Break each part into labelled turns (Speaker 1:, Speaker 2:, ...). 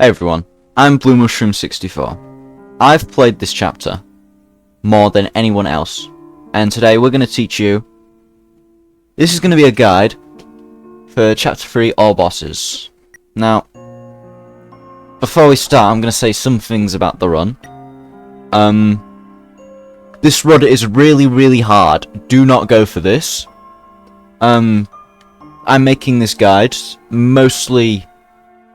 Speaker 1: Hey everyone, I'm Blue Mushroom 64. I've played this chapter more than anyone else, and today we're going to teach you. This is going to be a guide for chapter 3 all bosses. Now, before we start, I'm going to say some things about the run. This run is really hard. Do not go for this. I'm making this guide mostly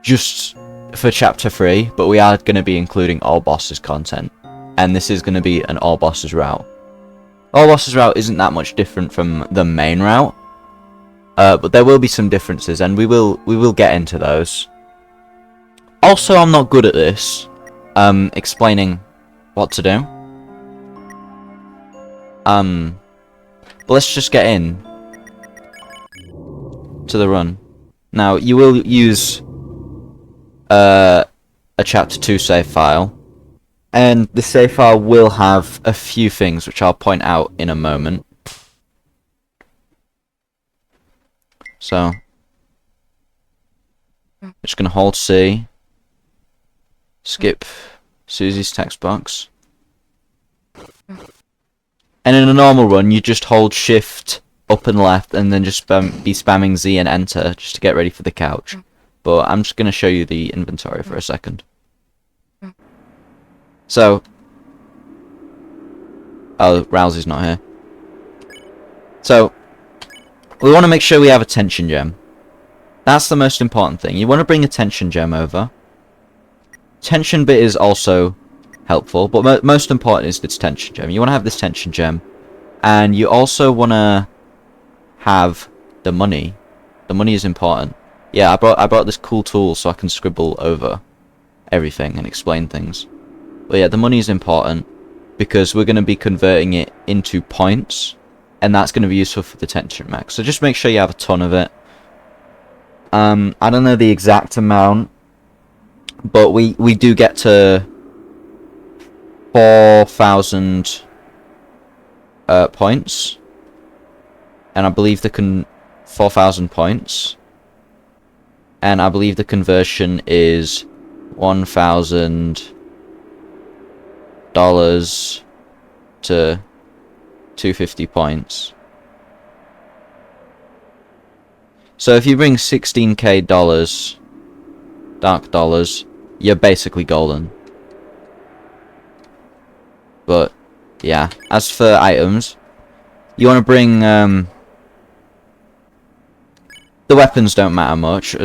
Speaker 1: just for chapter 3, but we are going to be including all bosses content, and this is going to be an all bosses route. All bosses route isn't that much different from the main route, but there will be some differences, and we will get into those. Also, I'm not good at this, explaining what to do. But let's just get in to the run. Now, you will use a chapter 2 save file, and the save file will have a few things which I'll point out in a moment. So, I'm just going to hold C, skip Susie's text box, and in a normal run you just hold shift up and left and then just be spamming Z and enter just to get ready for the couch. But I'm just going to show you the inventory for a second. So, oh, Rouxls not here. So, we want to make sure we have a tension gem. That's the most important thing. You want to bring a tension gem over. Tension bit is also helpful, but most important is this tension gem. You want to have this tension gem, and you also want to have the money. The money is important. Yeah, I brought this cool tool so I can scribble over everything and explain things. But yeah, the money is important because we're going to be converting it into points, and that's going to be useful for the Tensionmax. So just make sure you have a ton of it. I don't know the exact amount, but we do get to 4,000 points, and I believe 4,000 points. And I believe the conversion is $1,000 to 250 points. So if you bring 16k dollars, dark dollars, you're basically golden. But yeah, as for items, you want to bring the weapons don't matter much,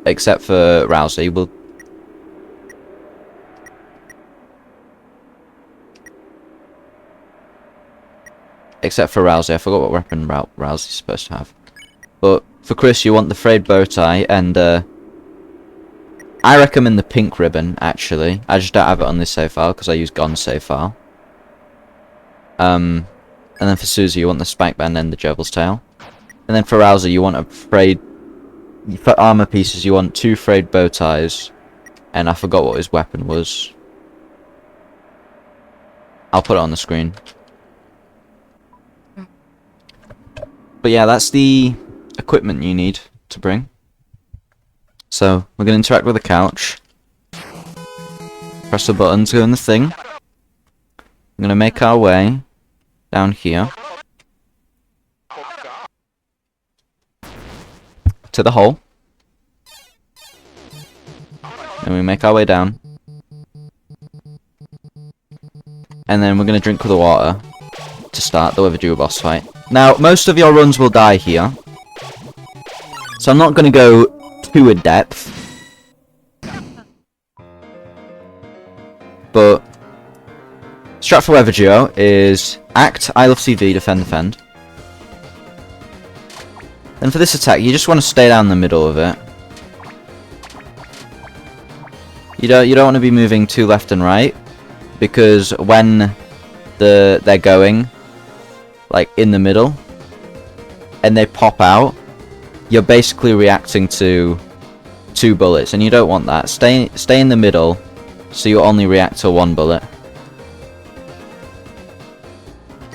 Speaker 1: except for Rouxls. Except for Rouxls, I forgot what weapon Rouxls is supposed to have. But for Chris, you want the frayed bow tie, and I recommend the pink ribbon, actually. I just don't have it on this save file, because I use Gon's save file. And then for Susie, you want the spike band and the gerbil's tail. And then for Rouxls, you want a frayed... For armor pieces, you want 2 frayed bow ties, and I forgot what his weapon was. I'll put it on the screen. But yeah, that's the equipment you need to bring. So, we're going to interact with the couch. Press the button to go in the thing. We're going to make our way down here to the hole, and we make our way down, and then we're going to drink the water to start the Wither boss fight. Now, most of your runs will die here, so I'm not going to go too in depth, but strat for Wither Duo is act, I love CV, defend. And for this attack, you just want to stay down the middle of it. You don't want to be moving too left and right, because when they're going like in the middle and they pop out, you're basically reacting to 2 bullets, and you don't want that. Stay in the middle, so you only react to 1 bullet.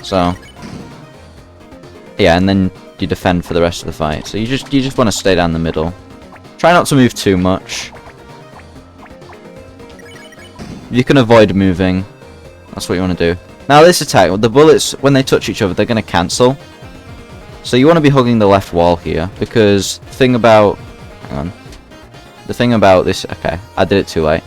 Speaker 1: So yeah, and then you defend for the rest of the fight. So you just want to stay down the middle. Try not to move too much. you can avoid moving. That's what you want to do. Now this attack, the bullets, when they touch each other, they're going to cancel. So you want to be hugging the left wall here, because the thing about... Hang on. The thing about this... Okay, I did it too late.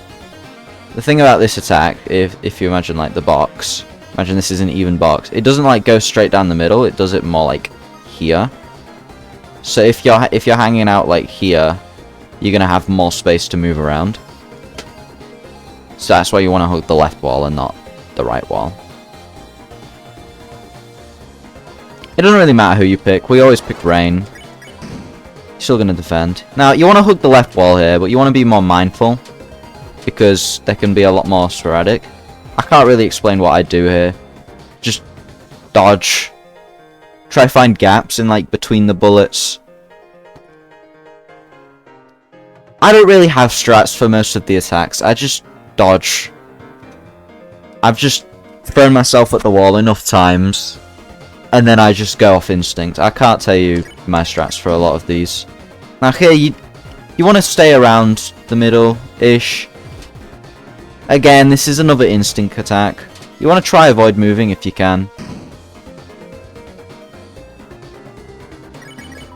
Speaker 1: The thing about this attack, if you imagine like the box, imagine this is an even box. It doesn't like go straight down the middle. It does it more like here. So if you're hanging out like here, you're gonna have more space to move around. So that's why you want to hug the left wall and not the right wall. It doesn't really matter who you pick. We always pick Rain. Still gonna defend. Now you want to hug the left wall here, but you want to be more mindful, because they can be a lot more sporadic. I can't really explain what I do here. Just dodge. Try find gaps in like between the bullets. I don't really have strats for most of the attacks. I just dodge. I've just thrown myself at the wall enough times, and then I just go off instinct. I can't tell you my strats for a lot of these. Now here, you want to stay around the middle-ish. Again, this is another instinct attack. You want to try avoid moving if you can.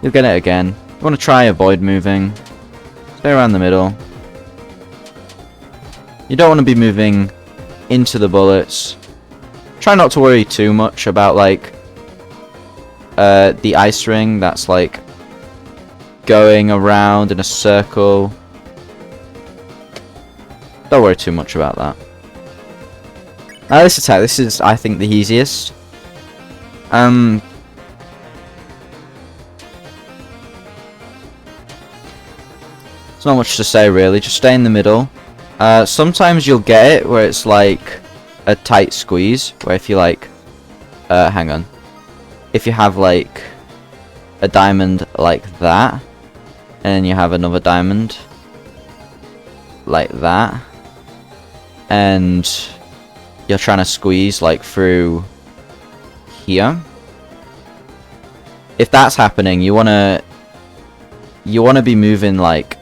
Speaker 1: You'll get it again. You want to try avoid moving. Stay around the middle. You don't want to be moving into the bullets. Try not to worry too much about like the ice ring that's like going around in a circle. Don't worry too much about that. Now this attack, this is I think the easiest. There's not much to say really, just stay in the middle. Sometimes you'll get it where it's like a tight squeeze, where if you like, hang on. If you have like a diamond like that, and then you have another diamond like that, and you're trying to squeeze like through here. If that's happening, you wanna be moving like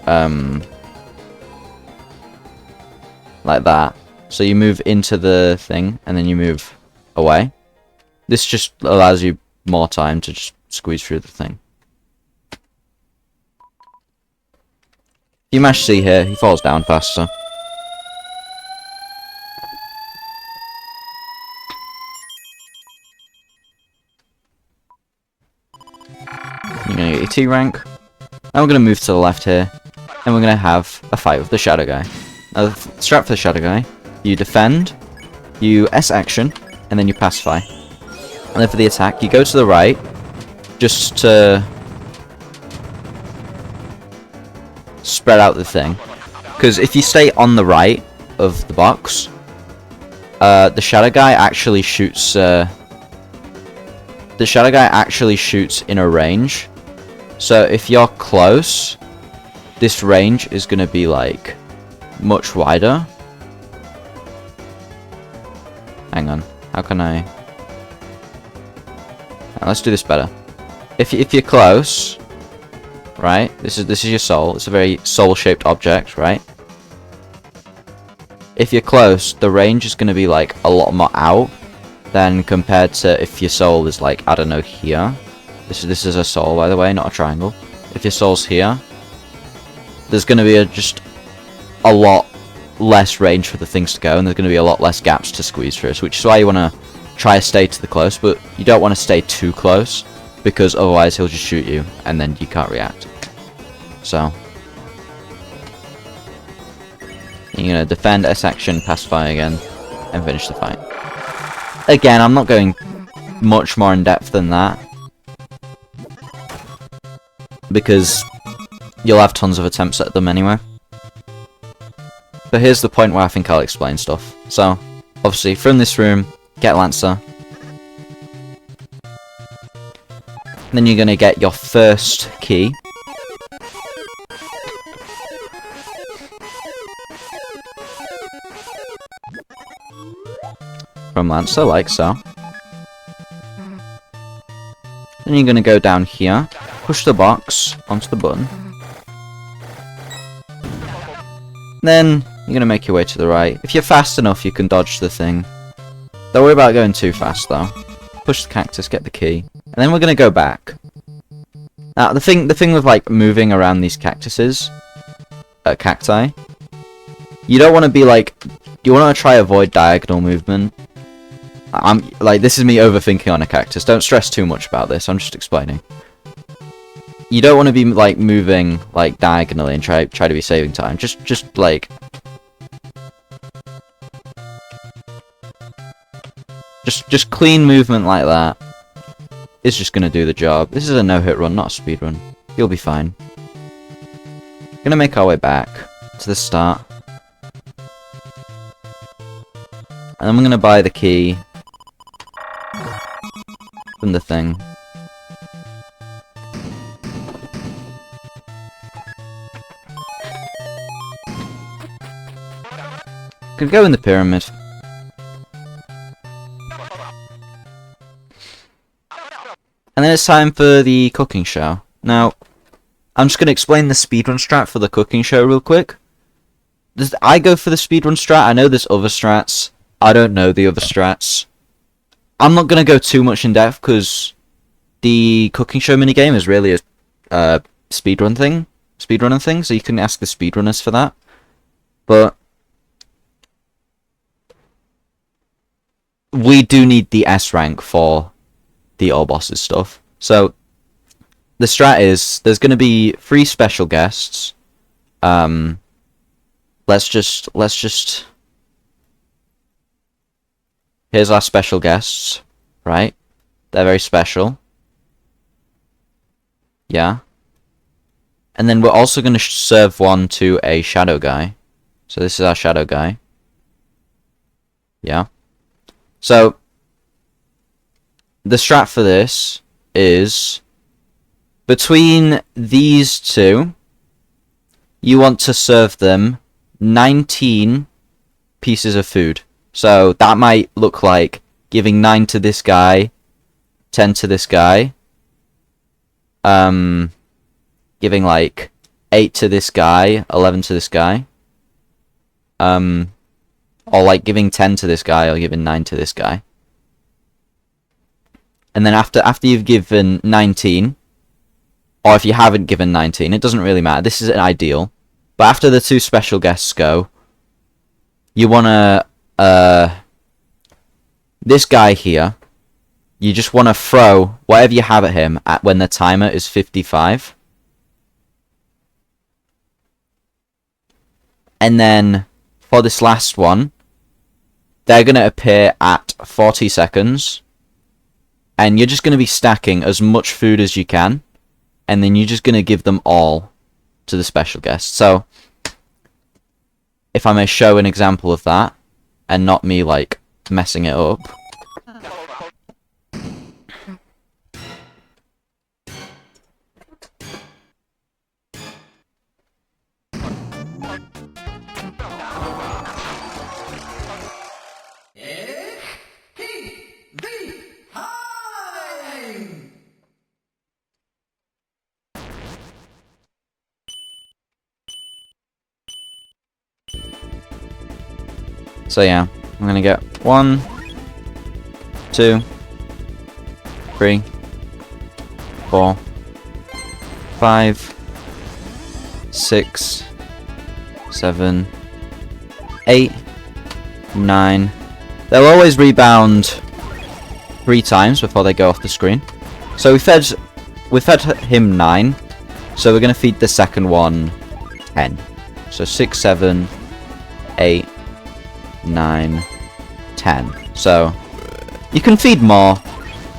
Speaker 1: that. So you move into the thing and then you move away. This just allows you more time to just squeeze through the thing. You mash C here, he falls down faster. You're gonna get your T rank. And we're gonna move to the left here. And we're gonna have a fight with the Shadowguy. Now, the strat for the Shadowguy, you defend, you S action, and then you pacify. And then for the attack, you go to the right, just to spread out the thing. Because if you stay on the right of the box, the Shadowguy actually shoots. The Shadowguy actually shoots in a range. So if you're close, this range is going to be like much wider. Hang on, how can I? Let's do this better. If you're close, right? This is your soul. It's a very soul-shaped object, right? If you're close, the range is going to be like a lot more out than compared to if your soul is like, I don't know, here. This is a soul, by the way, not a triangle. If your soul's here, there's going to be just a lot less range for the things to go, and there's going to be a lot less gaps to squeeze through, which is why you want to try to stay to the close, but you don't want to stay too close, because otherwise he'll just shoot you, and then you can't react. So, you're going to defend, S action, pacify again, and finish the fight. Again, I'm not going much more in depth than that, because you'll have tons of attempts at them anyway. But here's the point where I think I'll explain stuff. So, obviously, from this room, get Lancer. Then you're going to get your first key. From Lancer, like so. Then you're going to go down here, push the box onto the button. Then You're gonna make your way to the right. If you're fast enough, you can dodge the thing. Don't worry about going too fast, though. Push the cactus, get the key, and then we're gonna go back. Now, the thing with like moving around these cactuses, cacti, you don't want to be like, you want to try avoid diagonal movement. I'm like, this is me overthinking on a cactus. Don't stress too much about this. I'm just explaining. You don't want to be like moving like diagonally and try to be saving time. Just like, just clean movement like that is just gonna do the job. This is a no-hit run, not a speed run. You'll be fine. Gonna make our way back to the start, and then we're gonna buy the key from the thing. Could go in the pyramid. And then it's time for the cooking show. Now, I'm just going to explain the speedrun strat for the cooking show real quick. I go for the speedrun strat. I know there's other strats. I don't know the other strats. I'm not going to go too much in depth because the cooking show minigame is really a speedrunning thing, so you can ask the speedrunners for that. But we do need the S rank for the all bosses stuff. So the strat is there's going to be 3 special guests. Let's just here's our special guests, right? They're very special. Yeah. And then we're also going to serve one to a Shadowguy. So this is our Shadowguy. Yeah. So the strat for this is between these two, you want to serve them 19 pieces of food. So that might look like giving 9 to this guy, 10 to this guy, giving like 8 to this guy, 11 to this guy, or like giving 10 to this guy or giving 9 to this guy. And then after you've given 19, or if you haven't given 19, it doesn't really matter. This is an ideal. But after the 2 special guests go, you want to, this guy here, you just want to throw whatever you have at him at when the timer is 55. And then for this last one, they're going to appear at 40 seconds. And you're just going to be stacking as much food as you can. And then you're just going to give them all to the special guest. So, if I may show an example of that, and not me, like, messing it up. So yeah, I'm gonna get 1, 2, 3, 4, 5, 6, 7, 8, 9. They'll always rebound 3 times before they go off the screen. So we fed him 9, so we're gonna feed the second one 10. So 6, 7, 8, 9, 10. So you can feed more.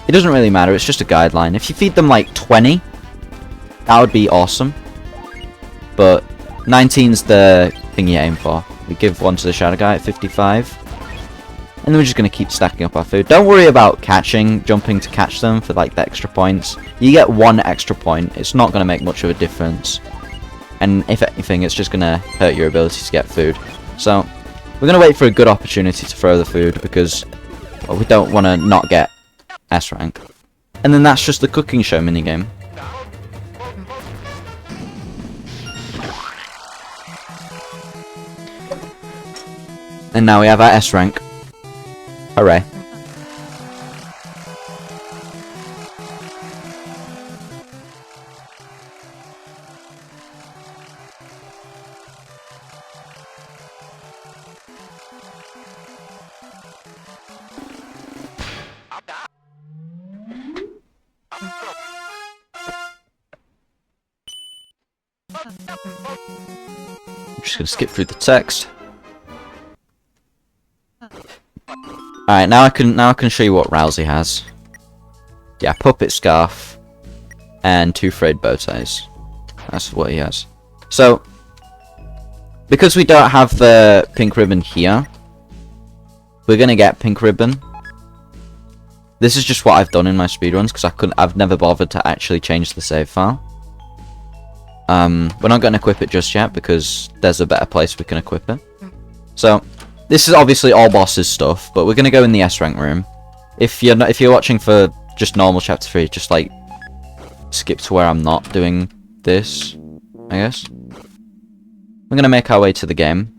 Speaker 1: It doesn't really matter. It's just a guideline. If you feed them like 20, that would be awesome. But 19's the thing you aim for. We give 1 to the Shadowguy at 55. And then we're just going to keep stacking up our food. Don't worry about jumping to catch them for like the extra points. You get 1 extra point. It's not going to make much of a difference. And if anything, it's just going to hurt your ability to get food. So we're going to wait for a good opportunity to throw the food because, well, we don't want to not get S rank. And then that's just the cooking show minigame. And now we have our S rank. Hooray. I'm just gonna skip through the text. Alright, now I can show you what Rouxls has. Yeah, puppet scarf and 2 frayed bow ties. That's what he has. So, because we don't have the pink ribbon here, we're gonna get pink ribbon. This is just what I've done in my speedruns because I've never bothered to actually change the save file. We're not going to equip it just yet because there's a better place we can equip it. So, this is obviously all bosses stuff, but we're going to go in the S rank room. If you're watching for just normal chapter 3, just like skip to where I'm not doing this, I guess. We're going to make our way to the game.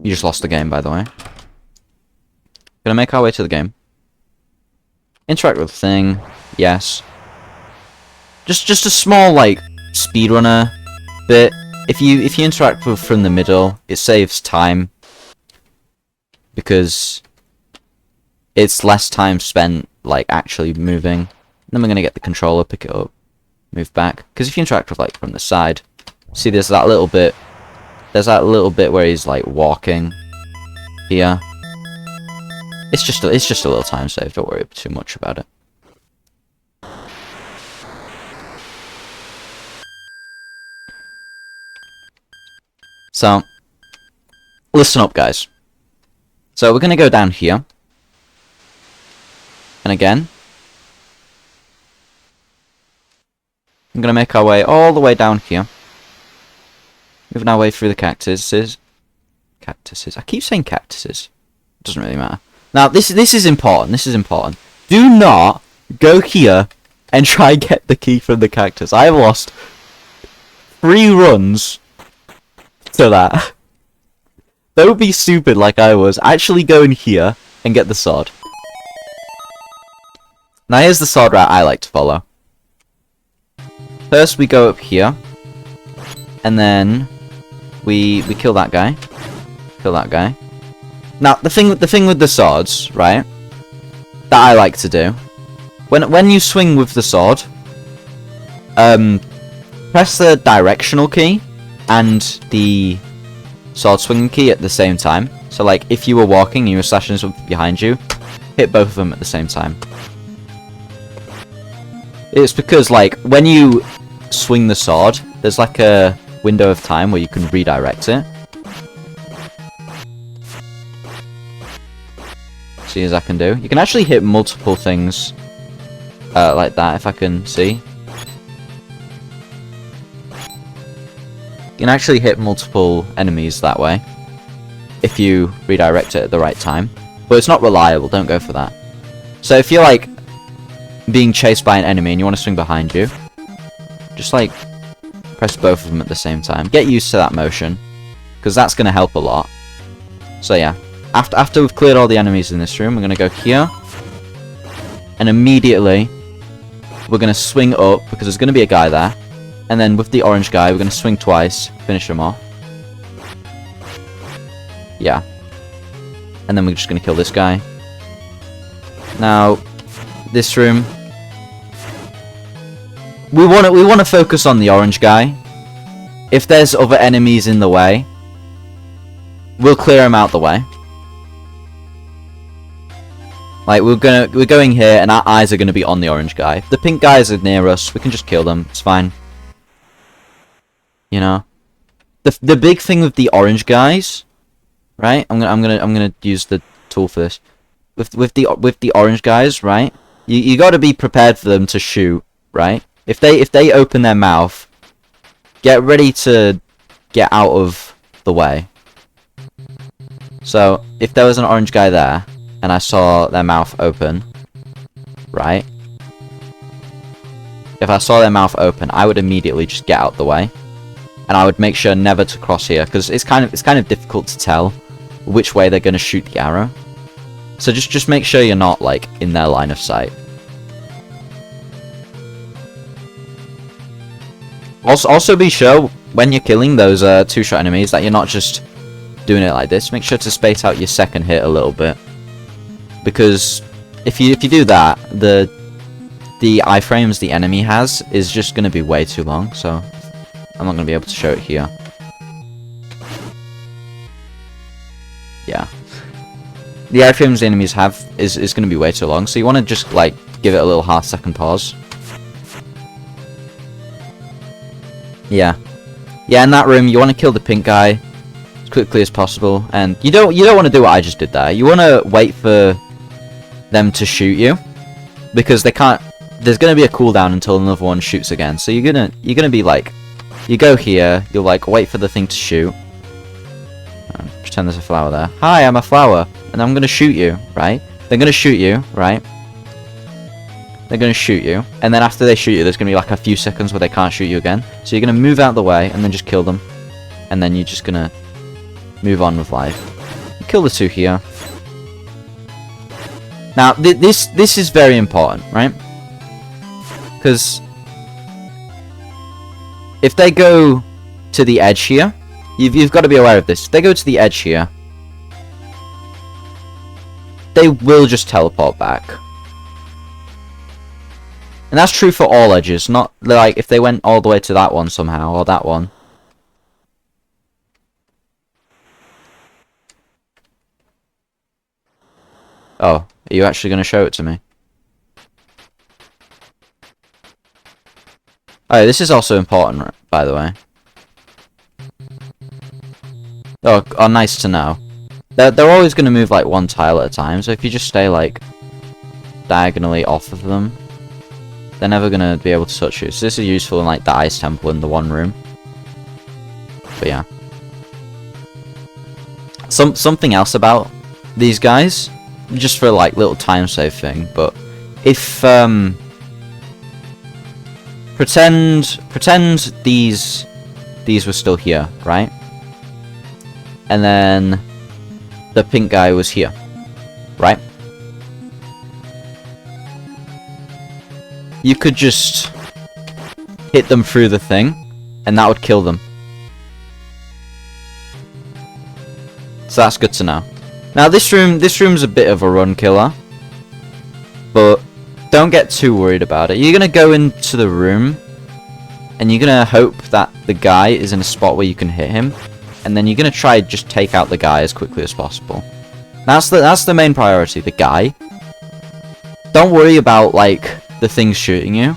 Speaker 1: You just lost the game, by the way. Going to make our way to the game. Interact with the thing. Yes. Just a small like speedrunner bit. If you interact with from the middle, it saves time because it's less time spent like actually moving. And then we're gonna get the controller, pick it up, move back. Because if you interact with like from the side, see there's that little bit. There's that little bit where he's like walking here. It's just a little time save. Don't worry too much about it. So, listen up, guys. So we're gonna go down here, and again, I'm gonna make our way all the way down here, moving our way through the cactuses. I keep saying cactuses. It doesn't really matter. Now, this is important. This is important. Do not go here and try and get the key from the cactus. I have lost 3 runs to that. Don't be stupid like I was. Actually go in here and get the sword. Now here's the sword route I like to follow. First we go up here, and then we kill that guy. Kill that guy. Now the thing with the swords, right? That I like to do. When you swing with the sword, press the directional key and the sword swinging key at the same time. So like if you were walking and you were slashing something behind you, hit both of them at the same time. It's because like when you swing the sword, there's like a window of time where you can redirect it. See as I can do. You can actually hit multiple things like that if I can see. You can actually hit multiple enemies that way if you redirect it at the right time. But it's not reliable, don't go for that. So if you're like being chased by an enemy and you want to swing behind you, just like press both of them at the same time. Get used to that motion, because that's going to help a lot. So yeah, after we've cleared all the enemies in this room, we're going to go here. And immediately, we're going to swing up, because there's going to be a guy there. And then with the orange guy, we're going to swing twice, finish him off. Yeah. And then we're just going to kill this guy. Now, this room. We want to focus on the orange guy. If there's other enemies in the way, we'll clear him out the way. Like we're going here, and our eyes are going to be on the orange guy. If the pink guys are near us, we can just kill them. It's fine. You know, the big thing with the orange guys, right? I'm gonna use the tool for this. With the orange guys, right? You got to be prepared for them to shoot, right? If they open their mouth, get ready to get out of the way. So if there was an orange guy there, and I saw their mouth open, right? If I saw their mouth open, I would immediately just get out the way. and I would make sure never to cross here, because it's kind of difficult to tell which way they're going to shoot the arrow. So just make sure you're not, like, in their line of sight. Also be sure, when you're killing those two-shot enemies, that you're not just doing it like this. Make sure to space out your second hit a little bit. Because if you do that, the iframes the enemy has is just going to be way too long, so I'm not going to be able to show it here. Yeah. The iframes the enemies have is going to be way too long, so you want to just, like, give it a little half-second pause. Yeah. Yeah, in that room, you want to kill the pink guy as quickly as possible, and you don't want to do what I just did there. You want to wait for them to shoot you, because they can't. There's going to be a cooldown until another one shoots again. So you're gonna be like, you go here, you'll like wait for the thing to shoot. Pretend there's a flower there. Hi, I'm a flower, and I'm gonna shoot you, right? They're gonna shoot you, right? They're gonna shoot you, and then after they shoot you, there's gonna be like a few seconds where they can't shoot you again. So you're gonna move out of the way and then just kill them, and then you're just gonna move on with life. Kill the two here. Now this is very important, right? Because if they go to the edge here, you've got to be aware of this. If they go to the edge here, they will just teleport back. And that's true for all edges, not like if they went all the way to that one somehow, or that one. Oh, are you actually going to show it to me? Oh, this is also important, by the way. Oh, nice to know. They're always going to move like one tile at a time, so if you just stay like diagonally off of them, they're never going to be able to touch you. So this is useful in like the ice temple in the one room. But yeah. Something else about these guys, just for like little time save thing, but if pretend these were still here, right? And then the pink guy was here, right? You could just hit them through the thing, and that would kill them. So that's good to know. Now this room's a bit of a run killer, but don't get too worried about it. You're gonna go into the room, and you're gonna hope that the guy is in a spot where you can hit him, and then you're gonna try just take out the guy as quickly as possible. That's the main priority, the guy. Don't worry about like the things shooting you,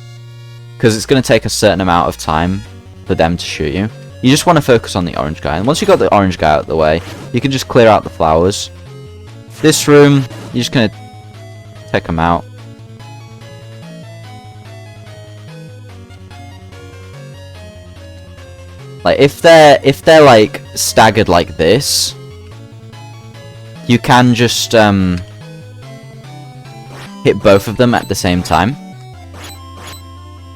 Speaker 1: because it's gonna take a certain amount of time for them to shoot you. You just want to focus on the orange guy, and once you got the orange guy out of the way, you can just clear out the flowers. This room, you're just gonna take them out. Like if they're like staggered like this, you can just hit both of them at the same time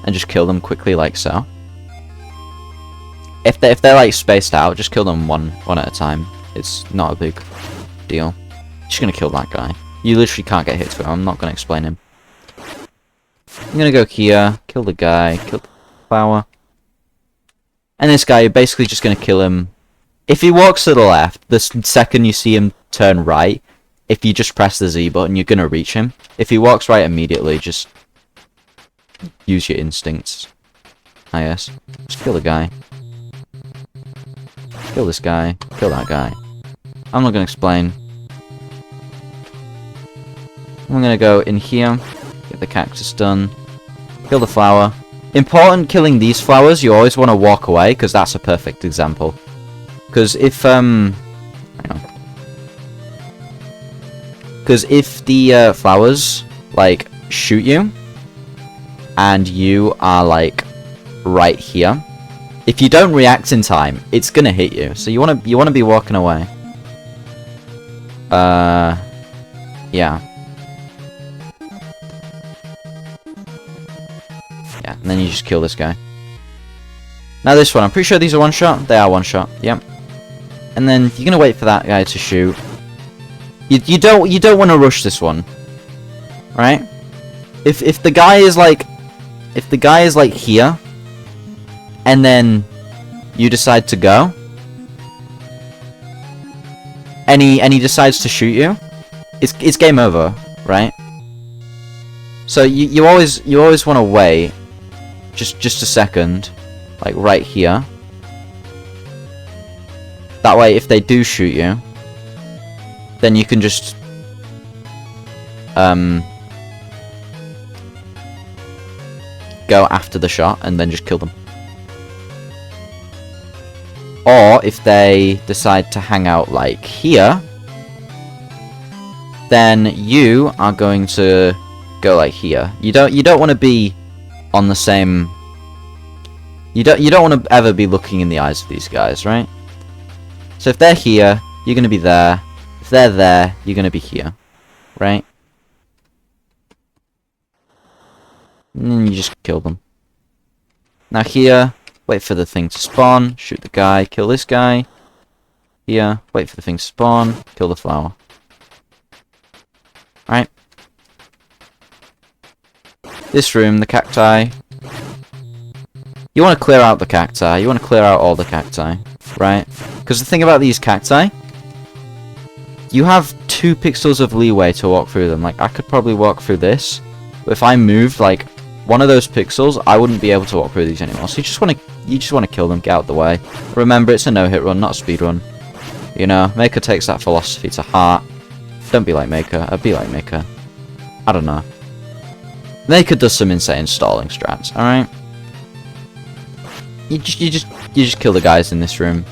Speaker 1: and just kill them quickly like so. If they're like spaced out, just kill them one at a time. It's not a big deal. Just gonna kill that guy. You literally can't get hit to him. I'm not gonna explain him. I'm gonna go here, kill the guy, kill the flower. And this guy, you're basically just gonna kill him. If he walks to the left, the second you see him turn right, if you just press the Z button, you're gonna reach him. If he walks right immediately, just use your instincts, I guess. Just kill the guy. Kill this guy. Kill that guy. I'm not gonna explain. I'm gonna go in here, get the cactus done, kill the flower. Important killing these flowers, you always want to walk away, because that's a perfect example. Because if, hang on. Because if the flowers, like, shoot you, and you are, like, right here, if you don't react in time, it's gonna hit you. So you wanna be walking away. Yeah. Yeah, and then you just kill this guy. Now this one, I'm pretty sure these are one shot. They are one shot. Yep. And then you're gonna wait for that guy to shoot. You don't want to rush this one, right? If the guy is like here, and then you decide to go, and he decides to shoot you, it's game over, right? So you always want to wait just a second, like right here. That way, if they do shoot you, then you can just go after the shot and then just kill them. Or if they decide to hang out like here, then you are going to go like here. You don't want to be on the same. You don't want to ever be looking in the eyes of these guys, right? So if they're here, you're going to be there. If they're there, you're going to be here, right? And then you just kill them. Now here, wait for the thing to spawn, shoot the guy, kill this guy. Here, wait for the thing to spawn, kill the flower. Right? This room, the cacti. You want to clear out the cacti. You want to clear out all the cacti, right? Because the thing about these cacti, you have 2 pixels of leeway to walk through them. Like, I could probably walk through this, but if I moved, like, one of those pixels, I wouldn't be able to walk through these anymore. So you just want to kill them, get out the way. Remember, it's a no-hit run, not a speed run. You know, Maker takes that philosophy to heart. Don't be like Maker. Be like Maker. I don't know. Maker does some insane stalling strats. All right. You just kill the guys in this room.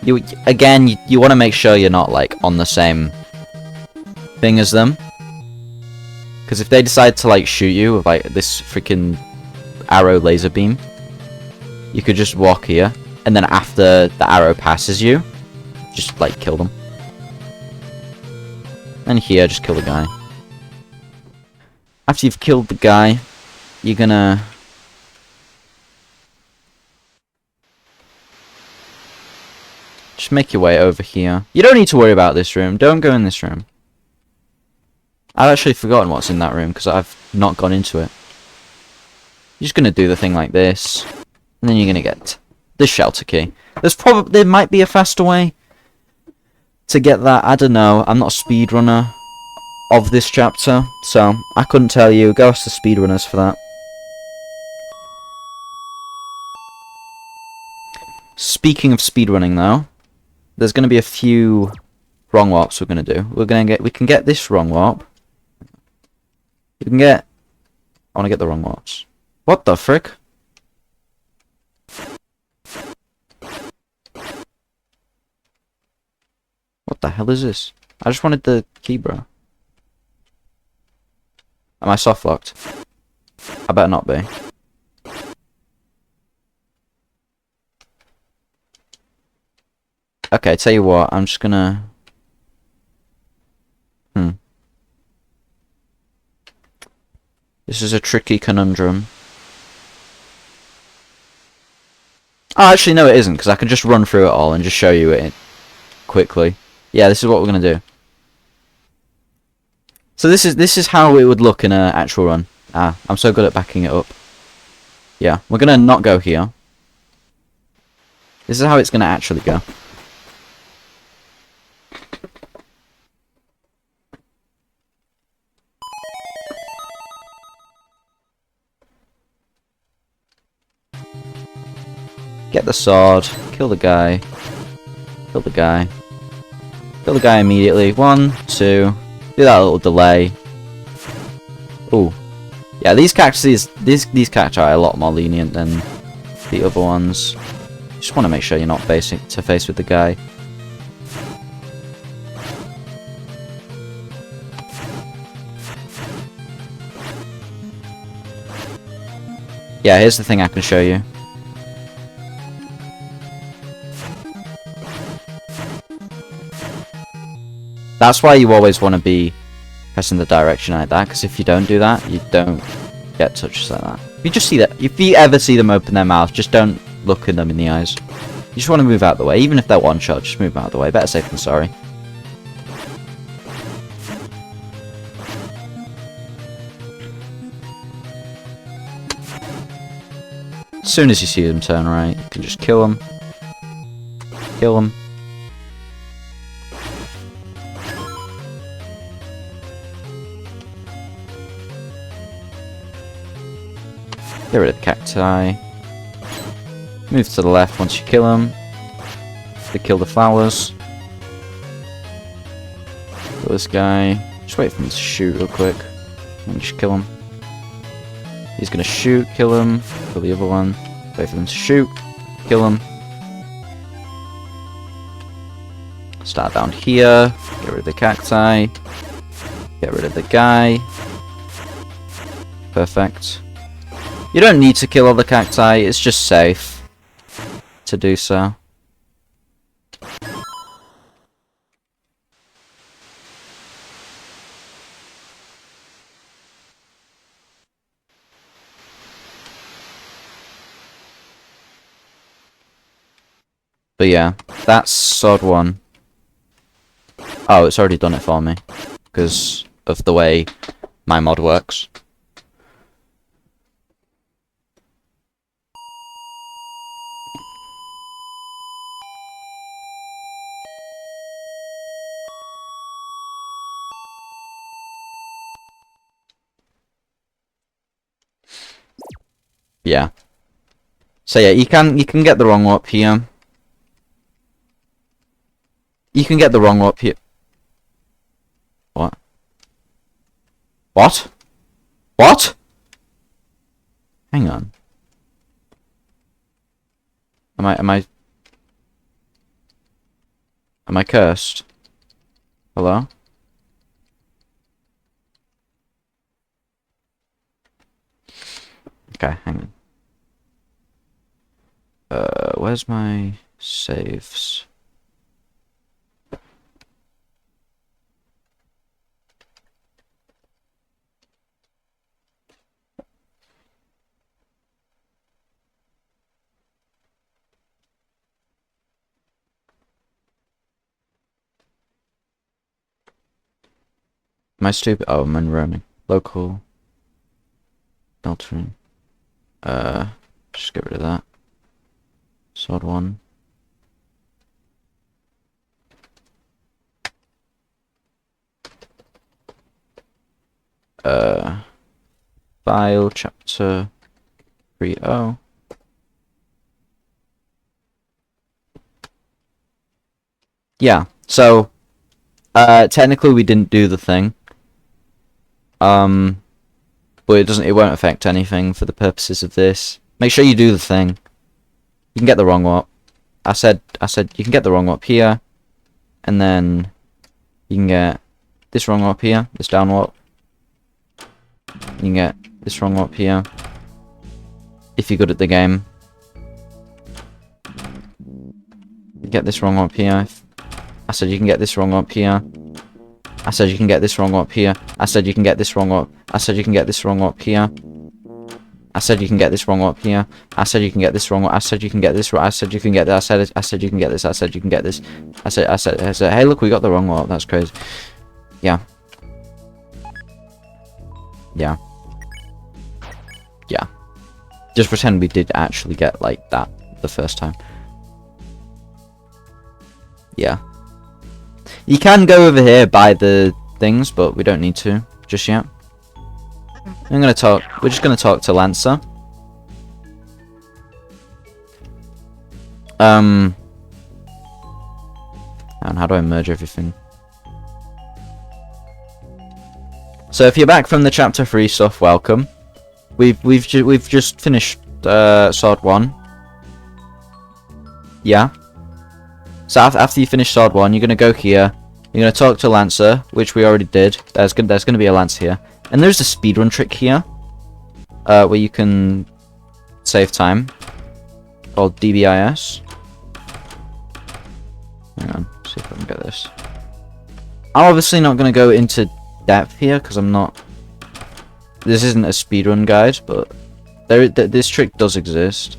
Speaker 1: You want to make sure you're not like on the same thing as them. Because if they decide to like shoot you with like this freaking arrow laser beam, you could just walk here, and then after the arrow passes you, just like kill them. And here, just kill the guy. After you've killed the guy, you're gonna just make your way over here. You don't need to worry about this room. Don't go in this room. I've actually forgotten what's in that room because I've not gone into it. You're just gonna do the thing like this, and then you're gonna get the shelter key. There might be a faster way to get that. I don't know. I'm not a speedrunner of this chapter, so I couldn't tell you. Go ask the speedrunners for that. Speaking of speedrunning, though, there's gonna be a few wrong warps we're gonna do. We can get this wrong warp. I want to get the wrong warps. What the frick? What the hell is this? I just wanted the key, bro. Am I soft locked? I better not be. Okay, tell you what, I'm just gonna... This is a tricky conundrum. Oh, actually, no, it isn't, because I can just run through it all and just show you it quickly. Yeah, this is what we're gonna do. So this is how it would look in an actual run. Ah, I'm so good at backing it up. Yeah, we're gonna not go here. This is how it's gonna actually go. Get the sword, kill the guy, kill the guy, kill the guy immediately. 1, 2, do that little delay. Ooh, yeah, these cactuses, these cacti are a lot more lenient than the other ones. Just want to make sure you're not facing to face with the guy. Yeah, here's the thing I can show you. That's why you always want to be pressing the direction like that, because if you don't do that, you don't get touches like that. If you just see that, if you ever see them open their mouth, just don't look at them in the eyes. You just want to move out of the way. Even if they're one shot, just move out of the way. Better safe than sorry. As soon as you see them turn right, you can just kill them. Kill them. Get rid of the cacti. Move to the left once you kill them. To kill the flowers. Kill this guy. Just wait for him to shoot real quick. And just kill him. He's gonna shoot, kill him. Kill the other one. Wait for them to shoot. Kill him. Start down here. Get rid of the cacti. Get rid of the guy. Perfect. You don't need to kill all the cacti, it's just safe to do so. But yeah, that's sword 1. Oh, it's already done it for me, because of the way my mod works. Yeah. So yeah, you can get the wrong up here. You can get the wrong up here. What? What? What? Hang on. Am I cursed? Hello? Okay, hang on. Where's my saves? Am I stupid? Oh, I'm in roaming. Local. Altering. Just get rid of that. Sword 1. File chapter 3.0. Yeah, so technically we didn't do the thing. But it won't affect anything for the purposes of this. Make sure you do the thing. You can get the wrong one. I said you can get the wrong one up here, and then you can get this wrong one up here, this down one. You can get this wrong one up here if you're good at the game. You get this wrong up here. I said you can get this wrong up here. I said you can get this wrong up here. I said you can get this wrong up. I said you can get this wrong up here. I said you can get this wrong up here. I said you can get this wrong. I said you can get this. I said you can get this. I said you can get this. I said you can get this. I said. Hey, look, we got the wrong one. That's crazy. Yeah. Yeah. Yeah. Just pretend we did actually get like that the first time. Yeah. You can go over here by the things, but we don't need to just yet. We're just gonna talk to Lancer. And how do I merge everything? So if you're back from the chapter 3 stuff, welcome. We've just finished sword 1. Yeah. So after you finish sword 1, you're gonna go here. You're gonna talk to Lancer, which we already did. There's gonna be a Lancer here, and there's a speedrun trick here, where you can save time, called DBIS. Hang on, see if I can get this. I'm obviously not gonna go into depth here because I'm not. This isn't a speedrun guide, but This trick does exist.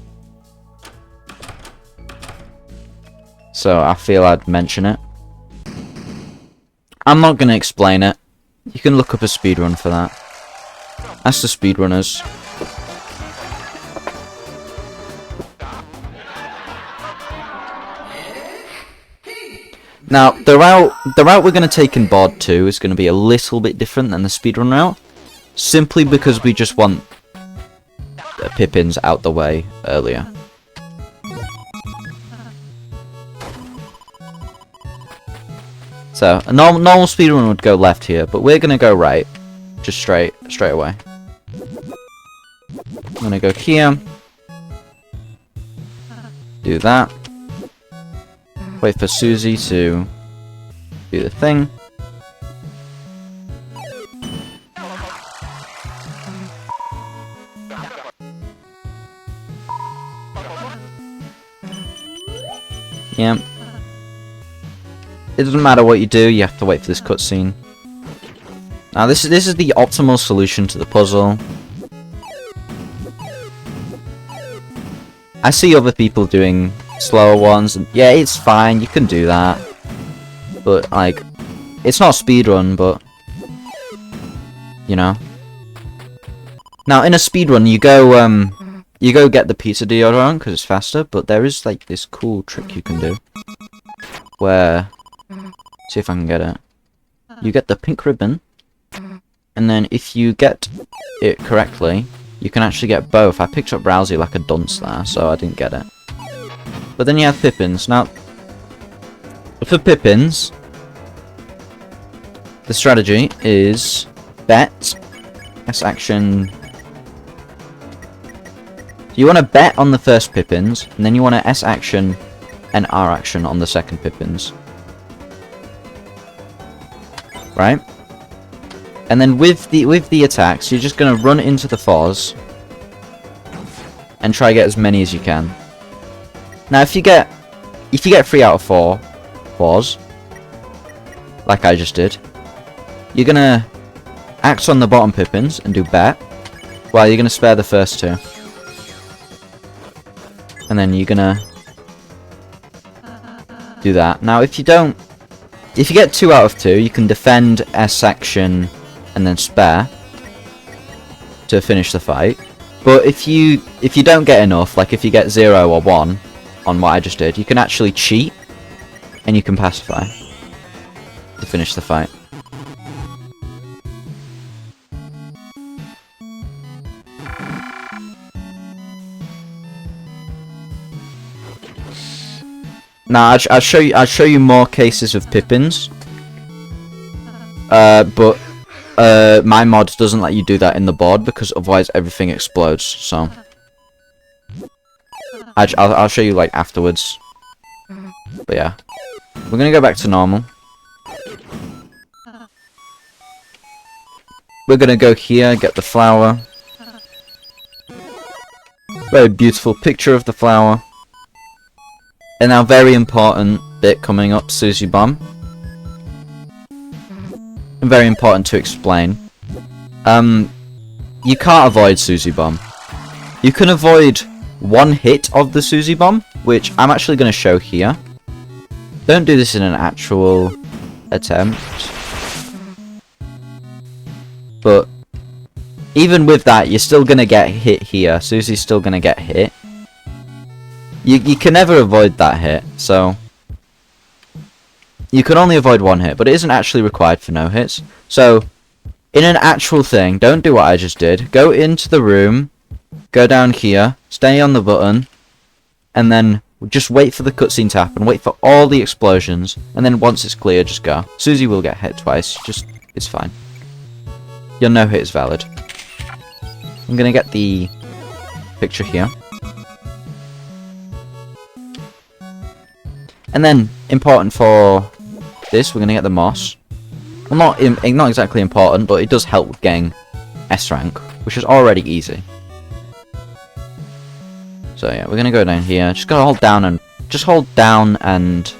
Speaker 1: So I feel I'd mention it. I'm not going to explain it. You can look up a speedrun for that. Ask the speedrunners. Now, the route we're going to take in Board 2 is going to be a little bit different than the speedrun route. Simply because we just want the Pippins out the way earlier. So, a normal speedrun would go left here, but we're going to go right. Just straight away. I'm going to go here. Do that. Wait for Susie to do the thing. Yeah. It doesn't matter what you do, you have to wait for this cutscene. Now this is the optimal solution to the puzzle. I see other people doing slower ones, and yeah, it's fine, you can do that. But like, it's not a speedrun, but you know. Now in a speedrun, you go get the pizza deodorant because it's faster, but there is like this cool trick you can do where, see if I can get it. You get the pink ribbon, and then if you get it correctly, you can actually get both. I picked up Rouxls like a dunce there, so I didn't get it. But then you have Pippins. Now, for Pippins, the strategy is bet, S action. You want to bet on the first Pippins, and then you want to S action and R action on the second Pippins. Right? And then with the attacks, you're just gonna run into the fours and try to get as many as you can. Now, if you get 3 out of 4 fours, like I just did, you're gonna axe on the bottom Pippins and do bet, while you're gonna spare the first 2, and then you're gonna do that. Now, if you get 2 out of 2, you can defend S action and then spare to finish the fight. But if you don't get enough, like if you get 0 or 1 on what I just did, you can actually cheat and you can pacify to finish the fight. Now I'll show you more cases of Pippins. But my mod doesn't let you do that in the board because otherwise everything explodes. So I'll show you like afterwards. But yeah, we're gonna go back to normal. We're gonna go here, get the flower. Very beautiful picture of the flower. And now, very important bit coming up, Susie Bomb. And very important to explain. You can't avoid Susie Bomb. You can avoid 1 hit of the Susie Bomb, which I'm actually going to show here. Don't do this in an actual attempt. But even with that, you're still going to get hit here. Susie's still going to get hit. You can never avoid that hit, so you can only avoid 1 hit, but it isn't actually required for no hits. So, in an actual thing, don't do what I just did. Go into the room, go down here, stay on the button, and then just wait for the cutscene to happen, wait for all the explosions, and then once it's clear, just go. Susie will get hit twice, it's fine. Your no hit is valid. I'm gonna get the picture here. And then, important for this, we're going to get the moss. Well, not exactly important, but it does help with getting S rank, which is already easy. So yeah, we're going to go down here. Just gotta hold down and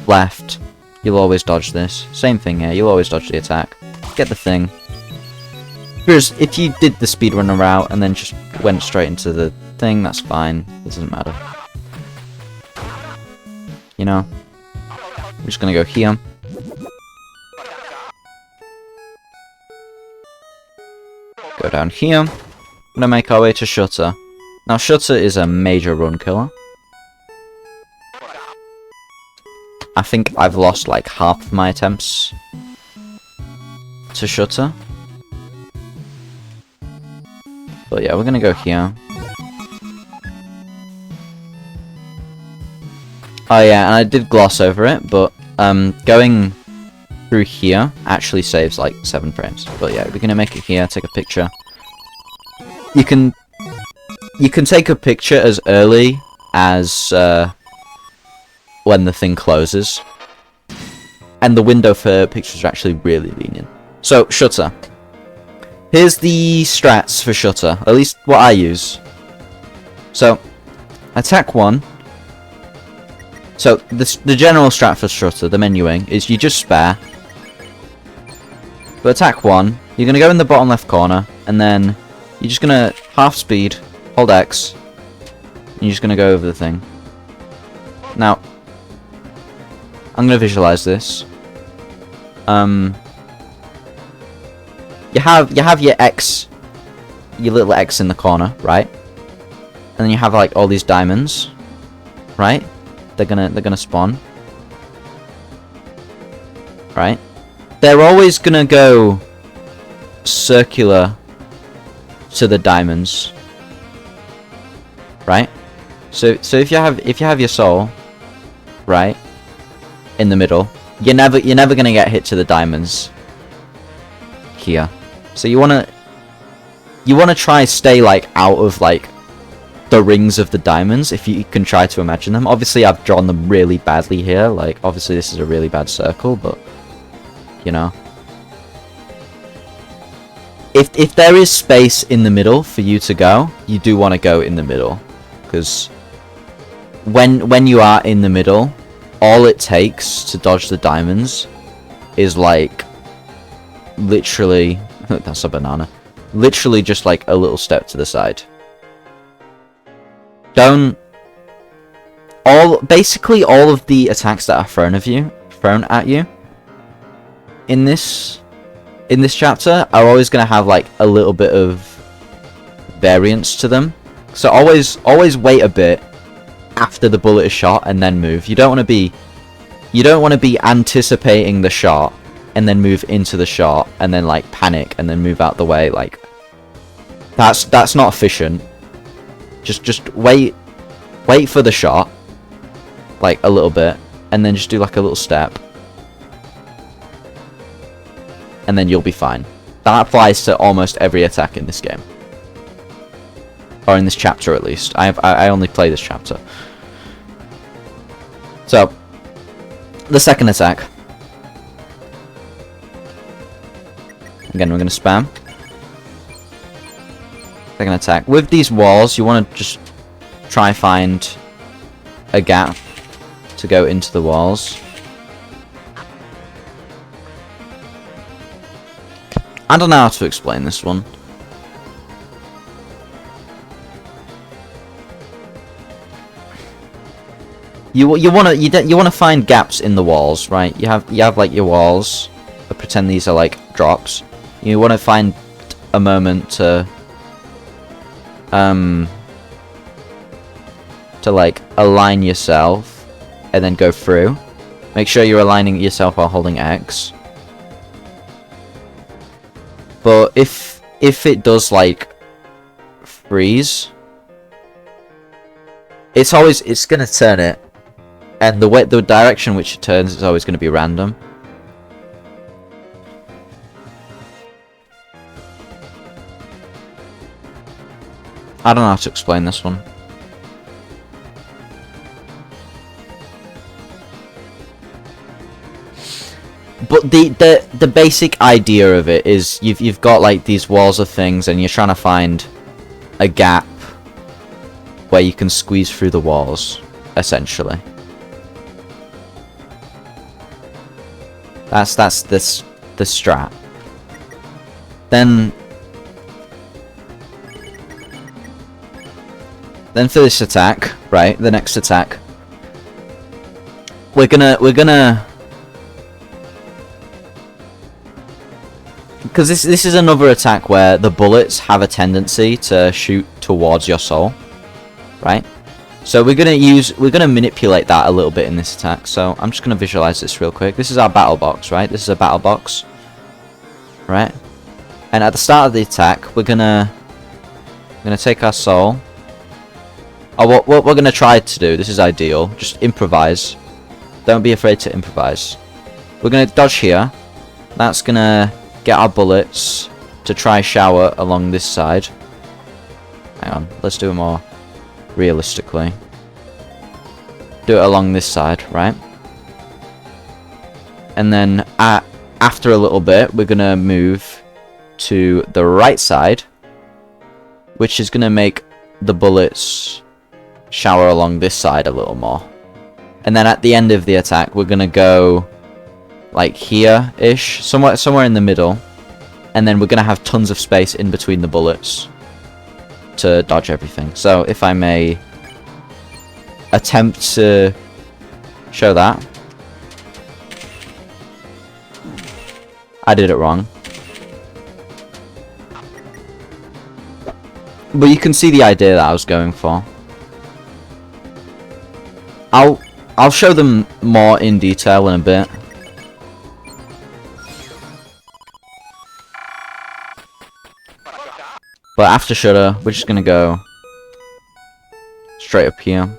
Speaker 1: left. You'll always dodge this. Same thing here, you'll always dodge the attack. Get the thing. if you did the speedrunner route and then just went straight into the thing, that's fine. It doesn't matter. You know? We're just gonna go here. Go down here. We're gonna make our way to Shuttah. Now, Shuttah is a major run killer. I think I've lost like half of my attempts to Shuttah. But yeah, we're gonna go here. Oh yeah, and I did gloss over it, but going through here actually saves like 7 frames. But yeah, we're gonna make it here, take a picture. You can take a picture as early as when the thing closes. And the window for pictures are actually really lenient. So, Shuttah. Here's the strats for Shuttah, at least what I use. So, attack 1. So, the general strat for Shuttah, the menuing, is you just spare. But attack 1, you're going to go in the bottom left corner, and then you're just going to half speed, hold X, and you're just going to go over the thing. Now, I'm going to visualize this. You have your X, your little X in the corner, right? And then you have like all these diamonds, right? They're gonna spawn, right? They're always gonna go circular to the diamonds, right? So if you have your soul, right, in the middle, you're never gonna get hit to the diamonds here. So you wanna try stay like out of like the rings of the diamonds if you can try to imagine them. Obviously I've drawn them really badly here, like obviously this is a really bad circle, but you know, if there is space in the middle for you to go, you do want to go in the middle, because when you are in the middle, all it takes to dodge the diamonds is like literally that's a banana, literally just like a little step to the side. Basically all of the attacks that are thrown at you in this chapter are always going to have like a little bit of variance to them. So always wait a bit after the bullet is shot and then move. You don't want to be anticipating the shot and then move into the shot and then like panic and then move out the way. Like that's not efficient. Just wait for the shot, like a little bit, and then just do like a little step, and then you'll be fine. That applies to almost every attack in this game, or in this chapter at least. I only play this chapter. So, the second attack. Again, we're going to spam. Second attack. With these walls, you want to just try find a gap to go into the walls. I don't know how to explain this one. You want to find gaps in the walls, right? You have like your walls, but pretend these are like drops. You want to find a moment to like align yourself and then go through. Make sure you're aligning yourself while holding X. But if it does like freeze, it's gonna turn it, and the direction which it turns is always gonna be random. I don't know how to explain this one. But the basic idea of it is you've got like these walls of things and you're trying to find a gap where you can squeeze through the walls, essentially. That's the strat. Then Then for this attack, right, the next attack, we're gonna, because this is another attack where the bullets have a tendency to shoot towards your soul, right? So we're gonna manipulate that a little bit in this attack. So I'm just gonna visualize this real quick. This is our battle box, right? This is a battle box, right? And at the start of the attack, we're gonna take our soul. Oh, what we're gonna try to do, this is ideal. Just improvise. Don't be afraid to improvise. We're gonna dodge here. That's gonna get our bullets to try shower along this side. Hang on, let's do it more realistically. Do it along this side, right? And then after a little bit, we're gonna move to the right side, which is gonna make the bullets shower along this side a little more. And then at the end of the attack, we're gonna go like here-ish, somewhere in the middle, and then we're gonna have tons of space in between the bullets to dodge everything. So if I may attempt to show that. I did it wrong. But you can see the idea that I was going for. I'll show them more in detail in a bit. But after Shuttah, we're just gonna go straight up here.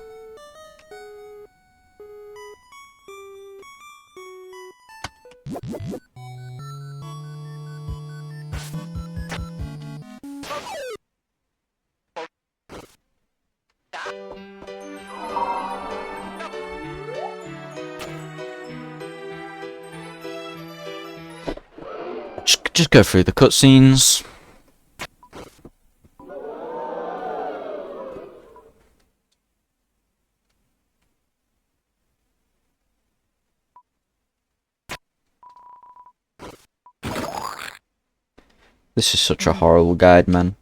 Speaker 1: Just go through the cutscenes. This is such a horrible guide, man.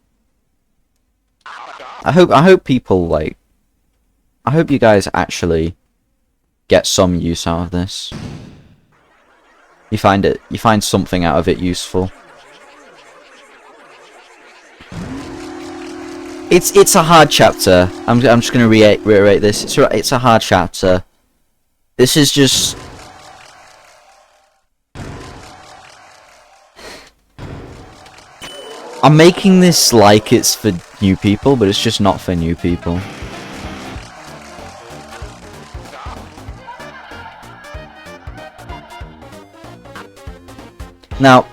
Speaker 1: I hope people like. I hope you guys actually get some use out of this. You find something out of it useful. It's a hard chapter. I'm just gonna reiterate this. It's a hard chapter. This is just. I'm making this like it's for new people, but it's just not for new people. Now,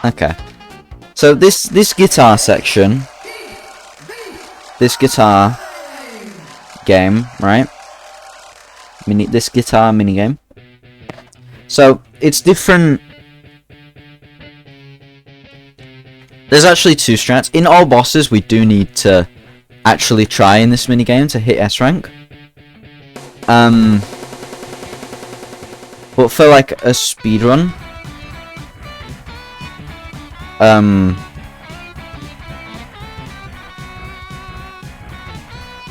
Speaker 1: okay. So this guitar section, this guitar game, right? This guitar mini game. So it's different. There's actually two strats. In all bosses, we do need to actually try in this minigame to hit S rank. But for like a speedrun,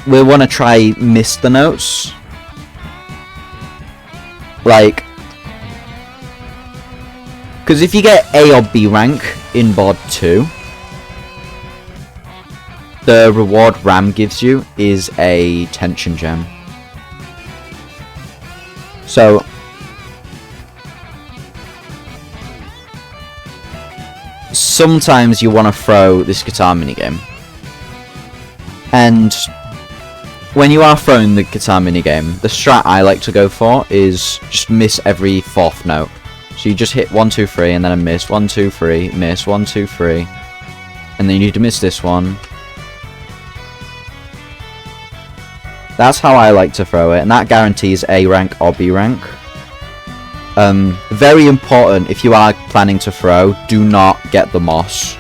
Speaker 1: we want to try miss the notes. Like, because if you get A or B rank in board 2, the reward Ram gives you is a tension gem. So sometimes you want to throw this guitar minigame, and when you are throwing the guitar minigame, the strat I like to go for is just miss every 4th note. So you just hit 1, 2, 3, and then a miss. 1, 2, 3, miss. 1, 2, 3, and then you need to miss this one. That's how I like to throw it, and that guarantees A rank or B rank. Very important, if you are planning to throw, do not get the moss.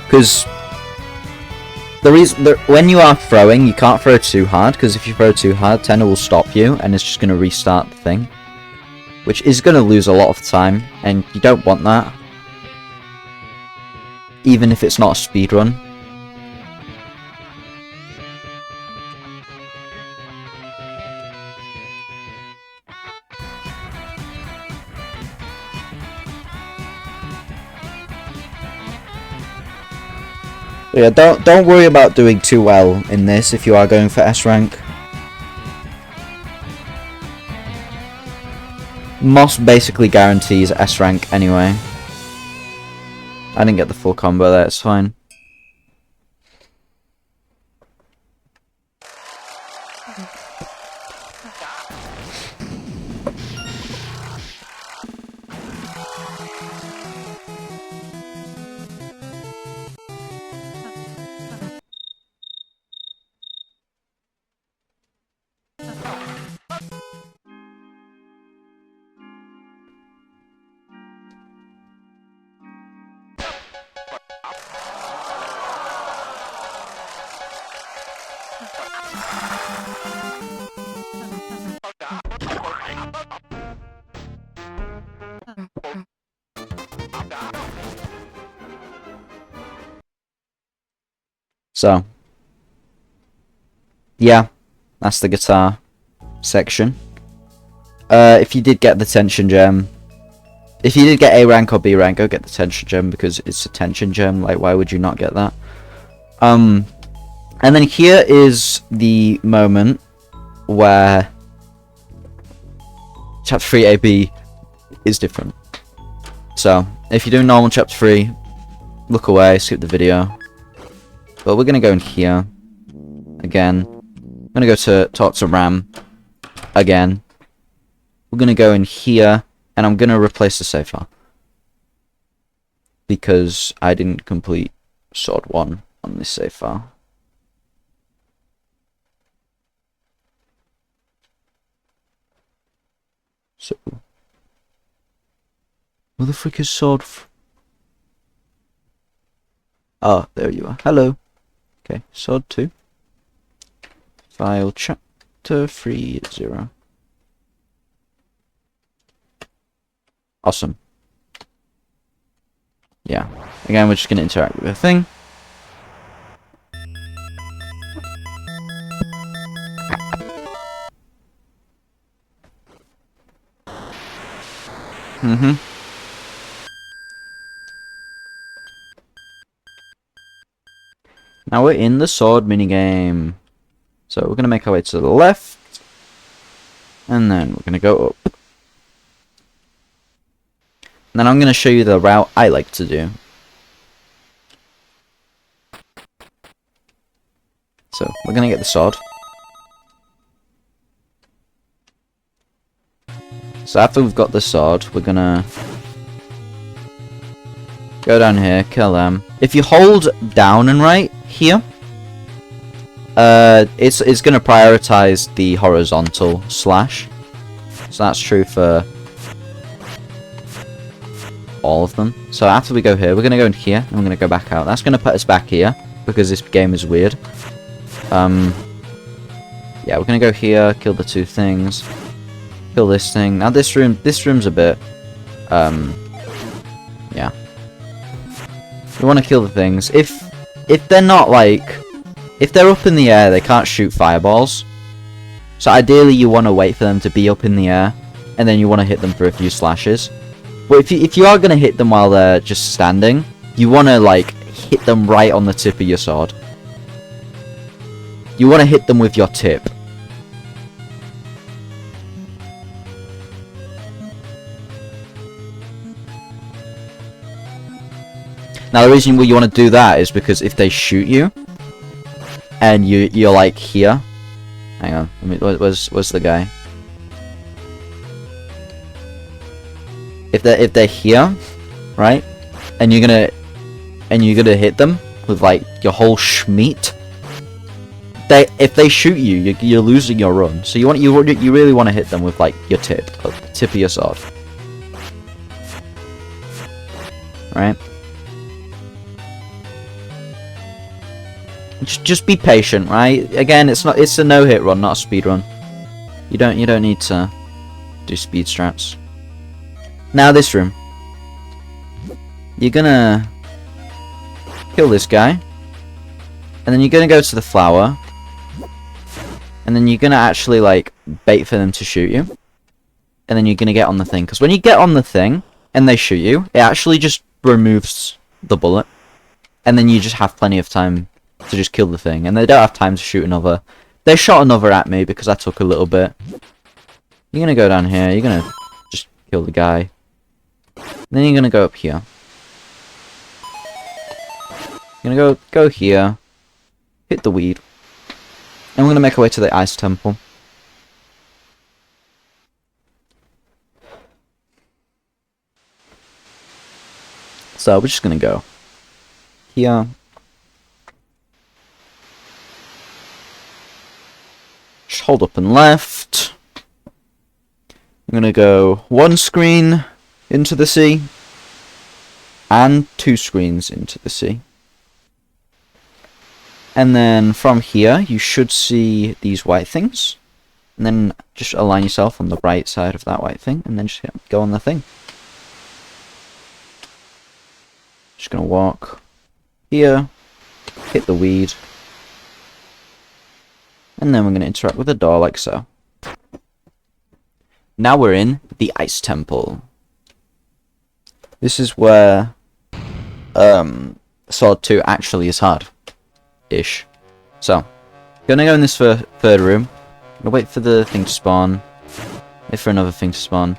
Speaker 1: Because when you are throwing, you can't throw too hard, because if you throw too hard, Tenna will stop you, and it's just going to restart the thing. Which is going to lose a lot of time, and you don't want that. even if it's not a speedrun. Yeah, don't worry about doing too well in this if you are going for S rank. Moss basically guarantees S rank anyway. I didn't get the full combo there, it's fine. So, yeah, that's the guitar section. If you did get the tension gem, if you did get A rank or B rank, go get the tension gem because it's a tension gem. Like, why would you not get that? And then here is the moment where chapter 3 AB is different. So, if you're doing normal chapter 3, look away, skip the video. But we're gonna go in here again. I'm gonna go to talk to Ram again. We're gonna go in here, and I'm gonna replace the save file because I didn't complete sword 1 on this save file. So, where the frick is sword? Oh, there you are. Hello. Okay, sword 2. File chapter 3.0. Awesome. Yeah. Again, we're just going to interact with the thing. Now we're in the sword minigame. So we're going to make our way to the left. And then we're going to go up. And then I'm going to show you the route I like to do. So we're going to get the sword. So after we've got the sword, we're going to go down here, kill them. If you hold down and right here, it's going to prioritize the horizontal slash. So that's true for all of them. So after we go here, we're going to go in here, and we're going to go back out. That's going to put us back here, because this game is weird. Yeah, we're going to go here, kill the 2 things, kill this thing. Now this room's a bit, yeah. We want to kill the things. If they're not like, if they're up in the air, they can't shoot fireballs. So ideally you want to wait for them to be up in the air, and then you want to hit them for a few slashes. But if you are going to hit them while they're just standing, you want to like hit them right on the tip of your sword. You want to hit them with your tip. Now the reason why you want to do that is because if they shoot you, and you're like here, hang on, where's the guy? If they're here, right, and you're gonna hit them with like your whole schmeat, if they shoot you, you're losing your run. So you really want to hit them with like your tip of your sword, right? Just be patient, right? Again, it's a no-hit run, not a speed run. You don't need to do speed strats. Now this room, you're gonna kill this guy. And then you're gonna go to the flower. And then you're gonna actually, like, bait for them to shoot you. And then you're gonna get on the thing. Because when you get on the thing, and they shoot you, it actually just removes the bullet. And then you just have plenty of time to just kill the thing. And they don't have time to shoot another. They shot another at me because I took a little bit. You're gonna go down here, you're gonna just kill the guy. Then you're gonna go up here. You're gonna go here. Hit the weed. And we're gonna make our way to the ice temple. So we're just gonna go here. Just hold up and left. I'm gonna go 1 screen into the sea. And 2 screens into the sea. And then from here, you should see these white things. And then just align yourself on the right side of that white thing. And then just go on the thing. Just gonna walk here. Hit the weed. And then we're gonna interact with the door like so. Now we're in the Ice Temple. This is where Sword 2 actually is hard-ish. So, gonna go in this third room. Gonna wait for the thing to spawn. Wait for another thing to spawn.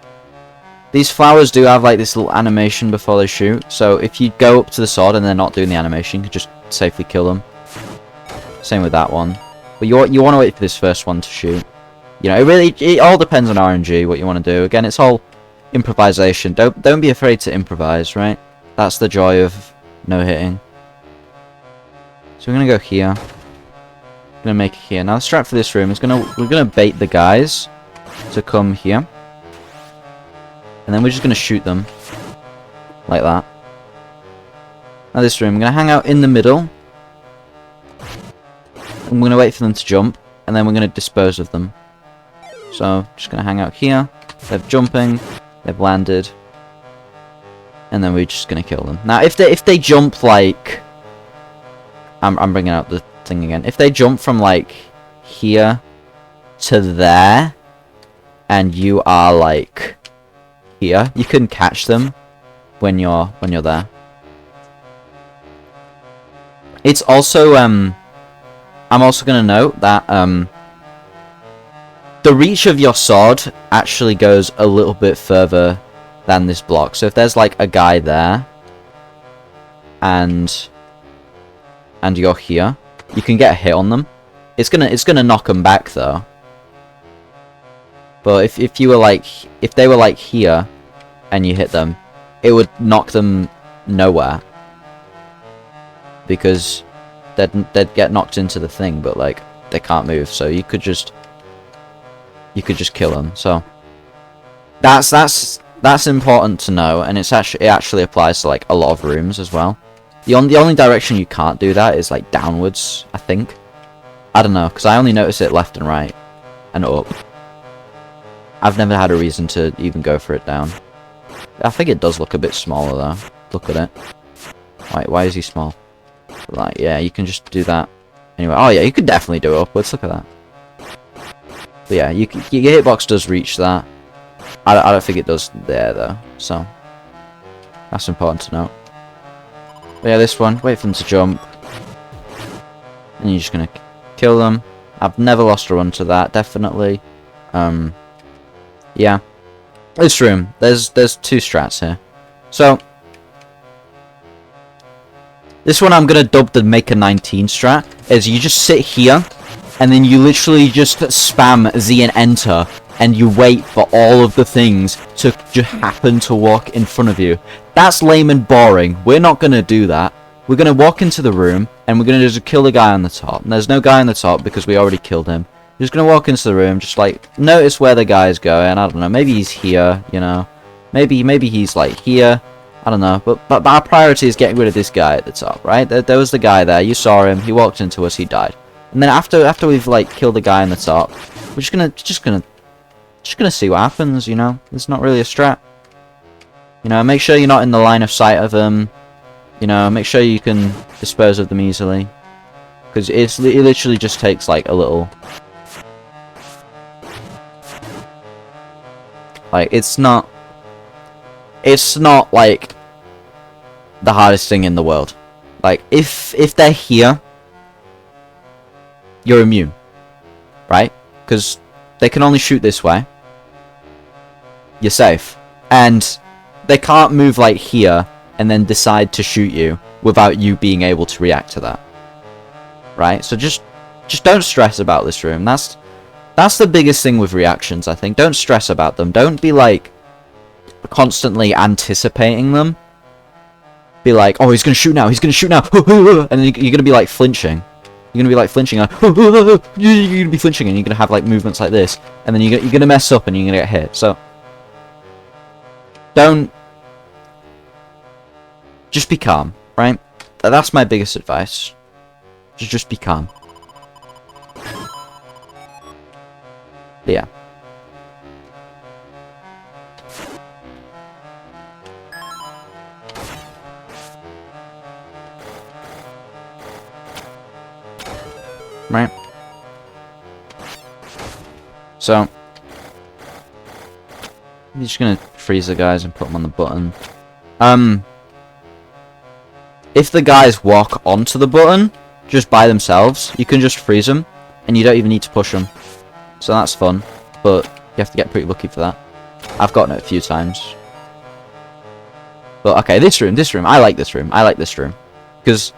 Speaker 1: These flowers do have like this little animation before they shoot. So if you go up to the sword and they're not doing the animation, you can just safely kill them. Same with that one. But you want to wait for this first one to shoot. You know, it all depends on RNG, what you want to do. Again, it's all improvisation. Don't be afraid to improvise, right? That's the joy of no hitting. So we're gonna go here. Gonna make it here. Now the strat for this room is we're gonna bait the guys to come here. And then we're just gonna shoot them. Like that. Now this room, I'm gonna hang out in the middle. I'm gonna wait for them to jump, and then we're gonna dispose of them. So, just gonna hang out here. They're jumping, they've landed, and then we're just gonna kill them. Now, if they jump like, I'm bringing out the thing again. If they jump from like here to there, and you are like here, you can catch them when you're there. It's also I'm also gonna note that the reach of your sword actually goes a little bit further than this block. So if there's like a guy there and you're here, you can get a hit on them. It's gonna knock them back though. But if they were like here and you hit them, it would knock them nowhere. Because they'd get knocked into the thing, but like they can't move, so you could just kill them. So that's important to know, and it actually applies to like a lot of rooms as well. The only direction you can't do that is like downwards, I think. I don't know, because I only notice it left and right and up. I've never had a reason to even go for it down. I think it does look a bit smaller though. Look at it. Why is he small? Like, yeah, you can just do that. Anyway, oh yeah, you could definitely do it upwards. Look at that. But yeah, your hitbox does reach that. I don't think it does there though. So that's important to note. But yeah, this one. Wait for them to jump, and you're just gonna kill them. I've never lost a run to that. Definitely. Yeah. This room. There's 2 strats here. So this one I'm gonna dub the make a 19 strat. Is you just sit here, and then you literally just spam Z and enter, and you wait for all of the things to just happen to walk in front of you. That's lame and boring. We're not gonna do that. We're gonna walk into the room, and we're gonna just kill the guy on the top. And there's no guy on the top because we already killed him. You're just gonna walk into the room, just like notice where the guy's going. I don't know. Maybe he's here. You know. Maybe he's like here. I don't know, but our priority is getting rid of this guy at the top, right? There was the guy there. You saw him. He walked into us. He died. And then after we've like killed the guy on the top, we're just gonna see what happens. You know, it's not really a strat. You know, make sure you're not in the line of sight of him. You know, make sure you can dispose of them easily. Because it literally just takes, like, a little... Like, it's not, like, the hardest thing in the world. Like, if they're here, you're immune. Right? Because they can only shoot this way. You're safe. And they can't move, like, here and then decide to shoot you without you being able to react to that. Right? So just don't stress about this room. That's the biggest thing with reactions, I think. Don't stress about them. Don't be, like, constantly anticipating them. Be like, oh, he's gonna shoot now, he's gonna shoot now, and then you're gonna be, like, flinching. You're gonna be, like, flinching, like, you're gonna be flinching, and you're gonna have, like, movements like this, and then you're gonna mess up, and you're gonna get hit. So, don't... Just be calm, right? That's my biggest advice. Just be calm. Yeah. Right. So, I'm just gonna freeze the guys and put them on the button. If the guys walk onto the button just by themselves, you can just freeze them, and you don't even need to push them. So that's fun, but you have to get pretty lucky for that. I've gotten it a few times. But okay, this room, I like this room. Because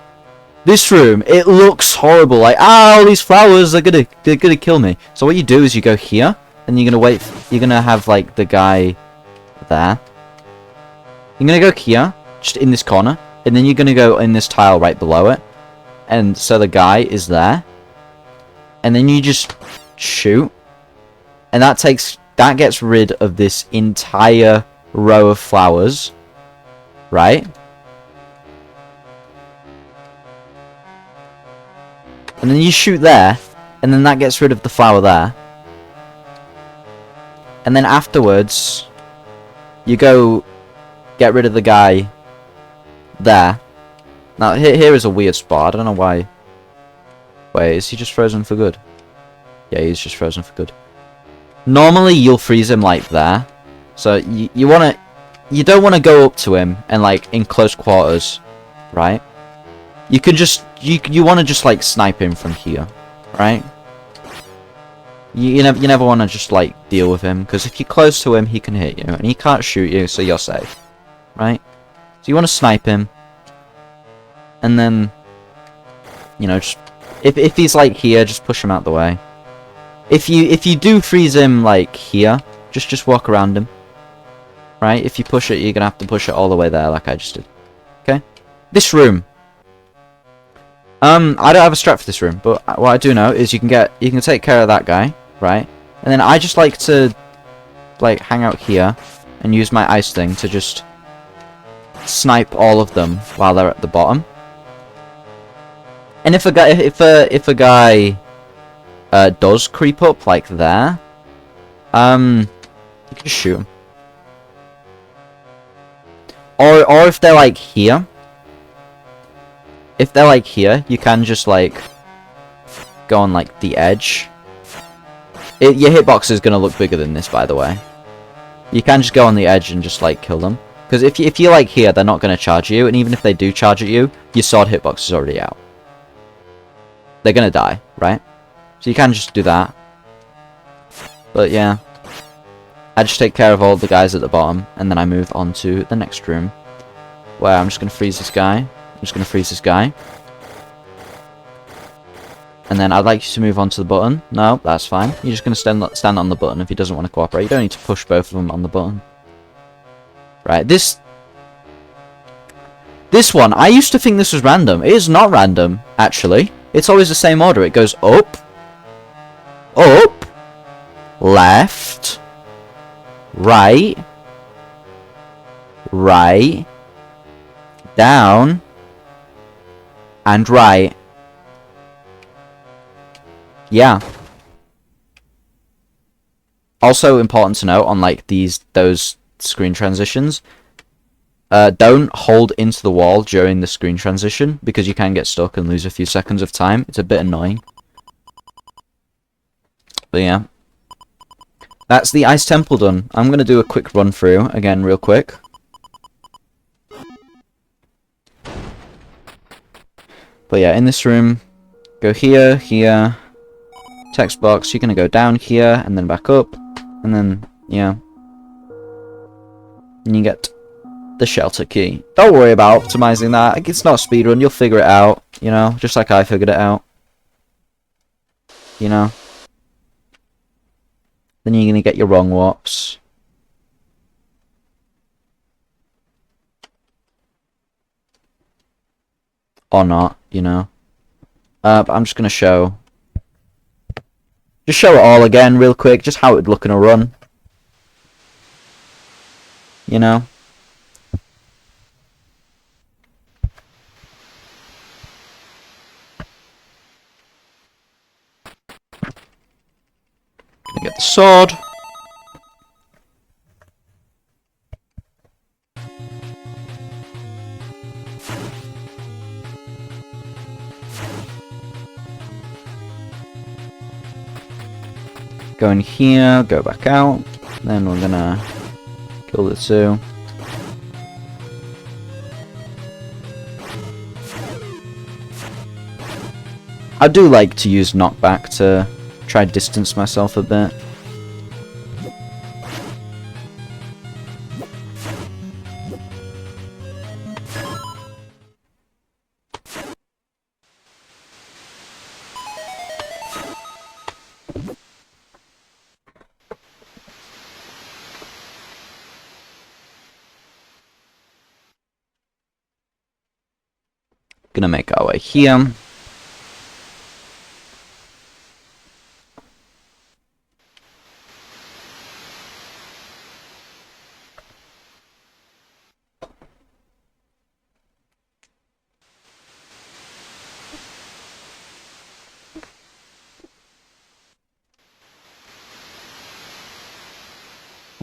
Speaker 1: this room, it looks horrible. Like, all these flowers are they're gonna kill me. So what you do is you go here, and you're gonna have, like, the guy there. You're gonna go here, just in this corner, and then you're gonna go in this tile right below it. And so the guy is there. And then you just shoot. And that gets rid of this entire row of flowers. Right? And then you shoot there, and then that gets rid of the flower there. And then afterwards, you go get rid of the guy there. Now, here is a weird spot. I don't know why. Wait, is he just frozen for good? Yeah, he's just frozen for good. Normally, you'll freeze him, like, there. So, you don't want to go up to him and, like, in close quarters, right? You can just, you want to just, like, snipe him from here, right? You never want to just, like, deal with him, because if you're close to him, he can hit you, and he can't shoot you, so you're safe, right? So you want to snipe him, and then, you know, just, if he's, like, here, just push him out the way. If you do freeze him, like, here, just walk around him, right? If you push it, you're gonna have to push it all the way there, like I just did, okay? This room. I don't have a strat for this room, but what I do know is you can take care of that guy, right? And then I just like to, like, hang out here and use my ice thing to just snipe all of them while they're at the bottom. And if a guy does creep up like there, you can just shoot him. Or if they're like here. If they're like here, you can just like go on like the edge. Your hitbox is gonna look bigger than this, by the way. You can just go on the edge and just like kill them. Because if you're like here, they're not gonna charge you, and even if they do charge at you, your sword hitbox is already out. They're gonna die, right? So you can just do that. But yeah, I just take care of all the guys at the bottom, and then I move on to the next room, where I'm just gonna freeze this guy. I'm just going to freeze this guy. And then I'd like you to move on to the button. No, that's fine. You're just going to stand on the button if he doesn't want to cooperate. You don't need to push both of them on the button. Right, this one, I used to think this was random. It is not random, actually. It's always the same order. It goes up, up, left, right, right, down, and right. Yeah. Also important to note on like those screen transitions. don't hold into the wall during the screen transition, because you can get stuck and lose a few seconds of time. It's a bit annoying. But yeah. That's the Ice Temple done. I'm going to do a quick run through, again, real quick. But yeah, in this room, go here, here, text box, you're going to go down here, and then back up, and then, yeah. And you get the shelter key. Don't worry about optimizing that. It's not a speedrun, you'll figure it out, you know, just like I figured it out. You know. Then you're going to get your wrong warps. Or not, you know. But I'm just going to show... Just show it all again real quick, just how it would look in a run. You know. Gonna get the sword. Go in here, go back out. Then we're gonna kill the two. I do like to use knockback to try to distance myself a bit. Gonna make our way here.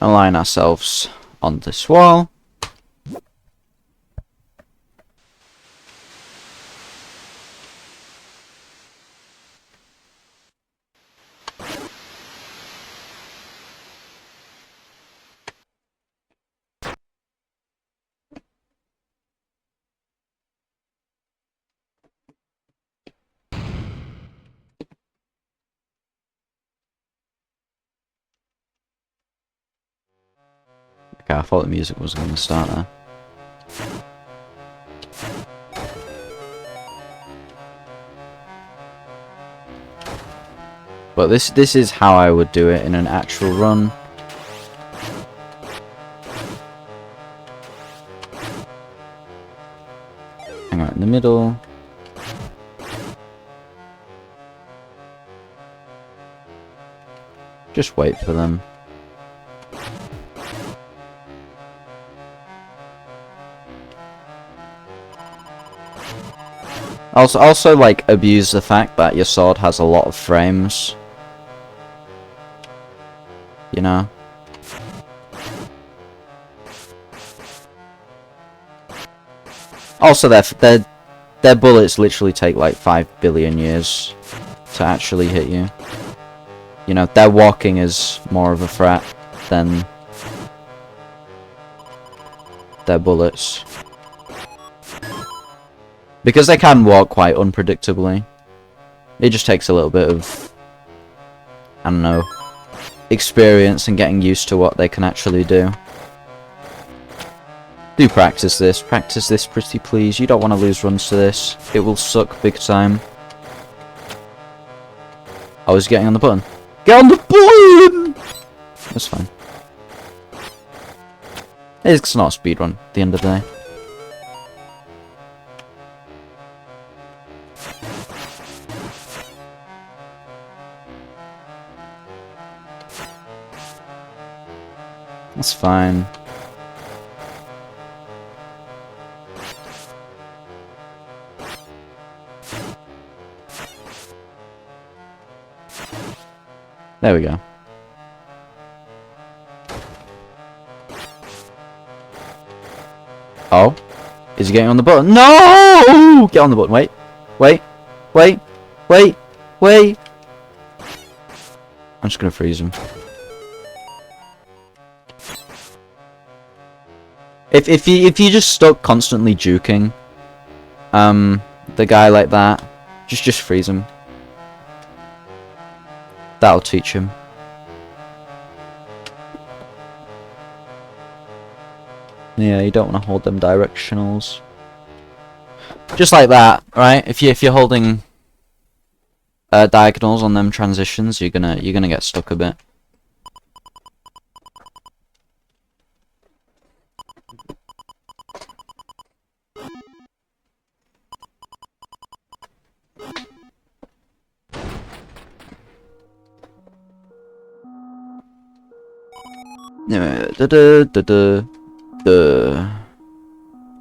Speaker 1: Align ourselves on this wall. Okay, I thought the music was going to start there. But this is how I would do it in an actual run. Hang out in the middle. Just wait for them. Also, like, abuse the fact that your sword has a lot of frames. You know? Also, their bullets literally take like 5 billion years to actually hit you. You know, their walking is more of a threat than their bullets. Because they can walk quite unpredictably. It just takes a little bit of, I don't know, experience and getting used to what they can actually do. Do practice this pretty please. You don't want to lose runs to this. It will suck big time. I was getting on the button. Get on the button! That's fine. It's not a speedrun at the end of the day. That's fine. There we go. Oh. Is he getting on the button? No! Get on the button. Wait. Wait. Wait. Wait. Wait. I'm just gonna freeze him. If you just stuck constantly juking the guy like that, just freeze him. That'll teach him. Yeah, you don't want to hold them directionals. Just like that, right? If you're holding diagonals on them transitions, you're gonna get stuck a bit.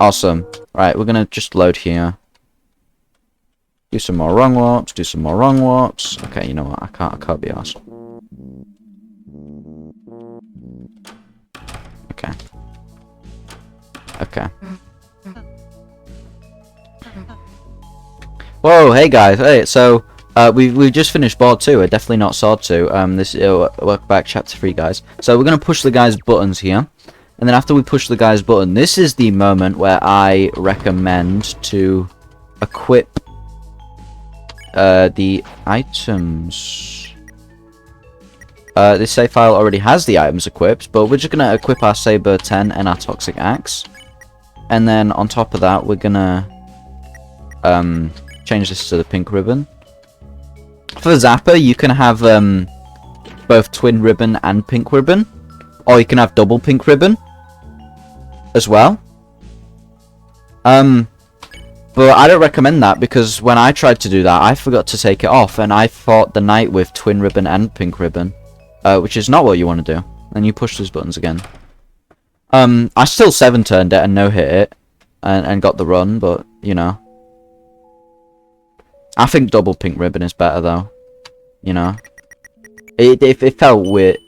Speaker 1: Awesome. Right, we're gonna just load here. Do some more wrong warps. Do some more wrong warps. Okay, you know what? I can't be arsed. Okay. Okay. Whoa, hey guys. Hey, so we've just finished board 2. We're definitely not sword 2. Welcome back, chapter 3, guys. So we're gonna push the guy's buttons here. And then after we push the guy's button, this is the moment where I recommend to equip the items. This save file already has the items equipped, but we're just going to equip our Saber 10 and our Toxic Axe. And then on top of that, we're going to change this to the pink ribbon. For Zapper, you can have both twin ribbon and pink ribbon. Or you can have double pink ribbon as well. But I don't recommend that because when I tried to do that, I forgot to take it off and I fought the knight with twin ribbon and pink ribbon, which is not what you want to do. And you push those buttons again. I still 7-turned it and no-hit it and got the run, but you know. I think double pink ribbon is better though. You know. It felt weird.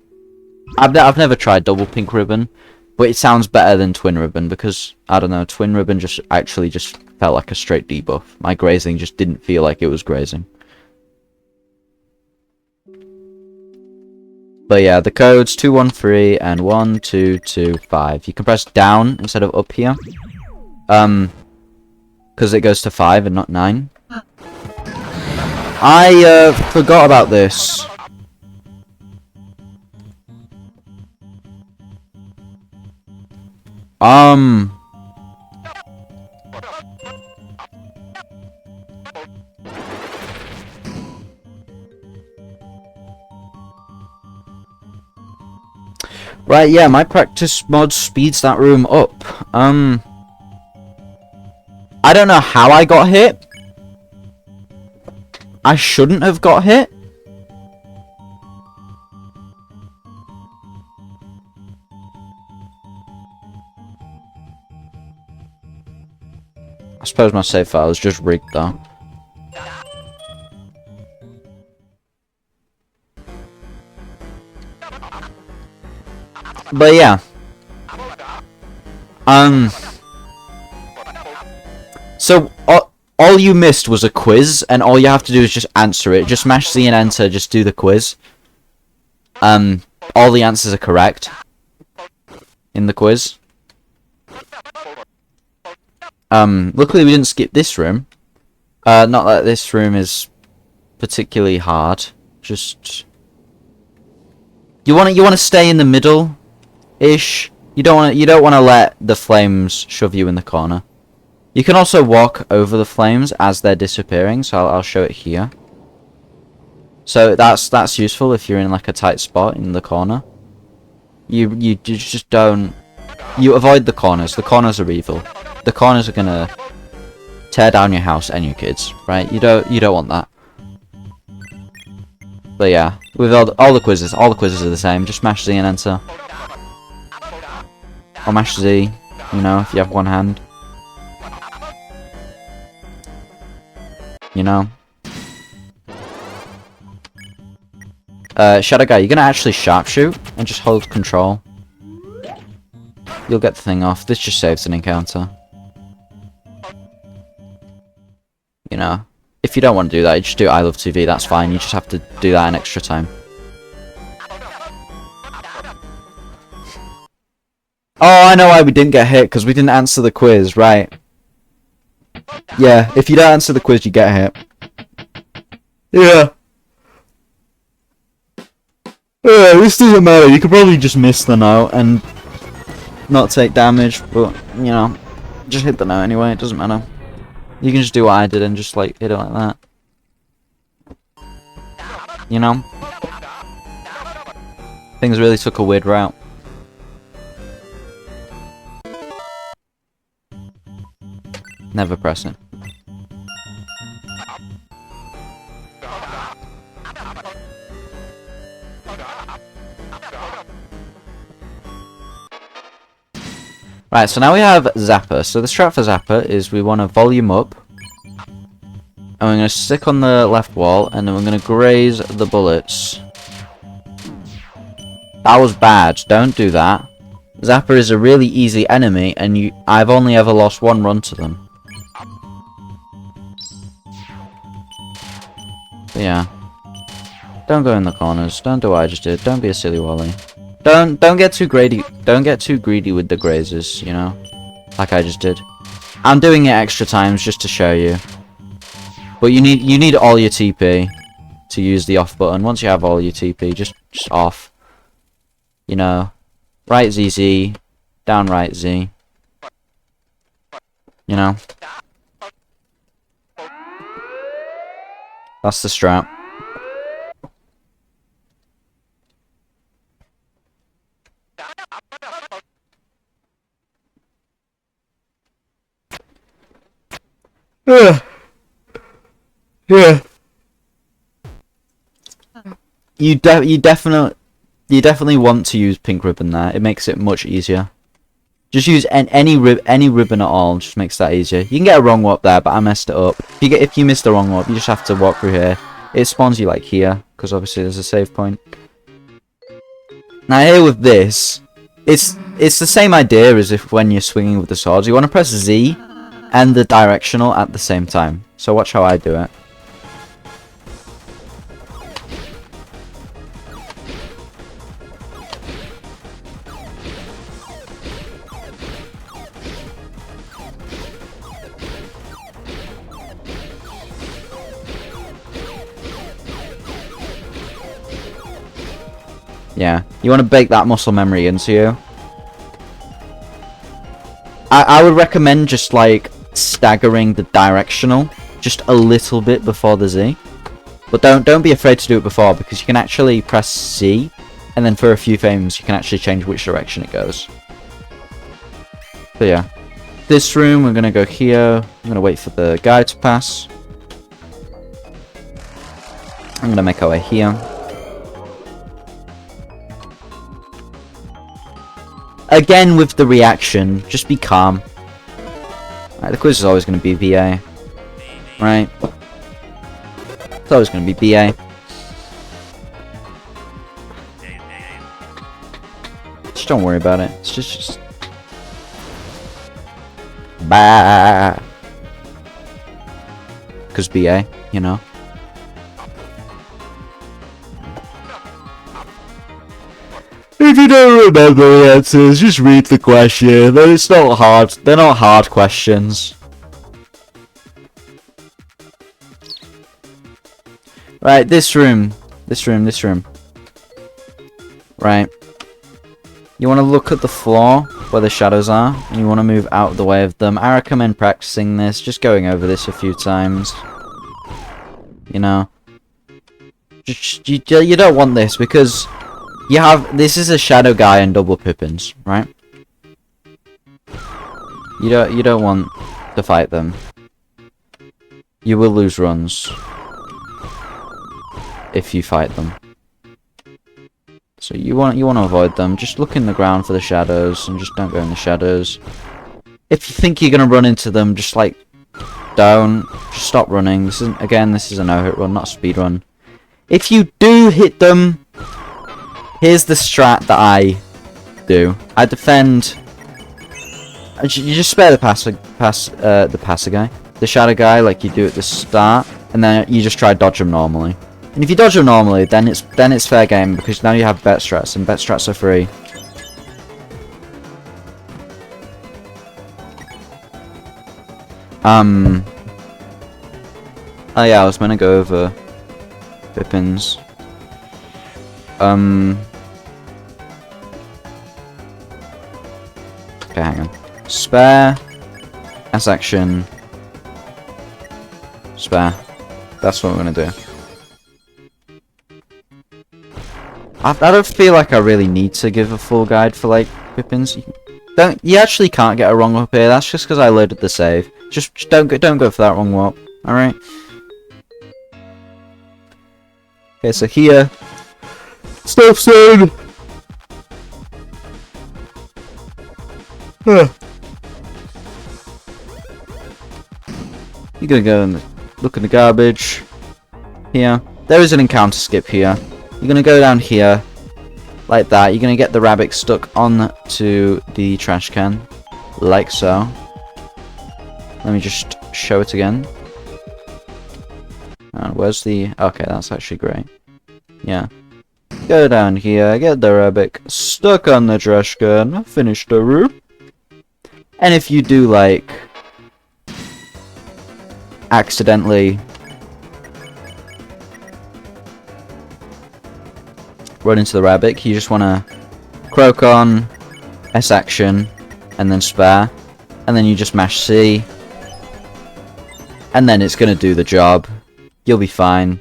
Speaker 1: I've never tried double pink ribbon, but it sounds better than twin ribbon because, I don't know, twin ribbon just felt like a straight debuff. My grazing just didn't feel like it was grazing. But yeah, the code's 213 and 1225. You can press down instead of up here. Because it goes to 5 and not 9. I forgot about this. Right, yeah, my practice mod speeds that room up. I don't know how I got hit. I shouldn't have got hit. I suppose my save file is just rigged though. But yeah. So all you missed was a quiz, and all you have to do is just answer it. Just mash Z and enter, just do the quiz. All the answers are correct in the quiz. Luckily we didn't skip this room. Not that this room is particularly hard. Just you want to stay in the middle ish. You don't want to let the flames shove you in the corner. You can also walk over the flames as they're disappearing, so I'll show it here. So that's useful if you're in like a tight spot in the corner. You just don't. You avoid the corners. The corners are evil. The corners are gonna tear down your house and your kids, right? You don't want that. But yeah, with all the quizzes are the same. Just mash Z and enter, or mash Z. You know, if you have one hand. You know. Shadowguy, you're gonna actually sharpshoot and just hold control. you'll get the thing off. This just saves an encounter. You know, if you don't want to do that, you just do I love TV, that's fine. You just have to do that in extra time. Oh, I know why we didn't get hit, because we didn't answer the quiz, right. Yeah, if you don't answer the quiz, you get hit. Yeah. Yeah, this doesn't matter. You could probably just miss the note and not take damage, but, you know, just hit the note anyway, it doesn't matter. You can just do what I did and just, like, hit it like that. You know? Things really took a weird route. Never press it. Right, so now we have Zapper. So the strat for Zapper is we want to volume up. And we're going to stick on the left wall, and then we're going to graze the bullets. That was bad. Don't do that. Zapper is a really easy enemy, and I've only ever lost one run to them. But yeah. Don't go in the corners. Don't do what I just did. Don't be a silly wally. Don't get too greedy. Don't get too greedy with the grazes, you know, like I just did. I'm doing it extra times just to show you. But you need all your TP to use the off button. Once you have all your TP, just off. You know, right ZZ, down right Z. You know, that's the strat. Yeah. You definitely want to use pink ribbon there. It makes it much easier. Just use any ribbon at all. Just makes that easier. You can get a wrong warp there, but I messed it up. If you miss the wrong warp, you just have to walk through here. It spawns you like here, because obviously there's a save point. Now here with this, it's the same idea as if when you're swinging with the swords. You want to press Z and the directional at the same time. So watch how I do it. Yeah, you want to bake that muscle memory into you. I would recommend just like staggering the directional just a little bit before the Z. But don't be afraid to do it before, because you can actually press C and then for a few frames you can actually change which direction it goes. But yeah. This room, we're gonna go here. I'm gonna wait for the guy to pass. I'm gonna make our way here. Again, with the reaction, just be calm. Right, the quiz is always going to be BA. Right? It's always going to be BA. Just don't worry about it. It's just... Bah! Because BA, you know? If you don't remember the answers, just read the question. It's not hard. They're not hard questions. Right, this room. Right. You want to look at the floor where the shadows are, and you want to move out of the way of them. I recommend practicing this, just going over this a few times. You know. You don't want this, because... this is a Shadowguy and double Pippins, right? You don't want to fight them. You will lose runs if you fight them. So you want to avoid them. Just look in the ground for the shadows and just don't go in the shadows. If you think you're gonna run into them, just like don't. Just stop running. This is a no-hit run, not a speed run. If you do hit them, here's the strat that I do. I defend You just spare the passer guy, the shadow guy, like you do at the start, and then you just try dodge him normally. And if you dodge him normally, then it's fair game because now you have bet strats, and bet strats are free. Oh yeah, I was meant to go over Pippins. Okay, hang on. Spare. S action. Spare. That's what we're gonna do. I don't feel like I really need to give a full guide for like Pippins. You actually can't get a wrong up here. That's just because I loaded the save. Just don't go for that wrong warp. All right. Okay, so here, stuff zone. You're gonna go and look in the garbage. Here, there is an encounter skip here. You're gonna go down here, like that. You're gonna get the rabbit stuck on to the trash can, like so. Let me just show it again. And where's the... Okay, that's actually great. Yeah. Go down here, get the rabbit stuck on the trash can, finish the room. And if you do, like, accidentally run into the rabbit, you just want to croak on, S action, and then spare. And then you just mash C. And then it's going to do the job. You'll be fine.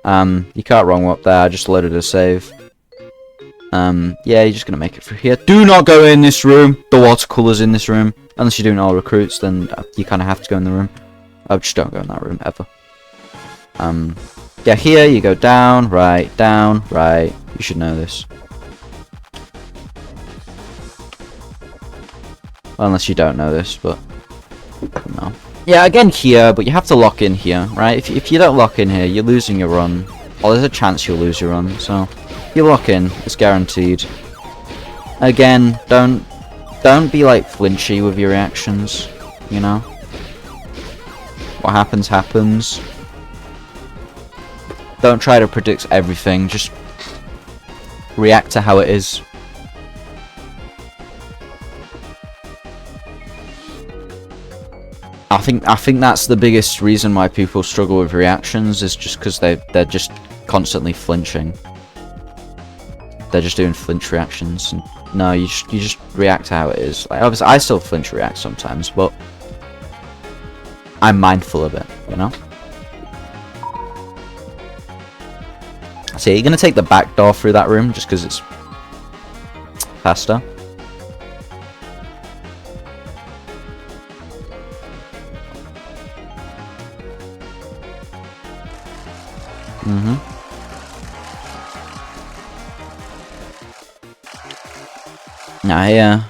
Speaker 1: You can't wrong up there, I just loaded a save. Yeah, you're just going to make it through here. Do not go in this room! The watercolor's in this room. Unless you're doing all recruits, then you kind of have to go in the room. Oh, just don't go in that room, ever. Yeah, here you go down, right. You should know this. Well, unless you don't know this, but... No. Yeah, again here, but you have to lock in here, right? If you don't lock in here, you're losing your run. Or there's a chance you'll lose your run, so... If you lock in, it's guaranteed. Again, don't be like flinchy with your reactions, you know? What happens, happens. Don't try to predict everything, just react to how it is. I think that's the biggest reason why people struggle with reactions, is just because they're just constantly flinching. They're just doing flinch reactions. And no, you just react to how it is. Like, obviously, I still flinch react sometimes, but I'm mindful of it, you know? So you're gonna take the back door through that room just because it's faster. Now here,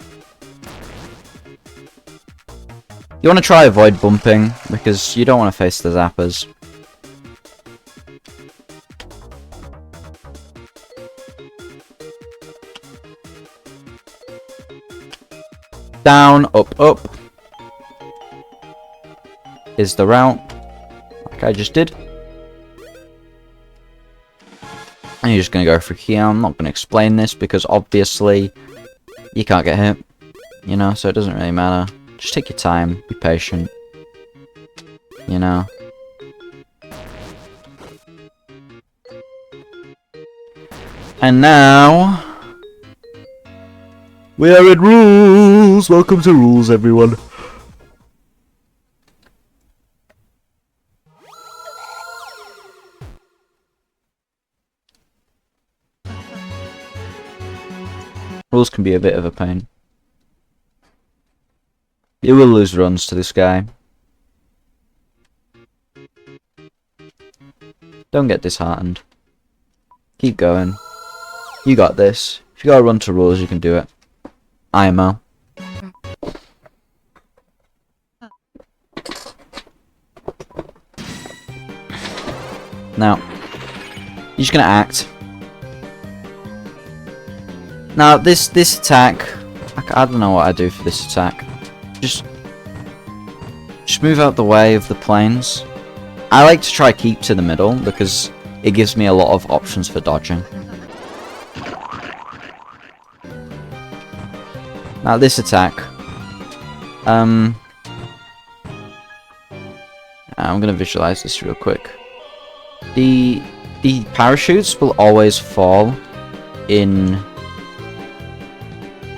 Speaker 1: you want to try avoid bumping because you don't want to face the zappers. Down, up is the route, like I just did. And you're just going to go through here. I'm not going to explain this because obviously you can't get hit, you know, so it doesn't really matter. Just take your time, be patient, you know. And now we are in Rouxls. Welcome to Rouxls, everyone. Rouxls can be a bit of a pain. You will lose runs to this guy. Don't get disheartened. Keep going. You got this. If you gotta run to Rouxls, you can do it. IMO. Now, you're just gonna act. Now, this attack, I I don't know what I do for this attack. Just move out the way of the planes. I like to try keep to the middle because it gives me a lot of options for dodging. Now this attack, I'm gonna visualize this real quick. The parachutes will always fall in.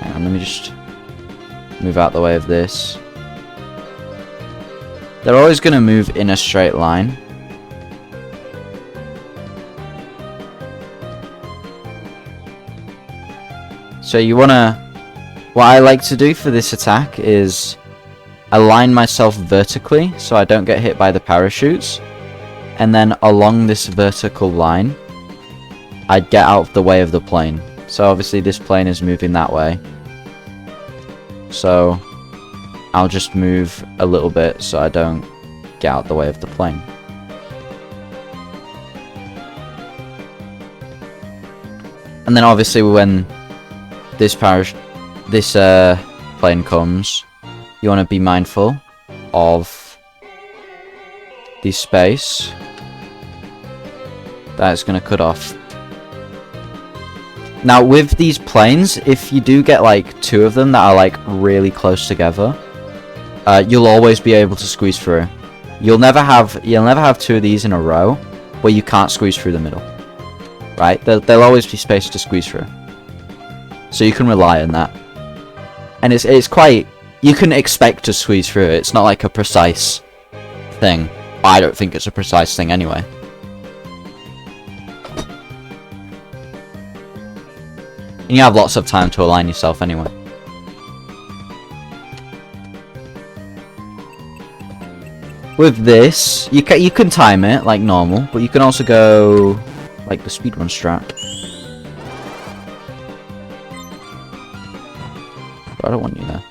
Speaker 1: Hang on, let me just move out the way of this. They're always gonna move in a straight line. So you wanna. What I like to do for this attack is align myself vertically so I don't get hit by the parachutes, and then along this vertical line I'd get out of the way of the plane. So obviously this plane is moving that way, so I'll just move a little bit so I don't get out the way of the plane. And then obviously when this plane comes, you want to be mindful of the space that it's going to cut off. Now with these planes, if you do get like two of them that are like really close together, you'll always be able to squeeze through. You'll never have two of these in a row where you can't squeeze through the middle, right? There'll always be space to squeeze through, so you can rely on that. And it's quite, you can expect to squeeze through it. It's not like a precise thing. I don't think it's a precise thing anyway. And you have lots of time to align yourself anyway. With this, you can time it like normal, but you can also go like the speedrun strat. But I don't want you there.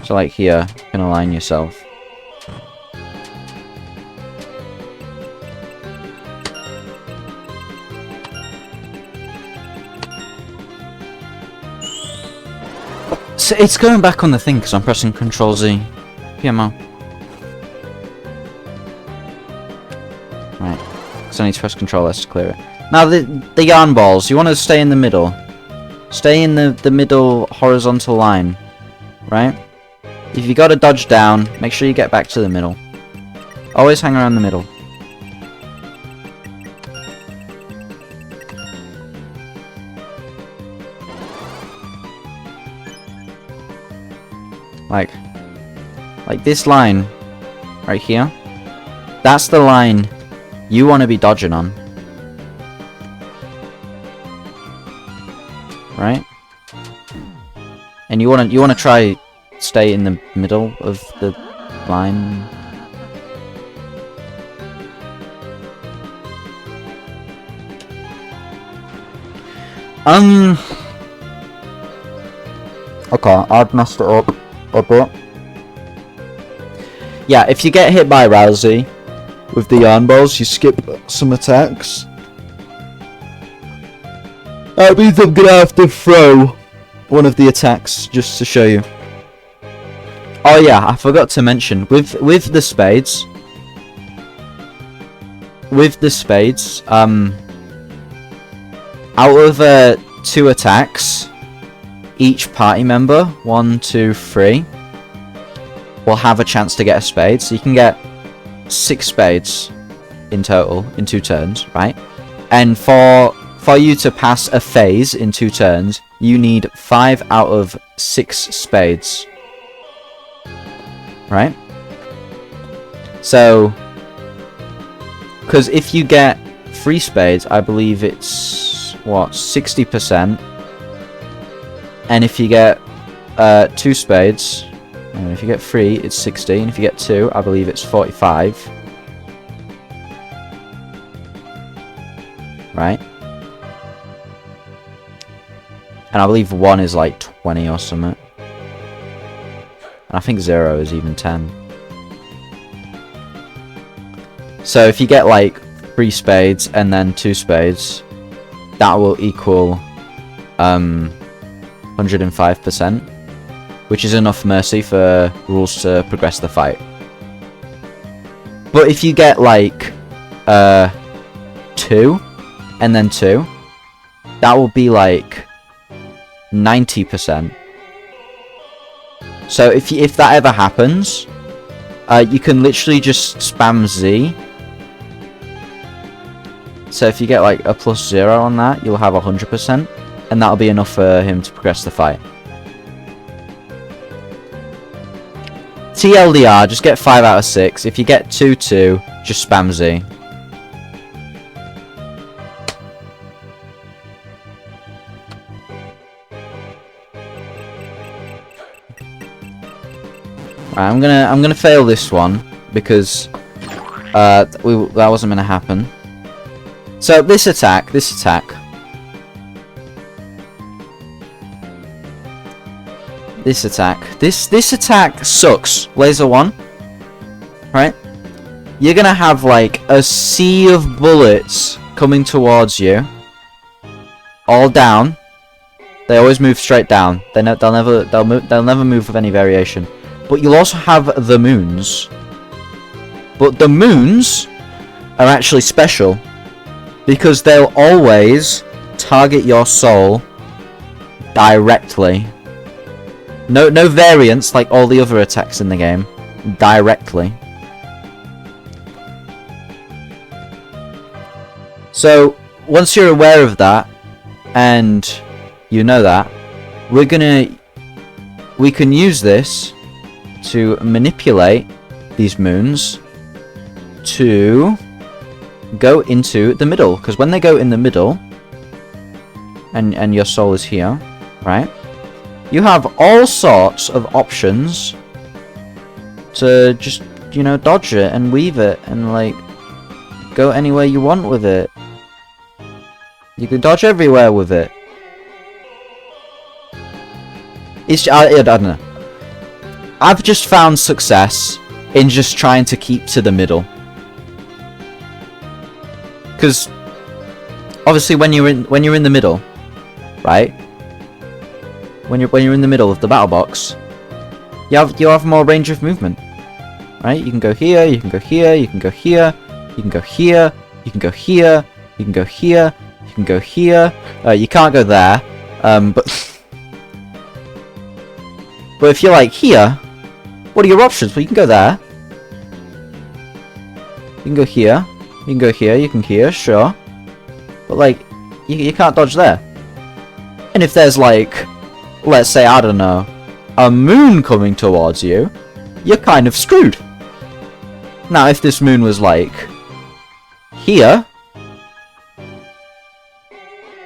Speaker 1: So like here, you can align yourself. So it's going back on the thing because I'm pressing Control Z. PMO. Right. So I need to press Control S to clear it. Now the yarn balls, you want to stay in the middle. Stay in the middle horizontal line. Right? If you gotta dodge down, make sure you get back to the middle. Always hang around the middle. Like this line right here, that's the line you want to be dodging on, right? And you want to try stay in the middle of the line. Okay, I've messed it up a bit. Yeah, if you get hit by Rouxls with the yarn balls, you skip some attacks. That means I'm gonna have to throw one of the attacks just to show you. Oh yeah, I forgot to mention with the spades. With the spades, out of 2 attacks, each party member, 1, 2, 3, will have a chance to get a spade. So you can get 6 spades in total in 2 turns, right? And for you to pass a phase in 2 turns, you need 5 out of 6 spades, right? So, because if you get 3 spades, I believe it's what, 60%. And if you get 2 spades, and if you get 3, it's 60. And if you get 2, I believe it's 45. Right? And I believe 1 is like 20 or something. And I think 0 is even 10. So if you get like 3 spades and then 2 spades, that will equal 105%, which is enough mercy for Rouxls to progress the fight. But if you get like 2 and then 2, that will be like 90%. So if that ever happens, you can literally just spam Z. So if you get like a +0 on that, you'll have 100%, and that'll be enough for him to progress the fight. TLDR, just get 5 out of 6. If you get 2-2, just spam Z. Right, I'm gonna fail this one because that wasn't gonna happen. So this attack, this attack sucks. Laser 1, right? You're gonna have like a sea of bullets coming towards you, all down. They always move straight down. They'll never move with any variation. But you'll also have the moons. But the moons are actually special because they'll always target your soul directly. No variants like all the other attacks in the game. Directly. So once you're aware of that, and you know that, we can use this to manipulate these moons to go into the middle, because when they go in the middle and your soul is here, right, you have all sorts of options to just, you know, dodge it and weave it and like go anywhere you want with it. You can dodge everywhere with it. I don't know. I've just found success in just trying to keep to the middle. Because obviously when you're in the middle, right? When you're in the middle of the battle box, you have more range of movement. Right? You can go here, you can go here, you can go here, you can go here, you can go here, you can go here, you can go here. You can't go there. But if you're like here, what are your options? Well, you can go there. You can go here. You can go here. You can here, sure. But like, you can't dodge there. And if there's like, let's say, I don't know, a moon coming towards you, you're kind of screwed. Now, if this moon was like here,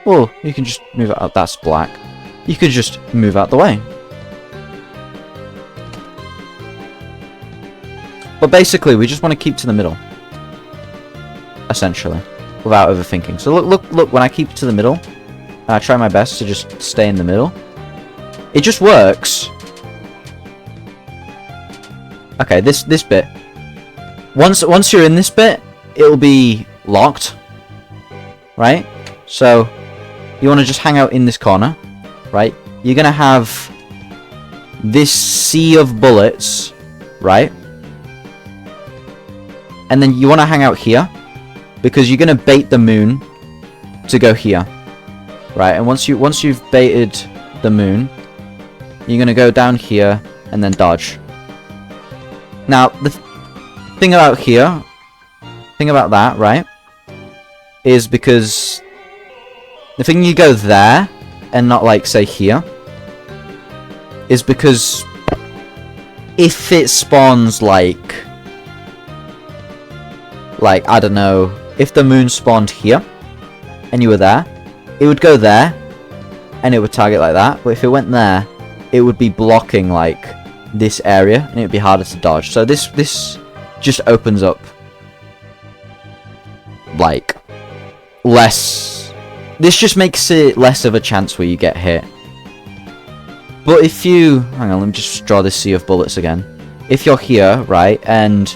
Speaker 1: well, you can just move it out. That's black. You could just move out the way. But basically, we just want to keep to the middle. Essentially. Without overthinking. So look, when I keep to the middle, and I try my best to just stay in the middle, it just works. Okay, this bit. Once you're in this bit, it'll be locked. Right? So, you want to just hang out in this corner. Right? You're going to have this sea of bullets. Right? And then you want to hang out here, because you're going to bait the moon to go here, right? And once you've baited the moon, you're going to go down here and then dodge. Now, the thing about that, right, is because the thing you go there and not like say here is because if it spawns like I don't know, if the moon spawned here and you were there, it would go there and it would target like that. But if it went there, it would be blocking like this area and it would be harder to dodge. So this just opens up like less. This just makes it less of a chance where you get hit. But if you, hang on, let me just draw this sea of bullets again. If you're here, right, and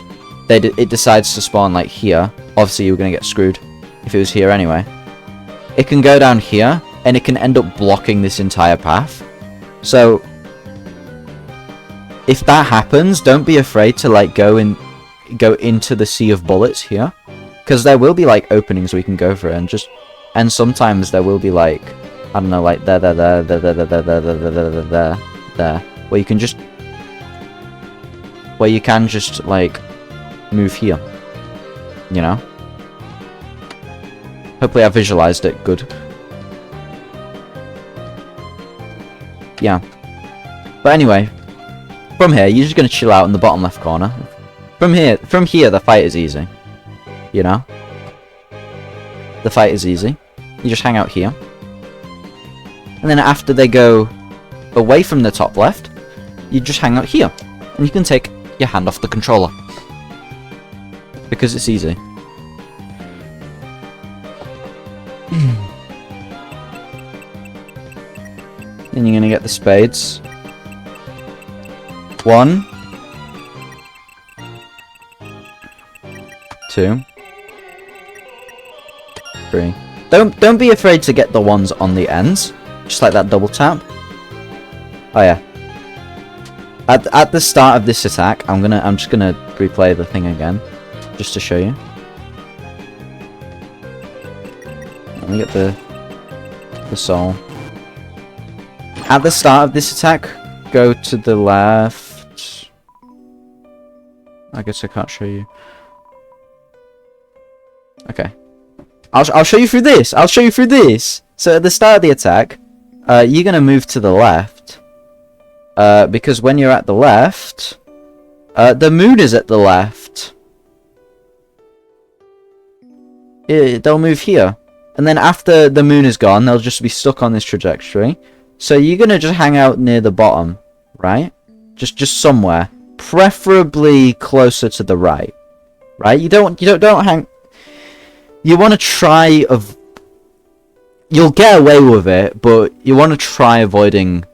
Speaker 1: it decides to spawn like here, obviously you're going to get screwed if it was here anyway. It can go down here, and it can end up blocking this entire path. So if that happens, don't be afraid to like go into the sea of bullets here, because there will be like openings we can go for it, and sometimes there will be like, I don't know, like there, where you can just like move here, you know. Hopefully I visualized it good. Yeah. But anyway, from here, you're just gonna chill out in the bottom left corner. From here, the fight is easy. You know? The fight is easy. You just hang out here. And then after they go away from the top left, you just hang out here. And you can take your hand off the controller. Because it's easy. Then you're gonna get the spades. 1, 2, 3. Don't be afraid to get the ones on the ends, just like that double tap. Oh yeah. At the start of this attack, I'm just gonna replay the thing again, just to show you. Let me get the soul. At the start of this attack, go to the left. I guess I can't show you. Okay. I'll show you through this. I'll show you through this. So at the start of the attack, you're gonna move to the left. Because when you're at the left, the moon is at the left. They'll move here. And then after the moon is gone, they'll just be stuck on this trajectory. So you're gonna just hang out near the bottom, right? Just somewhere, preferably closer to the right, right? You don't hang. You want to try of. You'll get away with it, but you want to try avoiding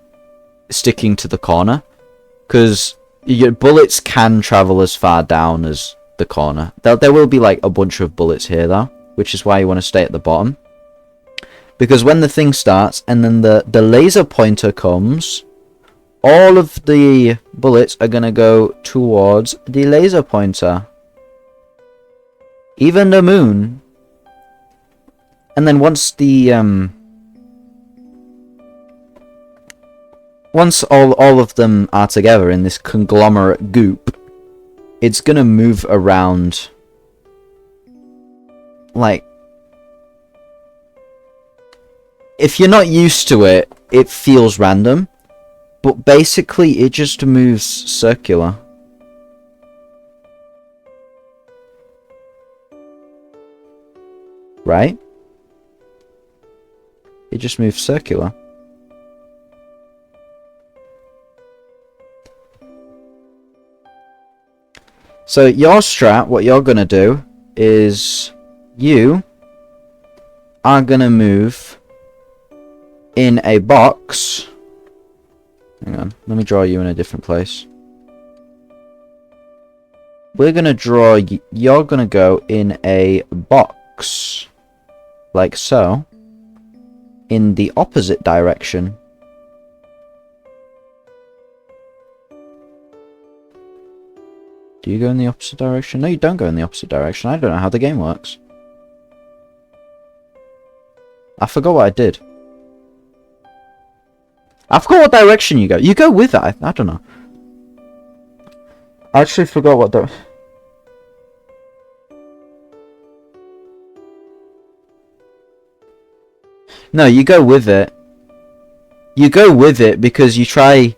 Speaker 1: sticking to the corner, because your bullets can travel as far down as the corner. There will be like a bunch of bullets here though, which is why you want to stay at the bottom. Because when the thing starts and then the laser pointer comes, all of the bullets are going to go towards the laser pointer. Even the moon. And then once the once all of them are together in this conglomerate goop, it's going to move around like, if you're not used to it, it feels random, but basically it just moves circular. Right? It just moves circular. So your strat, what you're gonna do is you are gonna move in a box. Hang on, let me draw you in a different place. We're gonna draw, you're gonna go in a box, like so, in the opposite direction. Do you go in the opposite direction? No, you don't go in the opposite direction. I don't know how the game works. I forgot what I did. I forgot what direction you go. You go with it. I don't know. I actually forgot what the... No, you go with it. You go with it because you try...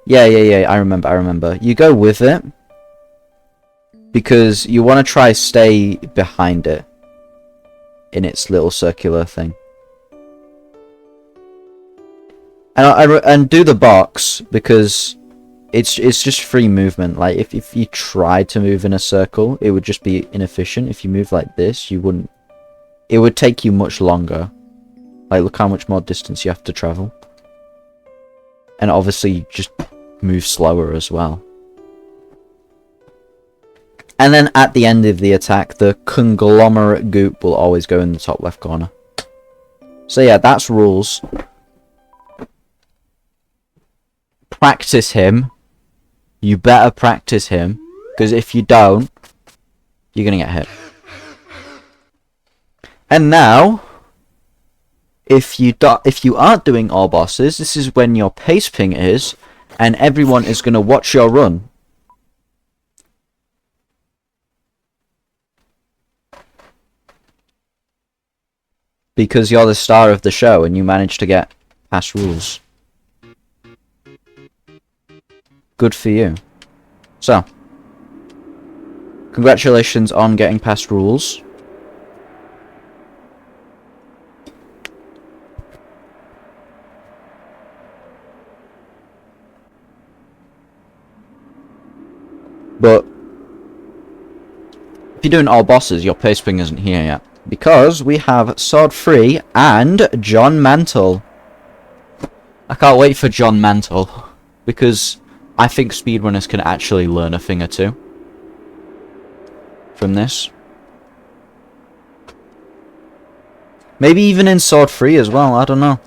Speaker 1: Yeah, I remember. You go with it because you want to try stay behind it in its little circular thing. And do the box because it's just free movement. Like if you tried to move in a circle, it would just be inefficient. If you move like this, you wouldn't. It would take you much longer. Like look how much more distance you have to travel. And obviously you just move slower as well. And then at the end of the attack, the conglomerate goop will always go in the top left corner. So yeah, that's Rouxls. practice him. You better practice him. Because if you don't, you're going to get hit. And now, if you aren't doing all bosses, this is when your pace ping is, and everyone is going to watch your run. Because you're the star of the show and you managed to get past rules. Good for you. So, congratulations on getting past rules. But if you're doing all bosses, your pace ping isn't here yet. Because we have Sword 3 and John Mantle. I can't wait for John Mantle. Because I think speedrunners can actually learn a thing or two from this. Maybe even in Sword 3 as well, I don't know.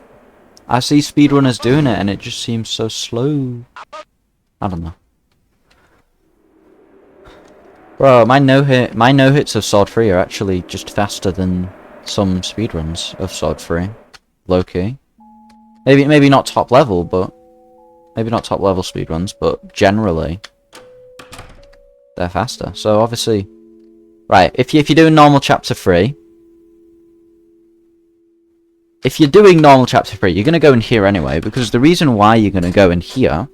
Speaker 1: I see speedrunners doing it and it just seems so slow. I don't know. Bro, my no-hits of Sword 3 are actually just faster than some speedruns of Sword 3. Low-key. Maybe not top level, but... Maybe not top level speedruns, but generally... they're faster. So obviously... Right, if you're doing normal chapter 3... If you're doing normal chapter 3, you're going to go in here anyway, because the reason why you're going to go in here...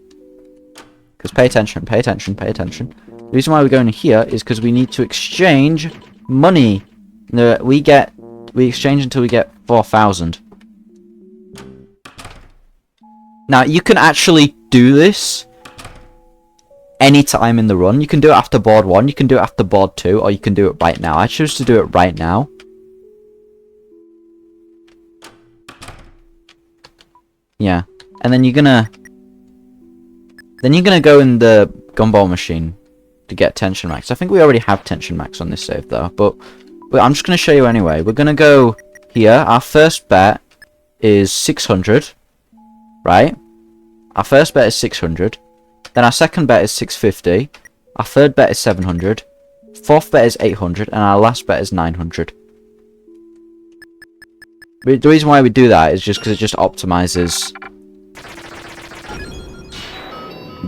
Speaker 1: Because pay attention, pay attention, pay attention... The reason why we're going here is because we need to exchange money. We exchange until we get 4,000. Now, you can actually do this anytime in the run. You can do it after board 1, you can do it after board 2, or you can do it right now. I choose to do it right now. Yeah. And then you're gonna go in the gumball machine to get Tensionmax. I think we already have Tensionmax on this save though, but I'm just going to show you anyway. We're going to go here. Our first bet is 600, right? Our first bet is 600. Then our second bet is 650. Our third bet is 700. Fourth bet is 800, and our last bet is 900. But the reason why we do that is just because it just optimizes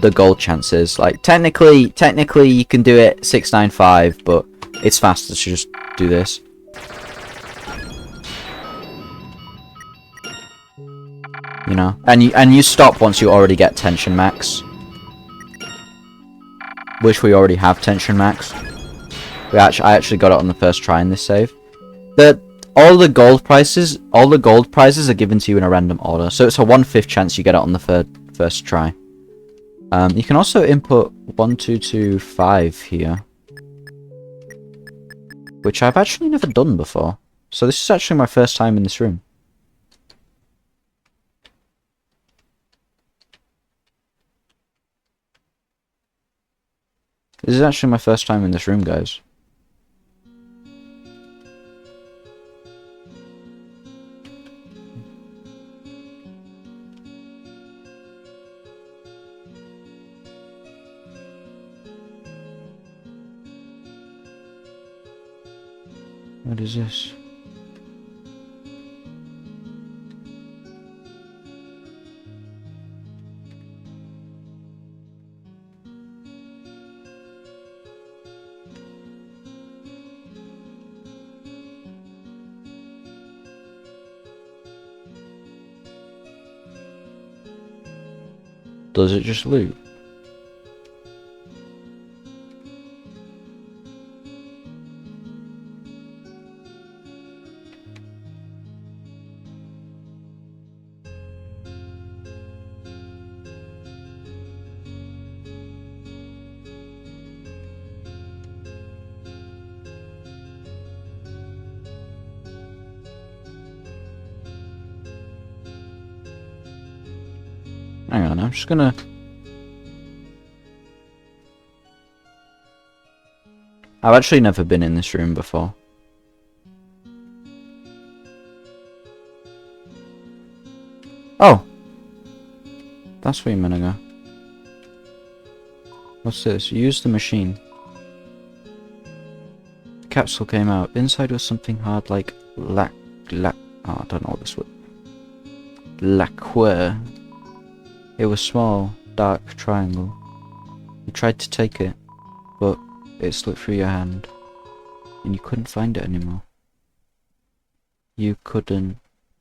Speaker 1: the gold chances. Like technically you can do it 695, but it's faster to just do this. You know, and you stop once you already get Tensionmax, which we already have Tensionmax. I actually got it on the first try in this save. All the gold prizes are given to you in a random order, so it's a 1/5 chance you get it on the first try. You can also input 1225 here, which I've actually never done before. So this is actually my first time in this room. This is actually my first time in this room, guys. What is this? Does it just loop? Hang on, I'm just gonna... I've actually never been in this room before. Oh! That's where you're gonna go. What's this? Use the machine. The capsule came out. Inside was something hard like oh, I don't know what this word. Lacquer. It was small, dark triangle. You tried to take it, but it slipped through your hand, and you couldn't find it anymore. You couldn't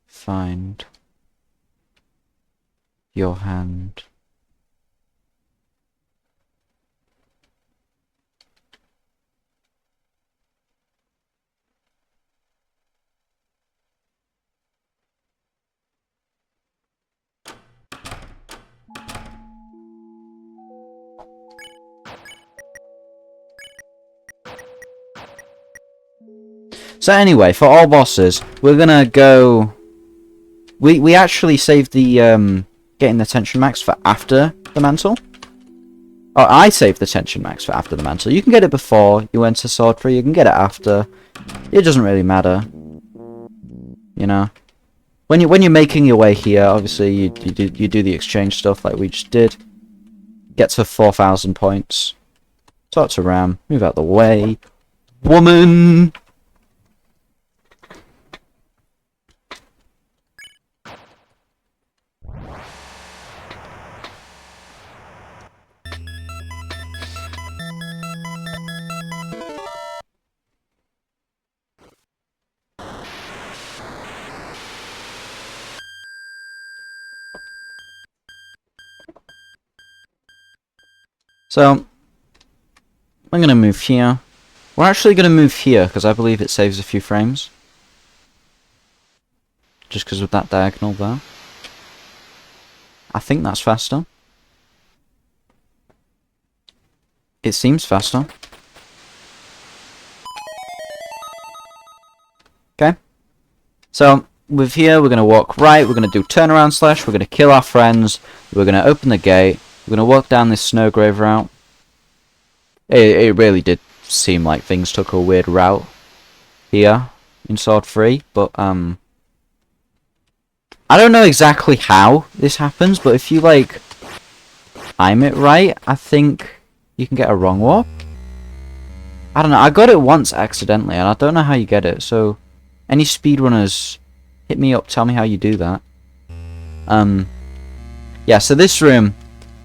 Speaker 1: find your hand. So anyway, for all bosses, we're gonna go... We actually saved the, getting the Tensionmax for after the Mantle. Oh, I saved the Tensionmax for after the Mantle. You can get it before you enter Sword 3, you can get it after. It doesn't really matter. You know? When you're making your way here, obviously, you do the exchange stuff like we just did. Get to 4,000 points. Talk to Ram. Move out the way. Woman! So, I'm going to move here. We're actually going to move here, because I believe it saves a few frames. Just because of that diagonal there. I think that's faster. It seems faster. Okay. So, with here, we're going to walk right, we're going to do turnaround slash, we're going to kill our friends, we're going to open the gate, we're going to walk down this snowgrave route. It really did seem like things took a weird route here in Sword 3, but I don't know exactly how this happens, but if you like time it right, I think you can get a wrong warp. I don't know, I got it once accidentally, and I don't know how you get it, so any speedrunners, hit me up, tell me how you do that. Yeah, so this room,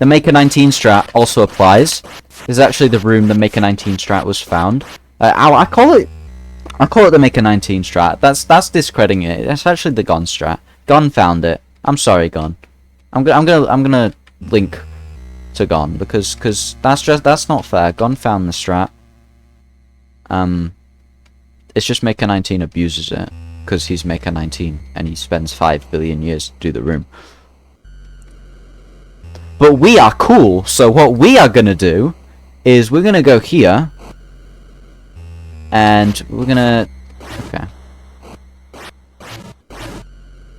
Speaker 1: the Maker 19 strat also applies. This is actually the room the Maker 19 strat was found. I call it the Maker 19 strat. That's discrediting it. That's actually the Gon strat. Gon found it. I'm sorry, Gon. I'm gonna link to Gon because that's not fair. Gon found the strat. It's just Maker 19 abuses it because he's Maker 19 and he spends 5 billion years to do the room. But we are cool, so what we are gonna do is we're gonna go here, and we're gonna... Okay.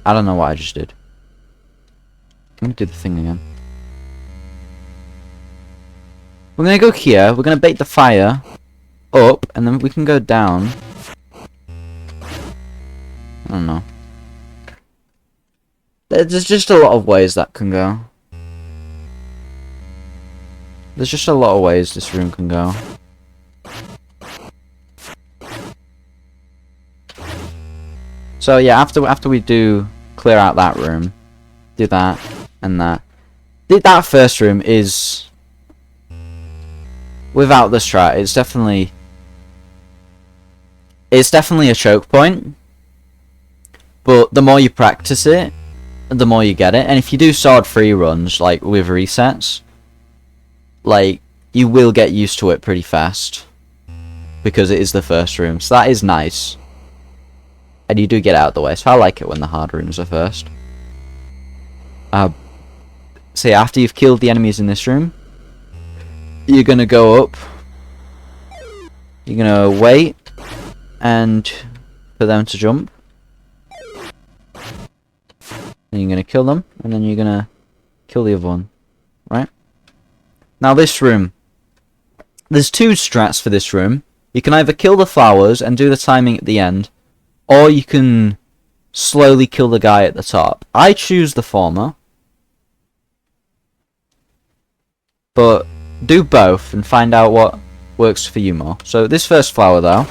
Speaker 1: I don't know what I just did. I'm gonna do the thing again. We're gonna go here, we're gonna bait the fire up, and then we can go down. I don't know. There's just a lot of ways that can go. There's just a lot of ways this room can go. So yeah, after we do clear out that room, do that and that. That first room is without the strat. It's definitely a choke point. But the more you practice it, the more you get it. And if you do Sword 3 runs like with resets, like, you will get used to it pretty fast. Because it is the first room. So that is nice. And you do get out of the way. So I like it when the hard rooms are first. So yeah, after you've killed the enemies in this room, you're going to go up. You're going to wait. And for them to jump. Then you're going to kill them. And then you're going to kill the other one. Right? Now this room, there's two strats for this room. You can either kill the flowers and do the timing at the end, or you can slowly kill the guy at the top. I choose the former, but do both and find out what works for you more. So this first flower though,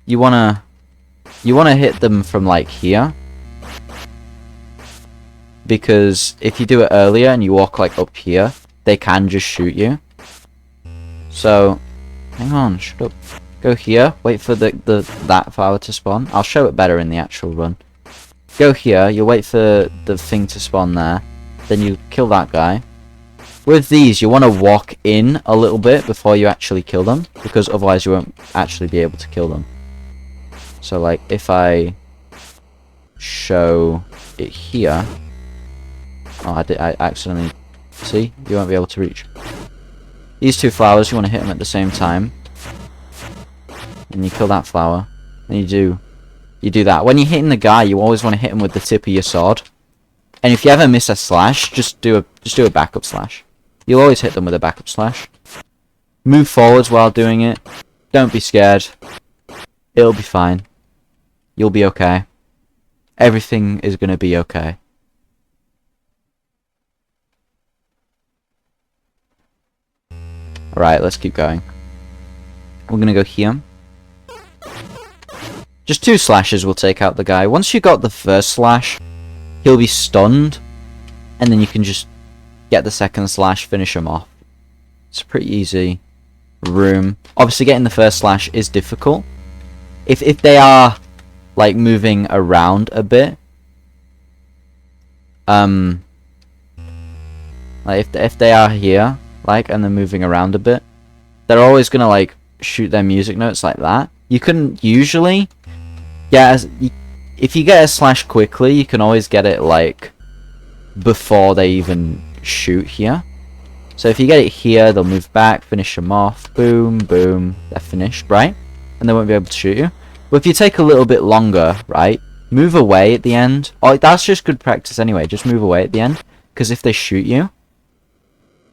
Speaker 1: you wanna hit them from like here, because if you do it earlier and you walk like up here, they can just shoot you. So hang on, shut up. Go here, wait for that flower to spawn. I'll show it better in the actual run. Go here, you wait for the thing to spawn there, then you kill that guy. With these, you want to walk in a little bit before you actually kill them, because otherwise you won't actually be able to kill them. So like, if I show it here... Oh, I accidentally... See? You won't be able to reach. These two flowers, you want to hit them at the same time. And you kill that flower. And you do that. When you're hitting the guy, you always want to hit him with the tip of your sword. And if you ever miss a slash, just do a backup slash. You'll always hit them with a backup slash. Move forwards while doing it. Don't be scared. It'll be fine. You'll be okay. Everything is going to be okay. Alright, let's keep going. We're going to go here. Just 2 slashes will take out the guy. Once you got the first slash, he'll be stunned. And then you can just get the second slash, finish him off. It's a pretty easy room. Obviously getting the first slash is difficult. If they are like moving around a bit, like if they are here, like, and they're moving around a bit, they're always gonna like shoot their music notes like that. You couldn't usually get if you get a slash quickly, you can always get it like before they even shoot here. So if you get it here, they'll move back, finish them off, boom, boom, they're finished, right? And they won't be able to shoot you. But if you take a little bit longer, right, move away at the end. Oh, that's just good practice anyway. Just move away at the end, because if they shoot you,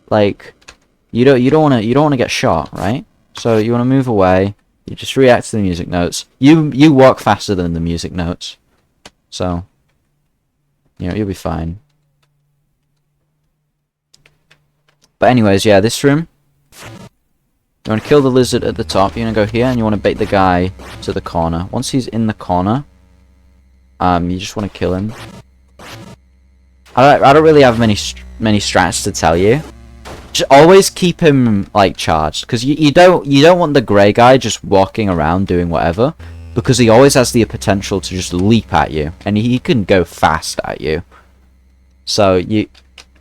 Speaker 1: like, you don't want to get shot, right? So you want to move away. You just react to the music notes. You walk faster than the music notes, so you know you'll be fine. But anyways, yeah, this room. You want to kill the lizard at the top. You're gonna go here, and you want to bait the guy to the corner. Once he's in the corner, you just want to kill him. I don't really have many strats to tell you. Just always keep him like charged, because you don't want the grey guy just walking around doing whatever, because he always has the potential to just leap at you, and he can go fast at you. So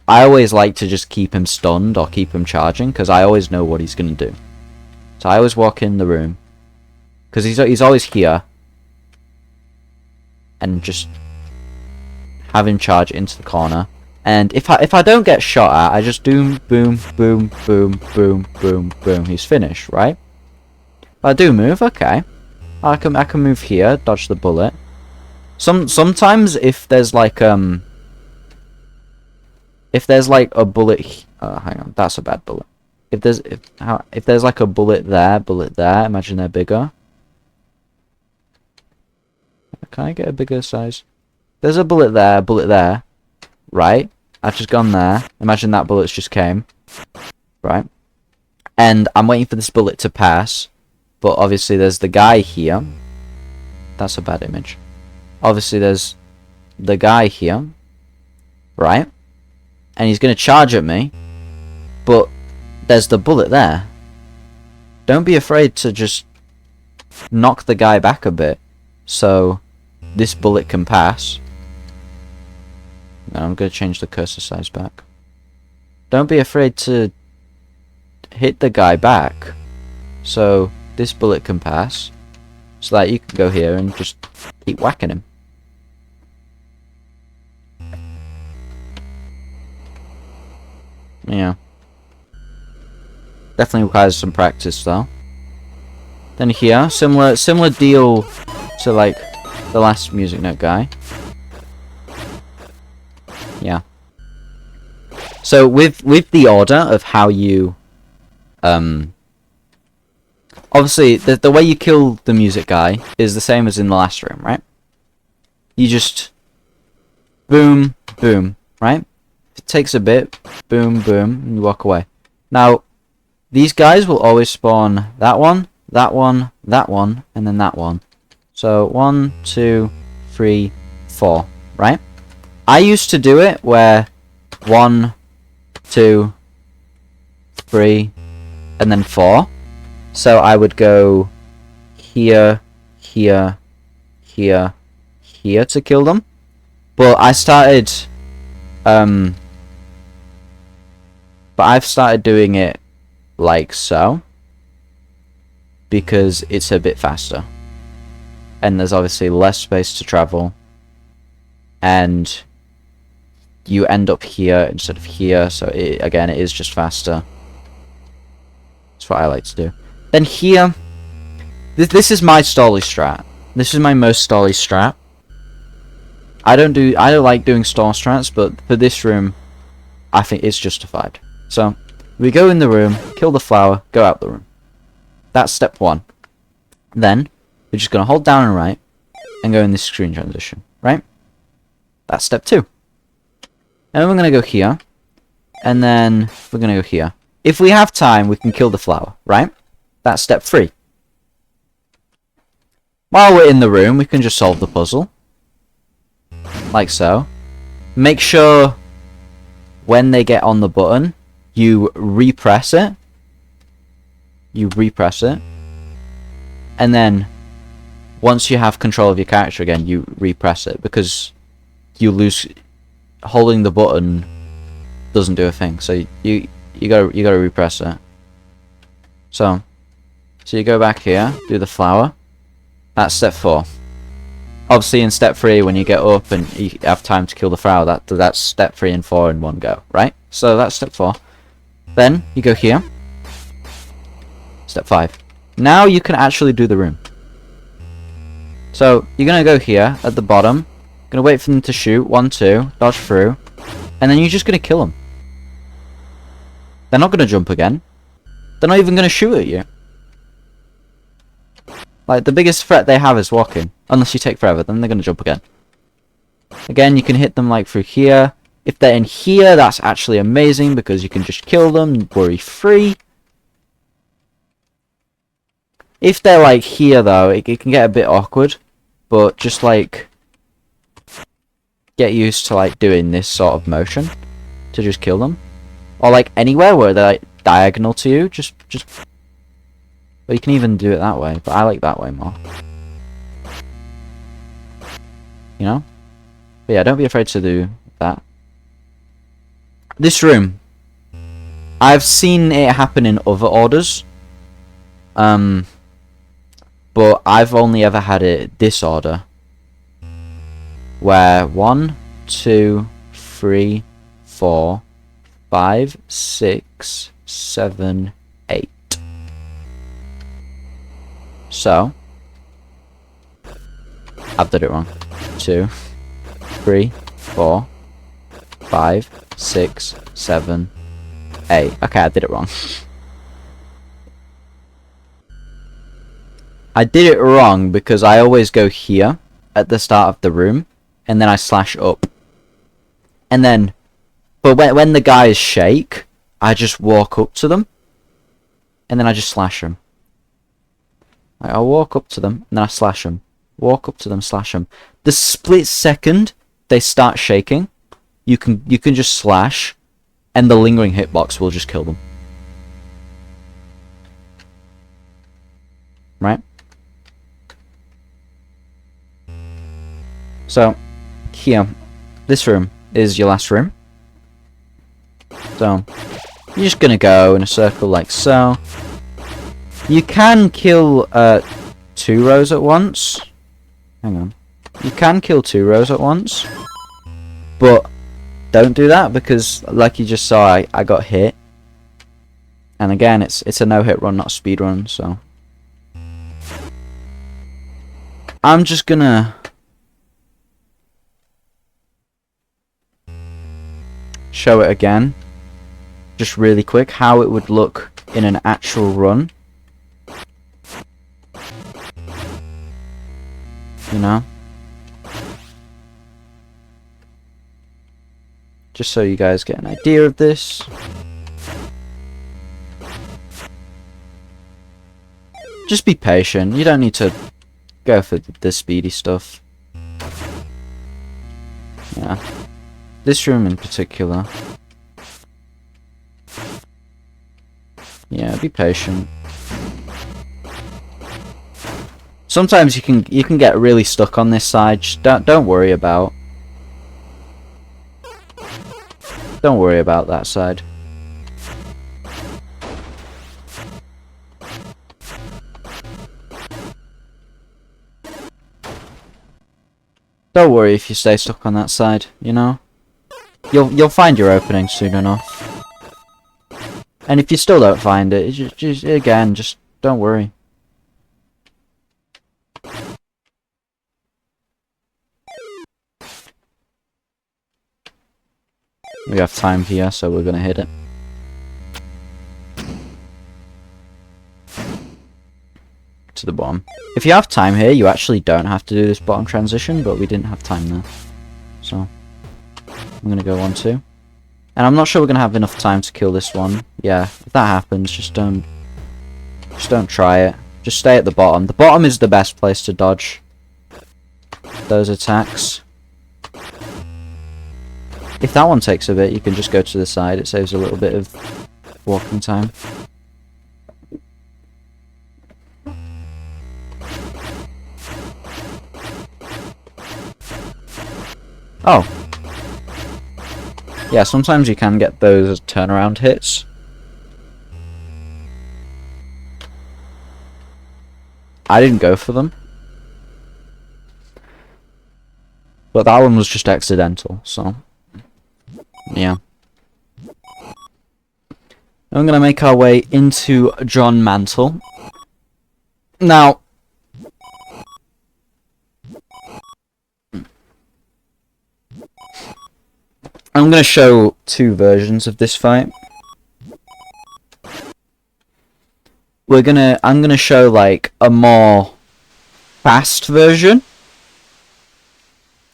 Speaker 1: I always like to just keep him stunned or keep him charging, because I always know what he's gonna do. So I always walk in the room, because he's always here, and just have him charge into the corner. And if I don't get shot at, I just do boom, boom, boom, boom, boom, boom. He's finished, right? If I do move, okay. I can move here, dodge the bullet. Sometimes if there's like a bullet, hang on, that's a bad bullet. If there's like a bullet there, imagine they're bigger. Can I get a bigger size? There's a bullet there. Right? I've just gone there. Imagine that bullet's just came. Right? And I'm waiting for this bullet to pass. But obviously there's the guy here. That's a bad image. Obviously there's the guy here. Right? And he's going to charge at me. But there's the bullet there. Don't be afraid to just knock the guy back a bit, so this bullet can pass. Now I'm going to change the cursor size back. Don't be afraid to hit the guy back, so this bullet can pass, so that you can go here and just keep whacking him. Yeah. Definitely requires some practice though. Then here, similar deal to like the last music note guy. Yeah. So with the order of how you obviously the way you kill the music guy is the same as in the last room, right? You just boom, boom, right? It takes a bit. Boom, boom, and you walk away. Now, these guys will always spawn that one, that one, that one, and then that one. So 1, 2, 3, 4, right? I used to do it where 1, 2, 3, and then 4. So I would go here, here, here, here to kill them. But I've started doing it like so, because it's a bit faster. And there's obviously less space to travel. And you end up here instead of here, so again, it is just faster. That's what I like to do. Then here, this is my stally strat. This is my most stally strat. I don't like doing stall strats, but for this room, I think it's justified. So, we go in the room, kill the flower, go out the room. That's step 1. Then, we're just going to hold down and right, and go in this screen transition, right? That's step 2. And then we're going to go here, and then we're going to go here. If we have time, we can kill the flower, right? That's step 3. While we're in the room, we can just solve the puzzle. Like so. Make sure when they get on the button, you repress it. You repress it. And then, once you have control of your character again, you repress it. Because you lose... Holding the button doesn't do a thing. So you gotta repress it. So you go back here, do the flower. That's step 4. Obviously in step 3, when you get up and you have time to kill the flower, that's step 3 and 4 in one go, right? So that's step 4. Then you go here. Step 5. Now you can actually do the room. So you're gonna go here at the bottom. Gonna wait for them to shoot. 1, 2, dodge through, and then you're just gonna kill them. They're not gonna jump again. They're not even gonna shoot at you. Like, the biggest threat they have is walking. Unless you take forever, then they're gonna jump again. Again, you can hit them like through here. If they're in here, that's actually amazing because you can just kill them, worry free. If they're like here though, it can get a bit awkward. But just like get used to like doing this sort of motion to just kill them. Or like anywhere where they're like diagonal to you, just well, you can even do it that way, but I like that way more. You know? But yeah, don't be afraid to do that. This room, I've seen it happen in other orders. But I've only ever had it this order. Where 1, 2, 3, 4, 5, 6, 7, 8. So, I've done it wrong. 2, 3, 4, 5, 6, 7, 8. Okay, I did it wrong. I did it wrong because I always go here at the start of the room, and then I slash up. And then, but when the guys shake, I just walk up to them, and then I just slash them. I'll walk up to them, and then I slash them. Walk up to them, slash them. The split second they start shaking, you can just slash, and the lingering hitbox will just kill them. Right? So, here, this room is your last room. So, you're just gonna go in a circle like so. You can kill 2 rows at once. Hang on. You can kill 2 rows at once. But don't do that because, like you just saw, I got hit. And again, it's a no-hit run, not a speed run, so. I'm just gonna show it again, just really quick, how it would look in an actual run. You know? just so you guys get an idea of this. Just be patient. You don't need to go for the speedy stuff. Yeah. This room in particular. Yeah, be patient. Sometimes you can get really stuck on this side. Just don't worry about. Don't worry about that side. Don't worry if you stay stuck on that side, you know? You'll find your opening soon enough. And if you still don't find it, just don't worry. We have time here, so we're gonna hit it. To the bottom. If you have time here, you actually don't have to do this bottom transition, but we didn't have time there. So, I'm gonna go 1, 2. And I'm not sure we're gonna have enough time to kill this one. Yeah, if that happens, just don't try it. Just stay at the bottom. The bottom is the best place to dodge those attacks. If that one takes a bit, you can just go to the side. It saves a little bit of walking time. Oh. Yeah, sometimes you can get those turnaround hits. I didn't go for them. But that one was just accidental, so... yeah. I'm gonna make our way into John Mantle. Now... I'm gonna show 2 versions of this fight. I'm gonna show like a more fast version.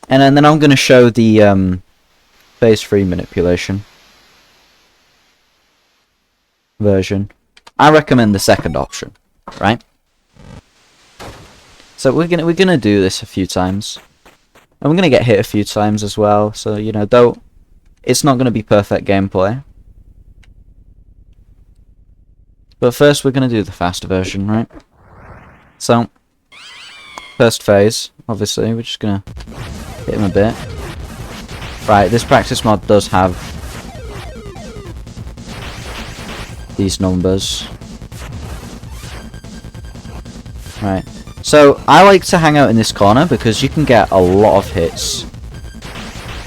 Speaker 1: And then I'm gonna show the phase 3 manipulation version. I recommend the second option, right? So we're gonna do this a few times. And we're gonna get hit a few times as well, so you know, it's not gonna be perfect gameplay. But first we're gonna do the faster version, right? So first phase, obviously, we're just gonna hit him a bit. Right, this practice mod does have these numbers. Right. So I like to hang out in this corner because you can get a lot of hits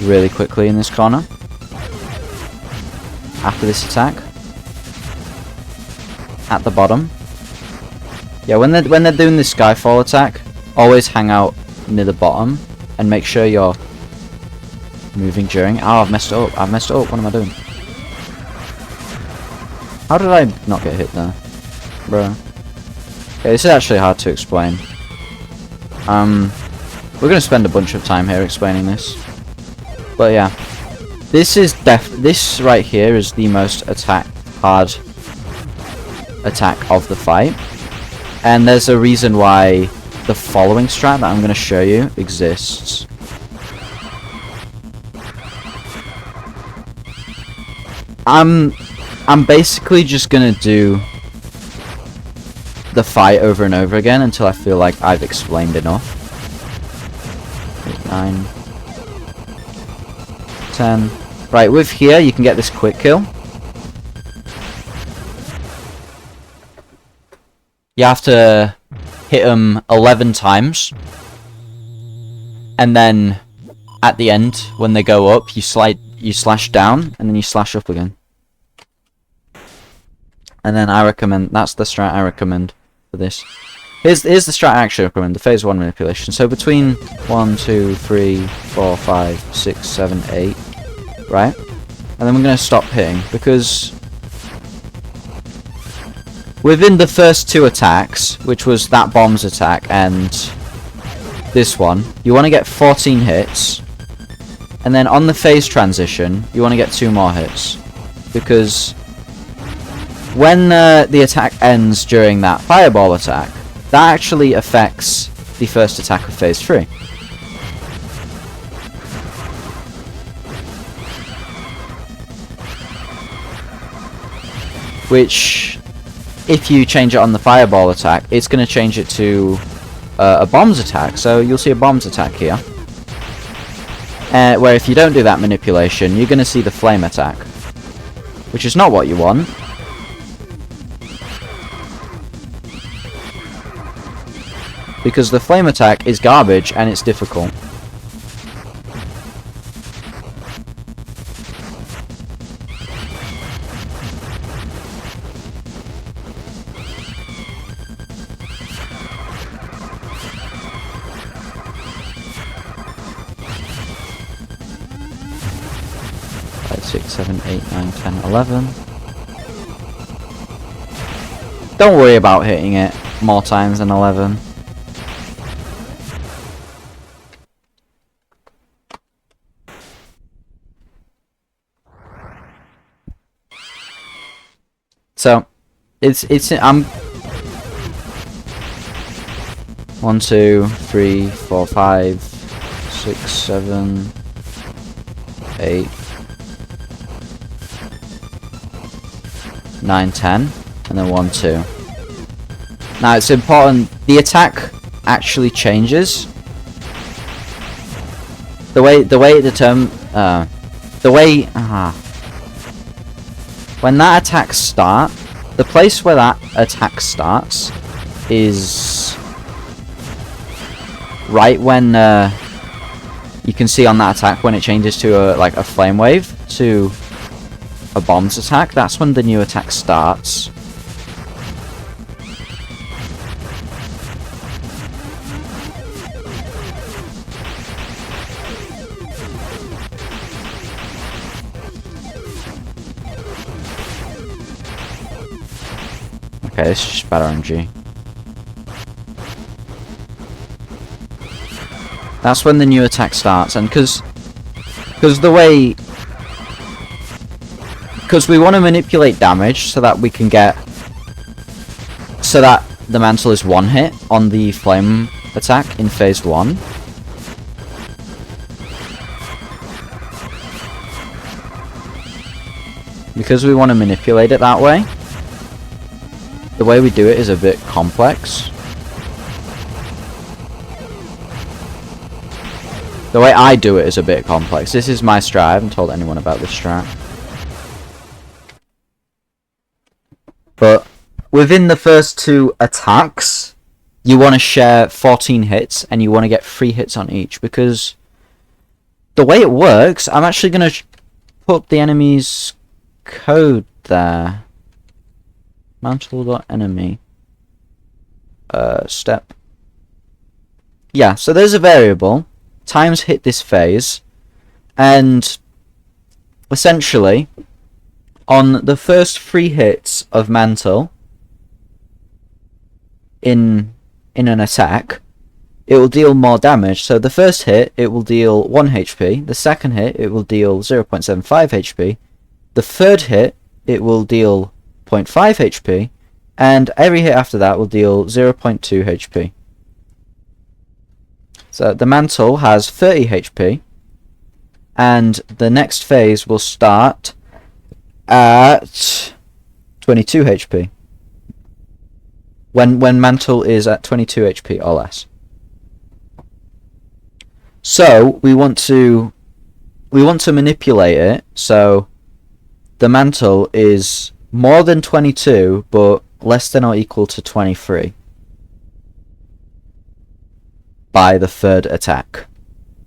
Speaker 1: really quickly in this corner. After this attack. At the bottom. Yeah, when they're doing this skyfall attack, always hang out near the bottom and make sure you're moving during. Oh, I've messed it up. What am I doing? How did I not get hit there? Bro. Okay, this is actually hard to explain. We're gonna spend a bunch of time here explaining this. But yeah. This right here is the most hard attack of the fight. And there's a reason why the following strat that I'm going to show you exists. I'm basically just going to do the fight over and over again until I feel like I've explained enough. 8, 9, 10. Right, with here you can get this quick kill. You have to hit them 11 times. And then at the end, when they go up, you slash down and then you slash up again. And then that's the strat I recommend for this. Here's the strat I actually recommend, the phase 1 manipulation. So between 1, 2, 3, 4, 5, 6, 7, 8, right? And then we're going to stop hitting, because within the first 2 attacks, which was that bomb's attack and this one, you want to get 14 hits And then on the phase transition, you want to get 2 more hits. Because when the attack ends during that fireball attack, that actually affects the first attack of phase 3. Which, if you change it on the fireball attack, it's going to change it to a bombs attack. So you'll see a bombs attack here. Where if you don't do that manipulation, you're going to see the flame attack. Which is not what you want. Because the flame attack is garbage and it's difficult. Five, 6, 7, 8, 9, 10, 11. Don't worry about hitting it more times than 11. So, I'm 1, 2, 3, 4, 5, 6, 7, 8, 9, 10, and then 1, 2. Now it's important, the attack actually changes. The way it determines, when that attack starts, the place where that attack starts is right when you can see on that attack when it changes to like a flame wave to a bombs attack. That's when the new attack starts. Okay, this is just bad RNG. That's when the new attack starts, and because we want to manipulate damage so that we can get so that the mantle is 1 hit on the flame attack in phase 1. Because we want to manipulate it that way. The way we do it is a bit complex. The way I do it is a bit complex. This is my strat. I haven't told anyone about this strat. But within the first 2 attacks, you want to share 14 hits and you want to get 3 hits on each. Because the way it works, I'm actually going to put the enemy's code there. Mantle.enemy step. Yeah, so there's a variable. Times hit this phase. And essentially, on the first 3 hits of Mantle in an attack, it will deal more damage. So the first hit, it will deal 1 HP. The second hit, it will deal 0.75 HP. The third hit, it will deal 0.5 HP, and every hit after that will deal 0.2 HP. So the mantle has 30 HP, and the next phase will start at 22 HP. When mantle is at 22 HP or less. So we want to manipulate it so the mantle is more than 22, but less than or equal to 23 by the third attack.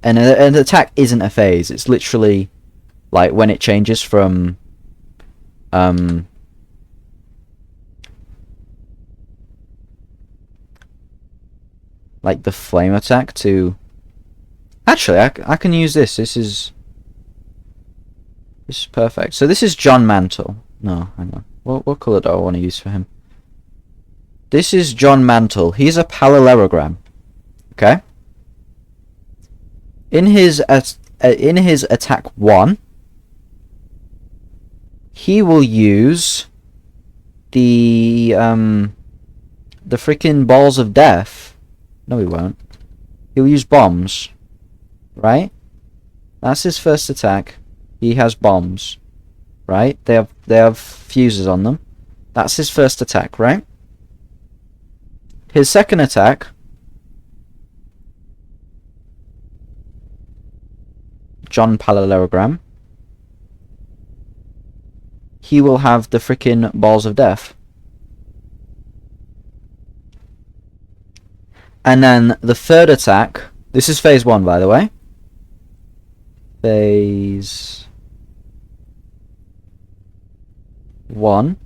Speaker 1: And an attack isn't a phase. It's literally like when it changes from like the flame attack to... Actually, I can use this. This is perfect. So this is John Mantle. No, hang on. What colour do I want to use for him? This is John Mantle. He's a parallelogram. Okay? In his in his attack 1, he will use the freaking balls of death. No, he won't. He'll use bombs, right? That's his first attack. He has bombs, right? They have fuses on them. That's his first attack, right? His second attack, John parallelogram, he will have the freaking balls of death. And then the third attack, this is phase 1 by the way. Phase 1.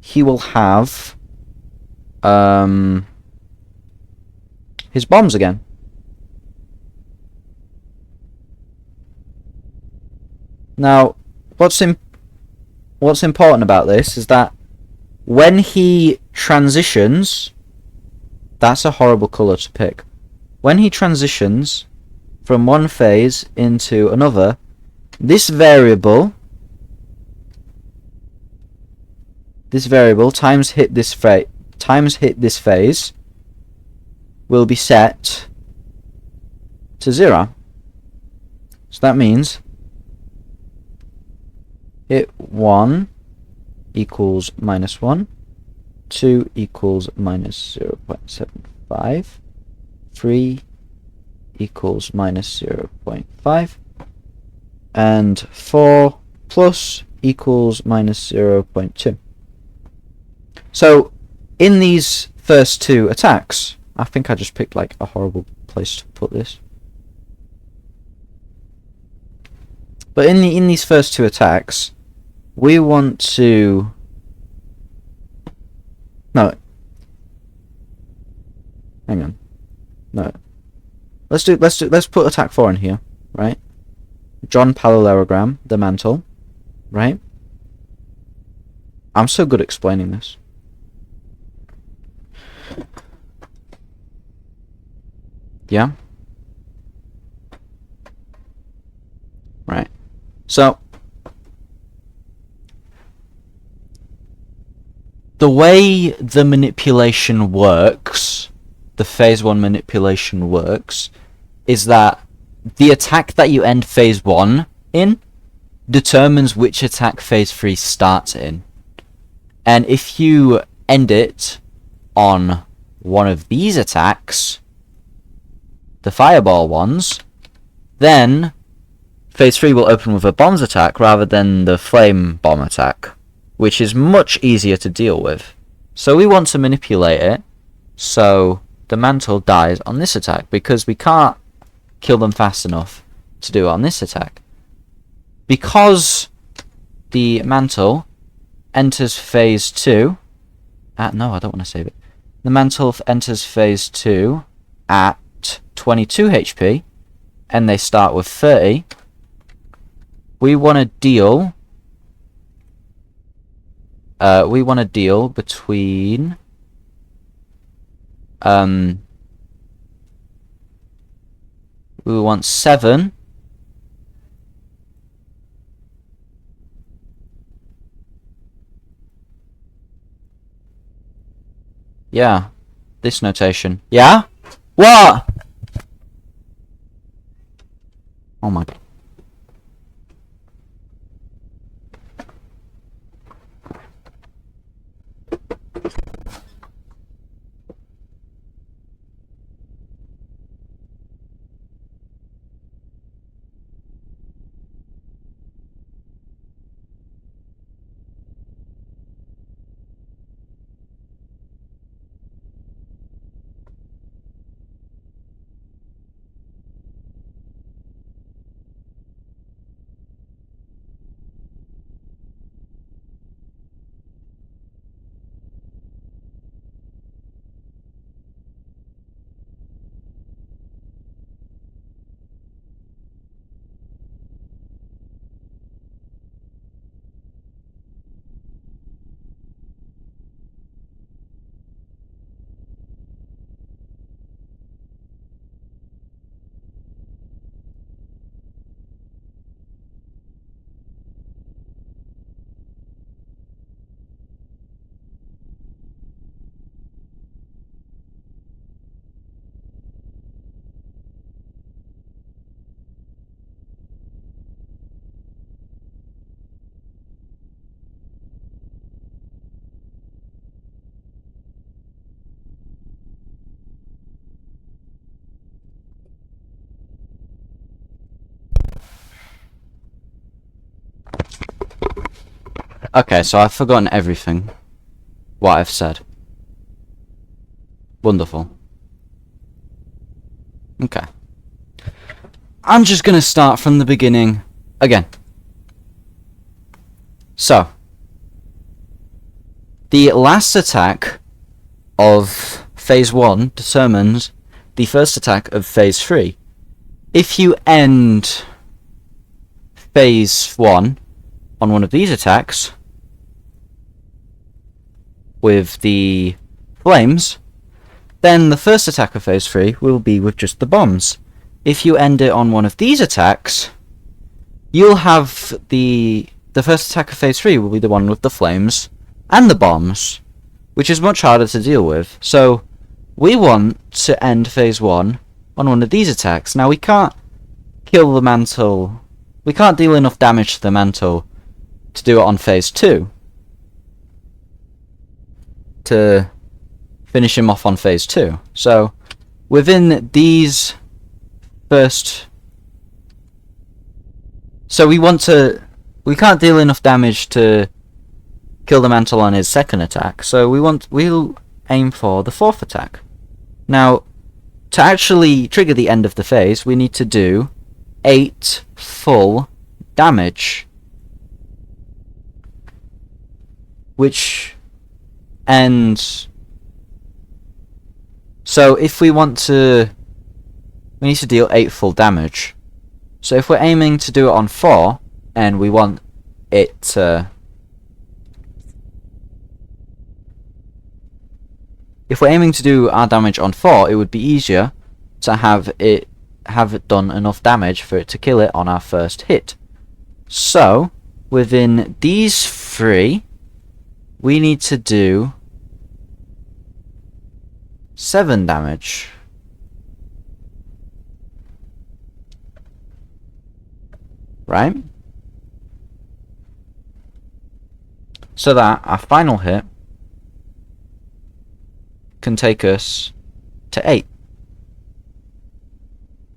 Speaker 1: He will have his bombs again. Now, what's important about this is that when he transitions, that's a horrible colour to pick. When he transitions from one phase into another, this variable times hit this phase will be set to 0. So that means hit 1 equals -1, 2 equals -0.75, 3 equals -0.5, and 4 plus equals -0.2. So in these first 2 attacks, I think I just picked like a horrible place to put this. But in these first 2 attacks, we want to hang on. No. Let's put attack 4 in here, right? John parallelogram, the mantle, right? I'm so good at explaining this. Yeah? Right. So the way the manipulation works, the phase 1 manipulation works, is that the attack that you end phase 1 in determines which attack phase 3 starts in. And if you end it on one of these attacks, the fireball ones, then phase 3 will open with a bombs attack rather than the flame bomb attack, which is much easier to deal with. So we want to manipulate it so the mantle dies on this attack, because we can't kill them fast enough to do it on this attack. Because the mantle enters phase 2 at... No, I don't want to save it. The mantle enters phase 2 at 22 HP, and they start with 30. We want to deal... between... we want 7... Yeah, this notation. Yeah? What? Oh my god. Okay, so I've forgotten everything. What I've said. Wonderful. Okay. I'm just gonna start from the beginning again. So, the last attack of phase 1 determines the first attack of phase 3. If you end phase 1 on one of these attacks with the flames, then the first attack of phase 3 will be with just the bombs. If you end it on one of these attacks, you'll have the first attack of phase 3 will be the one with the flames and the bombs, which is much harder to deal with. So we want to end phase 1 on one of these attacks. Now we can't kill the Mantle, we can't deal enough damage to the Mantle to do it on phase 2. To finish him off on phase 2. So within these first... So we can't deal enough damage to kill the Mantle on his second attack, so we'll aim for the fourth attack. Now, to actually trigger the end of the phase, we need to do 8 full damage, which ends... So if we want to... we need to deal 8 full damage. So if we're aiming to do it on 4, and we want it to... If we're aiming to do our damage on 4, it would be easier to have it done enough damage for it to kill it on our first hit. So, within these 3, we need to do 7 damage. Right? So that our final hit can take us to 8.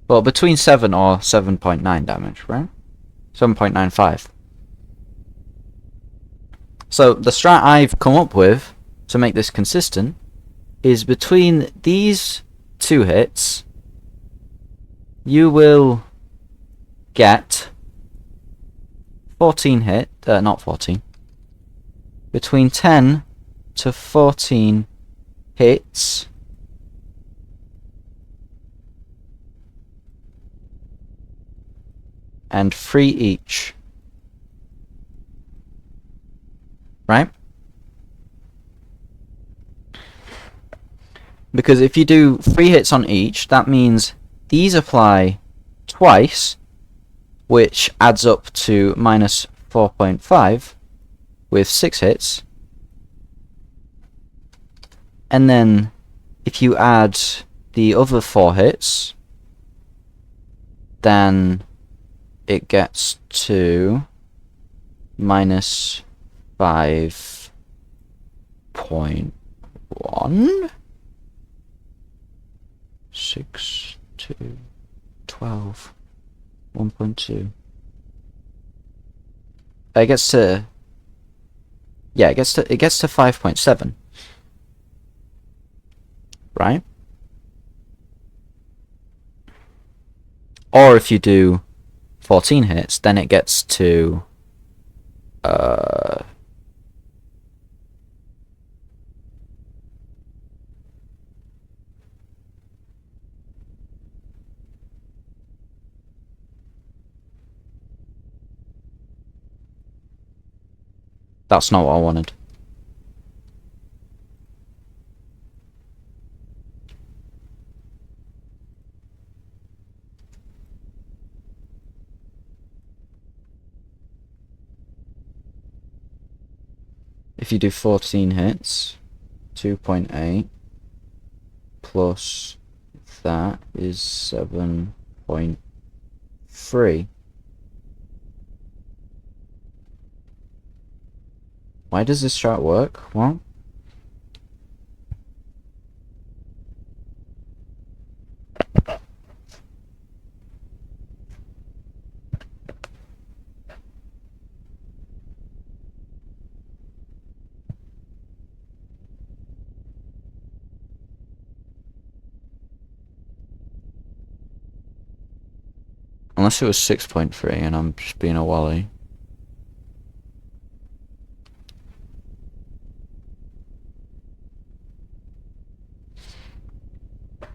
Speaker 1: Well, between 7 or 7.9 damage, right? 7.95. So the strat I've come up with to make this consistent is between these 2 hits, you will get 14 hit, not 14, between 10 to 14 hits and 3 each. Right? Because if you do 3 hits on each, that means these apply twice, which adds up to minus 4.5 with 6 hits. And then if you add the other 4 hits, then it gets to minus 5.1. 6 to 12. 1.2. It gets to... yeah, it gets to 5.7. Right? Or if you do 14 hits, then it gets to that's not what I wanted. If you do 14 hits, 2.8 plus that is 7.3. Why does this chart work? Well, Unless it was 6.3 and I'm just being a wally. It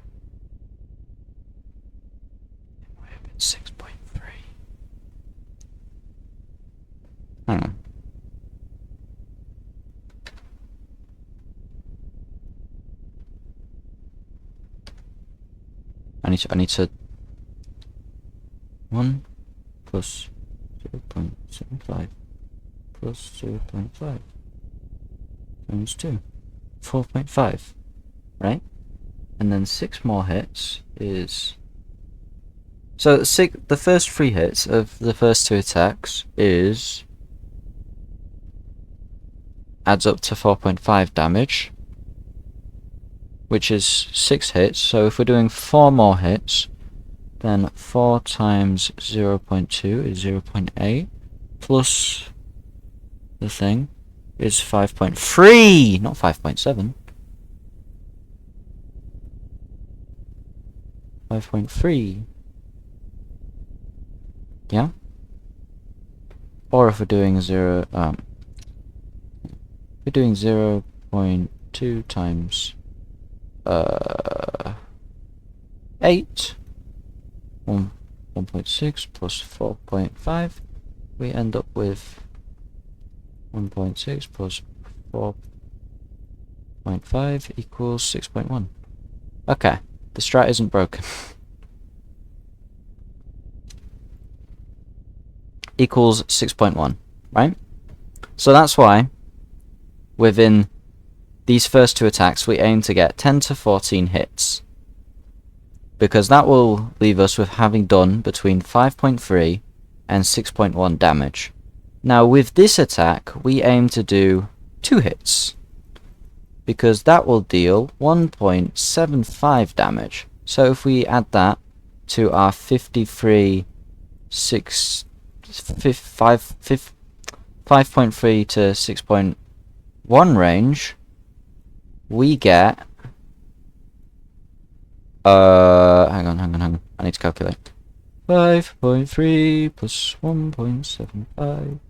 Speaker 1: might have been 6.3. Hang on. I need to 1 plus 0.75 plus 0.5 times 2. 4.5, right? And then 6 more hits is... So the first 3 hits of the first 2 attacks adds up to 4.5 damage, which is 6 hits. So if we're doing 4 more hits, then 4 times 0.2 is 0.8, plus the thing is 5.3, not 5.7. 5.3. Yeah? Or if we're doing 0.2 times 8, 1.6 plus 4.5, we end up with 1.6 plus 4.5 equals 6.1. Okay, the strat isn't broken. Equals 6.1, right? So that's why within these first 2 attacks we aim to get 10 to 14 hits, because that will leave us with having done between 5.3 and 6.1 damage. Now with this attack we aim to do 2 hits, because that will deal 1.75 damage. So if we add that to our 5.3 to 6.1 range, we get hang on, I need to calculate. 5.3 plus 1.75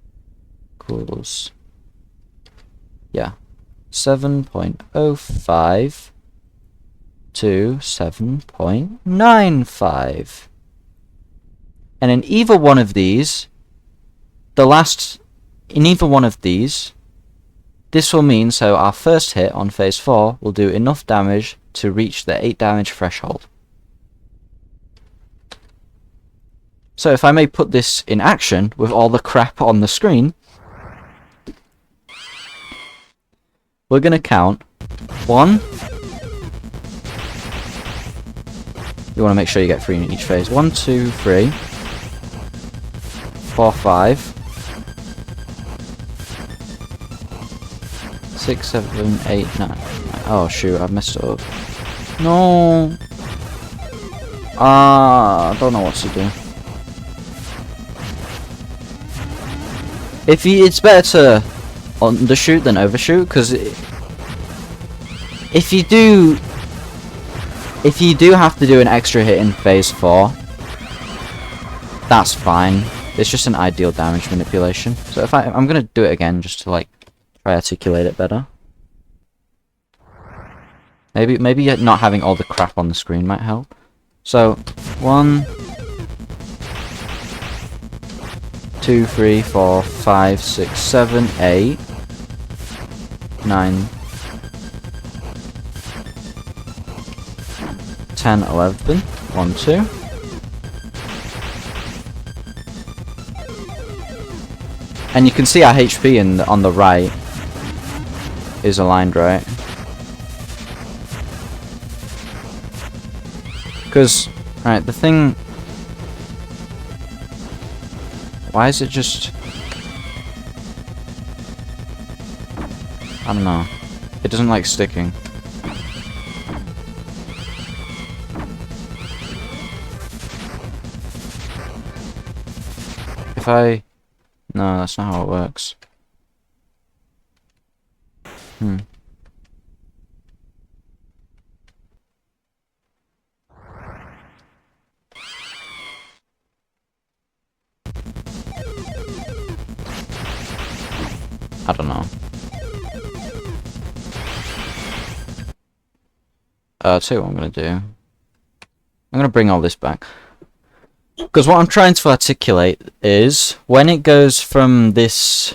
Speaker 1: equals, yeah, 7.05 to 7.95. And in either one of these, this will mean, so our first hit on phase 4 will do enough damage to reach the 8 damage threshold. So if I may put this in action with all the crap on the screen, we're going to count 1. You want to make sure you get 3 in each phase. 1, 2, 3, 4, 5, 6, 7, 8, 9. Oh shoot, I've messed it up. No. I don't know what to do. It's better to undershoot than overshoot, because if you do have to do an extra hit in phase 4, that's fine. It's just an ideal damage manipulation. So if I'm gonna do it again just to like try articulate it better. Maybe not having all the crap on the screen might help. So 1, 2, 3, 4, 5, 6, 7, 8, 9, 10, 11, 1, 2. And you can see our HP on the right is aligned, right? Because, right, the thing... Why is it just... I don't know. It doesn't like sticking. If I... No, that's not how it works. I don't know. I'll tell you what I'm gonna do. I'm gonna bring all this back. Because what I'm trying to articulate is, when it goes from this...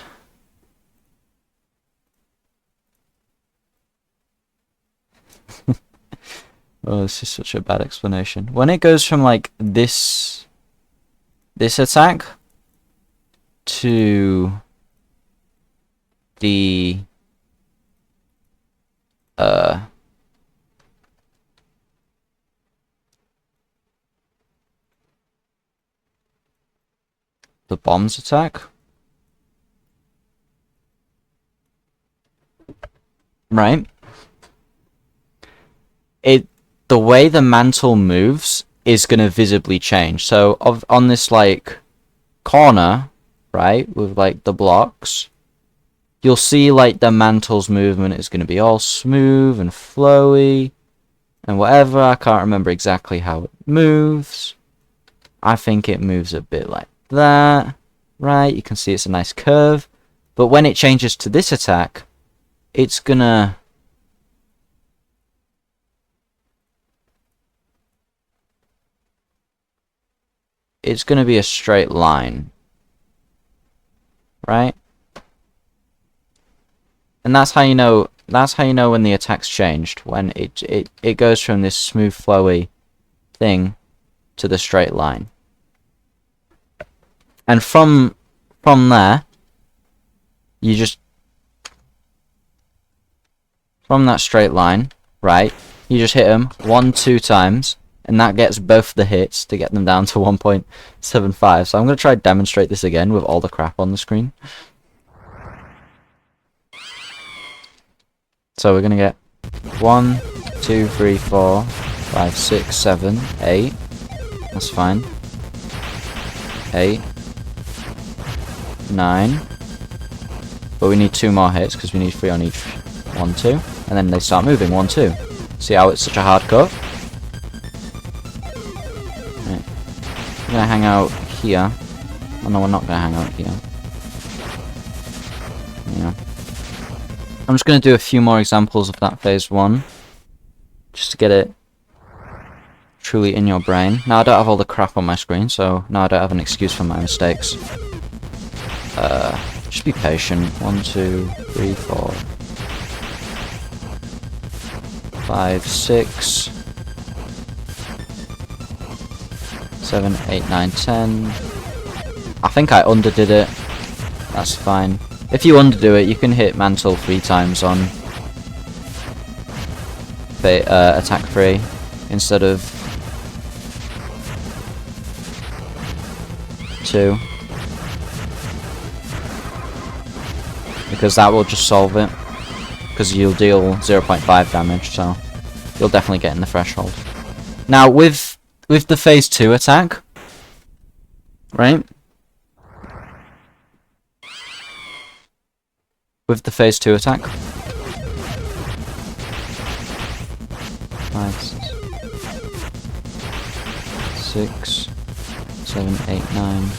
Speaker 1: Oh, this is such a bad explanation. When it goes from, like, this attack to the... the bombs attack. Right? The way the mantle moves is going to visibly change. So on this like corner, right, with like the blocks, you'll see like the mantle's movement is going to be all smooth and flowy and whatever. I can't remember exactly how it moves. I think it moves a bit like that, right? You can see it's a nice curve. But when it changes to this attack, it's gonna... it's gonna be a straight line, right? And that's how you know. That's how you know when the attack's changed. When it goes from this smooth, flowy thing to the straight line. And from there, you just... from that straight line, right, you just hit them 1-2 times, and that gets both the hits to get them down to 1.75. So I'm going to try to demonstrate this again with all the crap on the screen. So we're going to get 1, 2, 3, 4, 5, 6, 7, 8. That's fine. 8. 9. But we need 2 more hits because we need 3 on each. 1, 2. And then they start moving. 1, 2. See how it's such a hard cut? Right. We're going to hang out here. Oh no, we're not going to hang out here. Yeah. I'm just going to do a few more examples of that phase 1. Just to get it truly in your brain. Now I don't have all the crap on my screen, so now I don't have an excuse for my mistakes. Just be patient. 1, 2, 3, 4, 5, 6, 7, 8, 9, 10. I think I underdid it. That's fine. If you underdo it, you can hit Mantle 3 times on attack 3 instead of 2. Because that will just solve it. Because you'll deal 0.5 damage, so you'll definitely get in the threshold. Now, with the phase 2 attack, right? With the phase 2 attack. 5, 6, 7, 8, 9,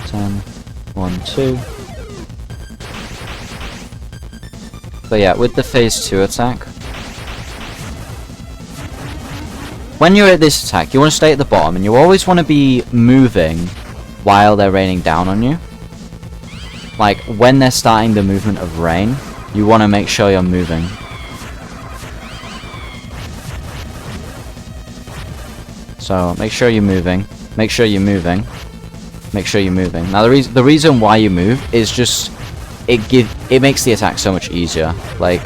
Speaker 1: 10, 1, 2. But yeah, with the phase 2 attack, when you're at this attack, you want to stay at the bottom, and you always want to be moving while they're raining down on you. Like, when they're starting the movement of rain, you want to make sure you're moving. So, make sure you're moving. Make sure you're moving. Make sure you're moving. Now, the reason why you move is just... it makes the attack so much easier. Like...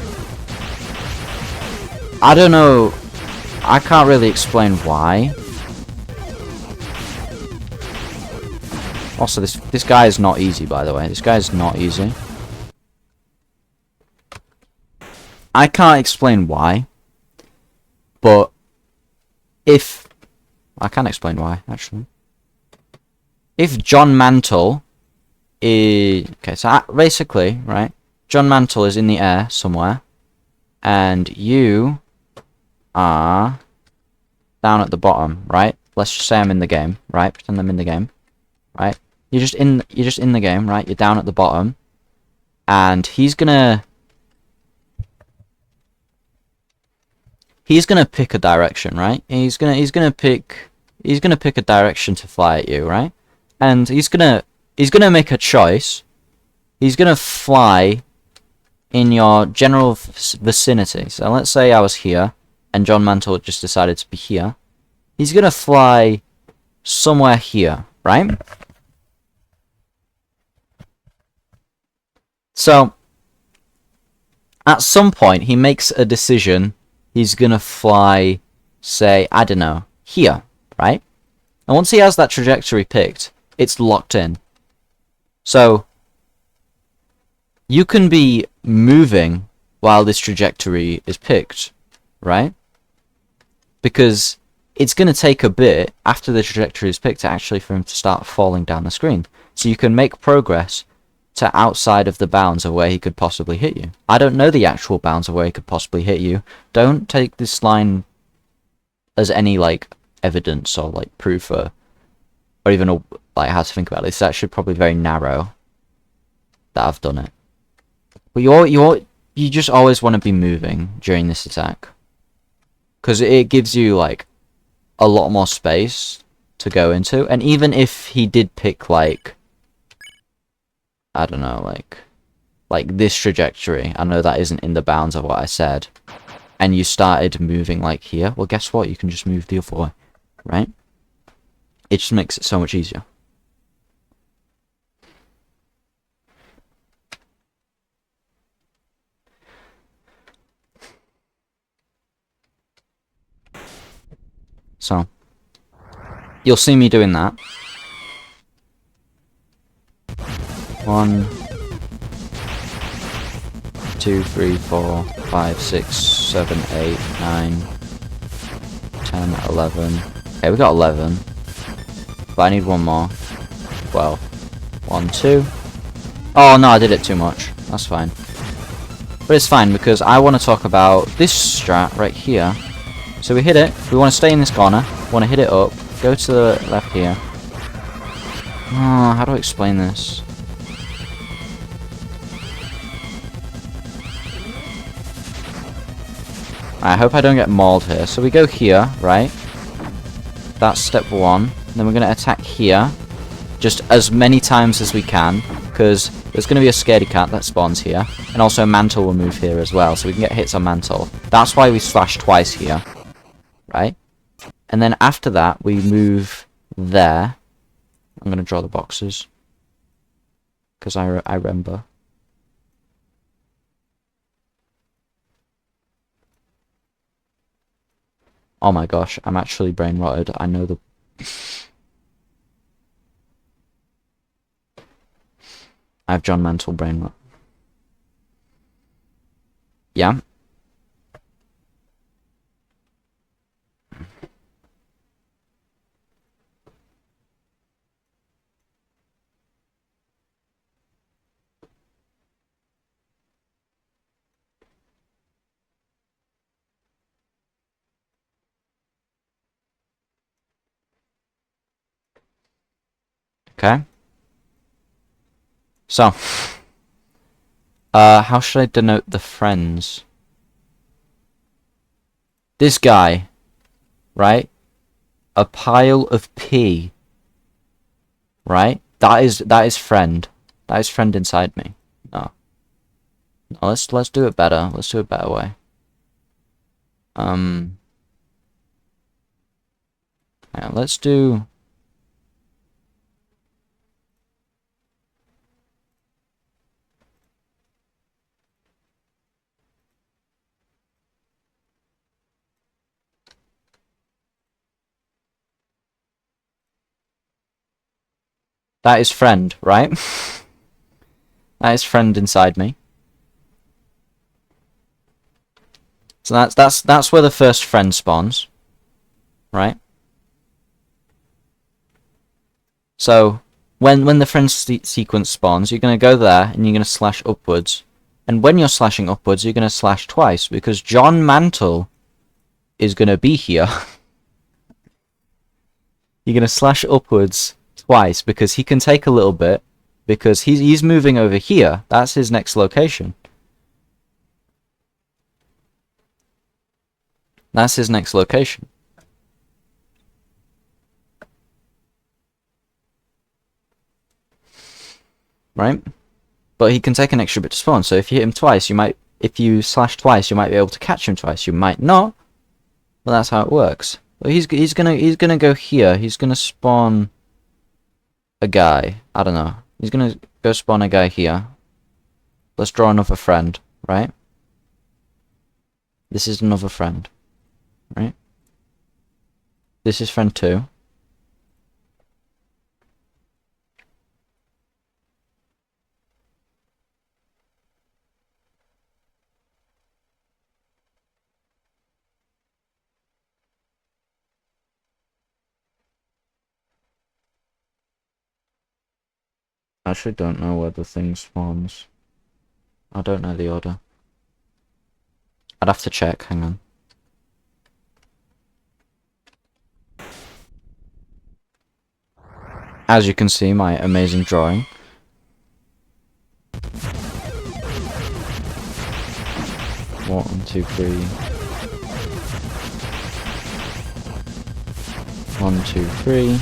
Speaker 1: I don't know... I can't really explain why. Also, this guy is not easy, by the way. This guy is not easy. I can't explain why. But if... I can explain why, actually. If John Mantle is... okay, so basically, right? John Mantle is in the air somewhere. And you are down at the bottom, right? Let's just say I'm in the game, right? Pretend I'm in the game, right? You're just in the game, right? You're down at the bottom, and he's gonna pick a direction, right? He's gonna pick a direction to fly at you, right? And he's gonna make a choice. He's gonna fly in your general vicinity. So let's say I was here, and John Mantle just decided to be here. He's gonna fly somewhere here, right? So, at some point, he makes a decision. He's gonna fly, say, I don't know, here, right? And once he has that trajectory picked, it's locked in. So, you can be moving while this trajectory is picked, right? Because it's gonna take a bit after the trajectory is picked actually for him to start falling down the screen. So you can make progress to outside of the bounds of where he could possibly hit you. I don't know the actual bounds of where he could possibly hit you. Don't take this line as any, like, evidence or, like, proof or even, like, how to think about it. It's actually probably very narrow that I've done it. But you just always want to be moving during this attack. Because it gives you, like, a lot more space to go into. And even if he did pick, like, I don't know, like this trajectory. I know that isn't in the bounds of what I said. And you started moving like here. Well, guess what? You can just move the other way, right? It just makes it so much easier. So, you'll see me doing that. 1, 2, 3, 4, 5, 6, 7, 8, 9, 10, 11. Okay, we got 11. But I need one more. 12. 1, 2. Oh no, I did it too much. That's fine. But it's fine because I want to talk about this strat right here. So we hit it. We want to stay in this corner. We want to hit it up. Go to the left here. Oh, how do I explain this? I hope I don't get mauled here. So we go here, right? That's step 1. Then we're going to attack here. Just as many times as we can. Because there's going to be a scaredy cat that spawns here. And also Mantle will move here as well. So we can get hits on Mantle. That's why we slash twice here. Right? And then after that, we move there. I'm going to draw the boxes. Because I remember. Oh my gosh, I'm actually brain rotted. I know the... I have John Mantle brain rot. Yeah. Okay. So, how should I denote the friends? This guy, right? A pile of pee, right? That is friend. That is friend inside me. No. No, let's do it better. Let's do it a better way. Yeah, let's do. That is friend, right? That is friend inside me. So that's where the first friend spawns, right? So when the friend sequence spawns, you're gonna go there and you're gonna slash upwards. And when you're slashing upwards, you're gonna slash twice because John Mantle is gonna be here. You're gonna slash upwards twice because he can take a little bit because he's moving over here. That's his next location. That's his next location. Right? But he can take an extra bit to spawn, so if you hit him twice, you might... If you slash twice, you might be able to catch him twice. You might not. But that's how it works. But he's gonna go here. He's gonna spawn a guy. I don't know. He's gonna go spawn a guy here. Let's draw another friend, right? This is another friend, right? This is friend 2. I actually don't know where the thing spawns. I don't know the order. I'd have to check, hang on. As you can see, my amazing drawing. One, two, three. 1, 2, 3.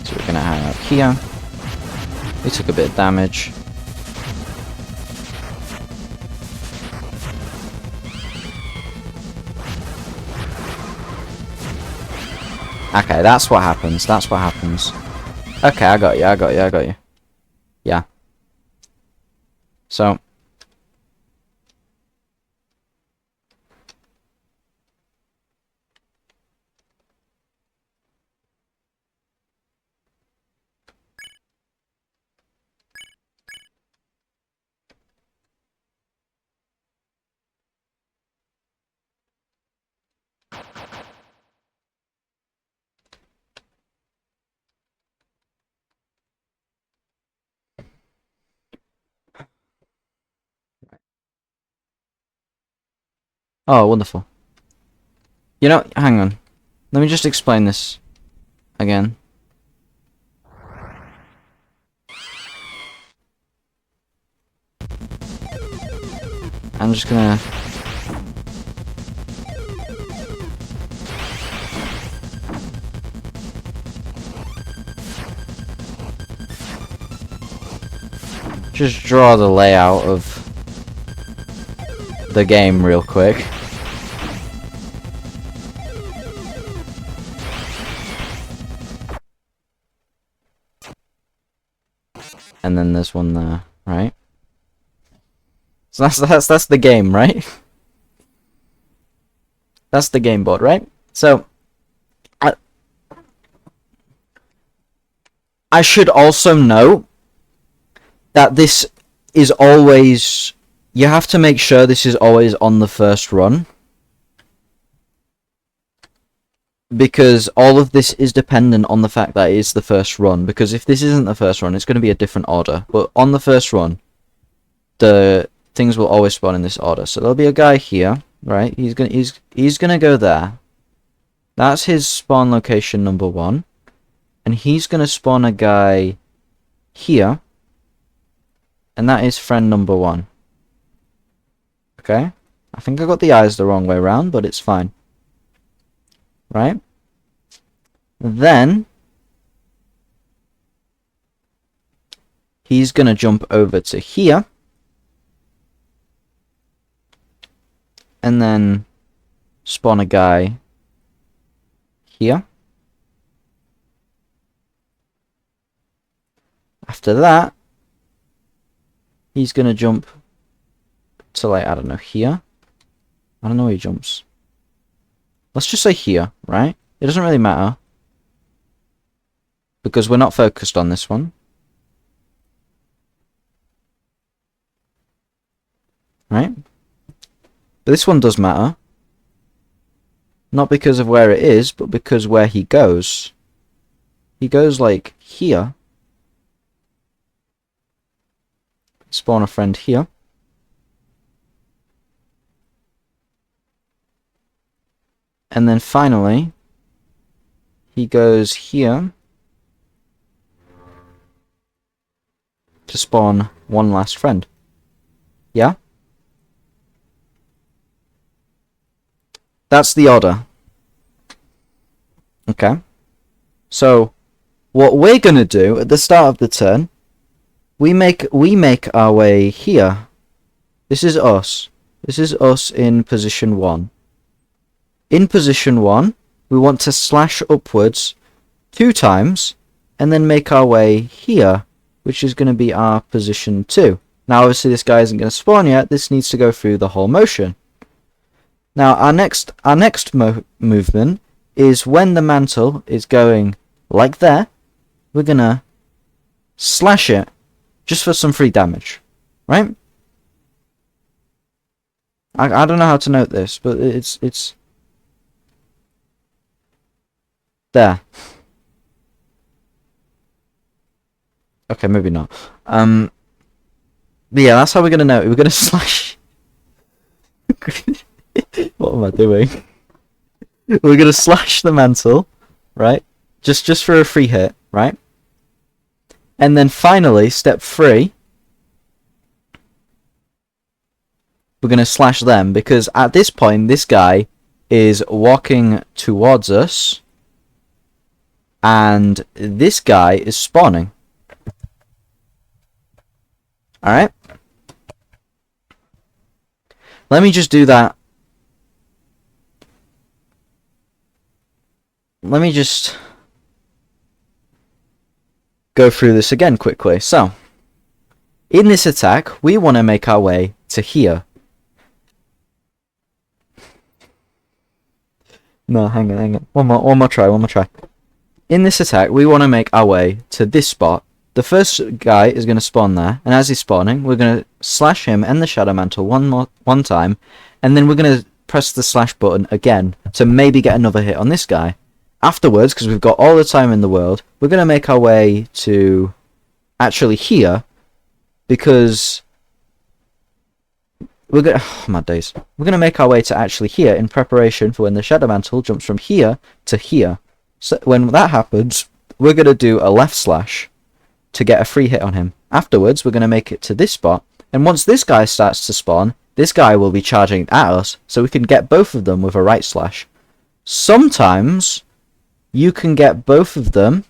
Speaker 1: So we're gonna hang out here. We took a bit of damage. Okay, that's what happens. That's what happens. Okay, I got you. Yeah. So. Oh, wonderful. You know, hang on. Let me just explain this again. I'm just gonna... just draw the layout of the game real quick. And then there's one there, right? So that's the game, right? That's the game board, right? So I should also note that this is always... You have to make sure this is always on the first run. Because all of this is dependent on the fact that it is the first run. Because if this isn't the first run, it's going to be a different order. But on the first run, the things will always spawn in this order. So there'll be a guy here, right? He's gonna go there. That's his spawn location number 1. And he's gonna spawn a guy here. And that is friend number 1. Okay? I think I got the eyes the wrong way around, but it's fine. Right? Then he's gonna jump over to here. And then spawn a guy here. After that, he's gonna jump to, like, I don't know, here. I don't know where he jumps. Let's just say here, right? It doesn't really matter. Because we're not focused on this one. Right? But this one does matter. Not because of where it is, but because where he goes. He goes, like, here. Spawn a friend here. And then finally, he goes here to spawn one last friend. Yeah? That's the order. Okay. So, what we're gonna do at the start of the turn, we make our way here. This is us. This is us in position 1. In position 1, we want to slash upwards 2 times, and then make our way here, which is going to be our position 2. Now obviously this guy isn't going to spawn yet, this needs to go through the whole motion. Now our next movement is when the mantle is going like there, we're going to slash it just for some free damage, right? I don't know how to note this, but it's there. Okay, maybe not. But yeah, that's how we're gonna know. We're gonna slash. What am I doing? We're gonna slash the mantle, right? Just for a free hit, right? And then finally, step 3, we're gonna slash them because at this point, this guy is walking towards us, and this guy is spawning. Alright? Let me just do that. Let me just go through this again quickly. So, in this attack, we want to make our way to here. No, hang on. One more try. In this attack, we want to make our way to this spot. The first guy is going to spawn there, and as he's spawning, we're going to slash him and the Shadow Mantle one time, and then we're going to press the slash button again to maybe get another hit on this guy. Afterwards, because we've got all the time in the world, we're going to make our way to actually here, because we're going to make our way to actually here in preparation for when the Shadow Mantle jumps from here to here. So when that happens, we're going to do a left slash to get a free hit on him. Afterwards, we're going to make it to this spot, and once this guy starts to spawn, this guy will be charging at us, so we can get both of them with a right slash. Sometimes you can get both of them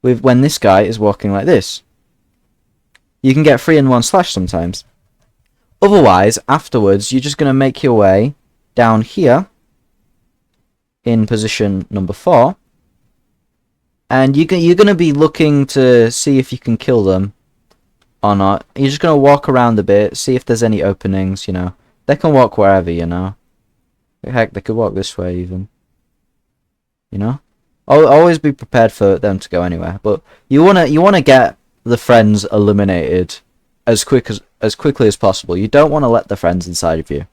Speaker 1: with when this guy is walking like this. You can get 3 in 1 slash sometimes. Otherwise, afterwards, you're just going to make your way down here in position number 4, and you're going to be looking to see if you can kill them or not. You're just going to walk around a bit, see if there's any openings, you know. They can walk wherever, you know. Heck, they could walk this way even. You know? Always be prepared for them to go anywhere. But you wanna get the friends eliminated as quickly as possible. You don't want to let the friends inside of you.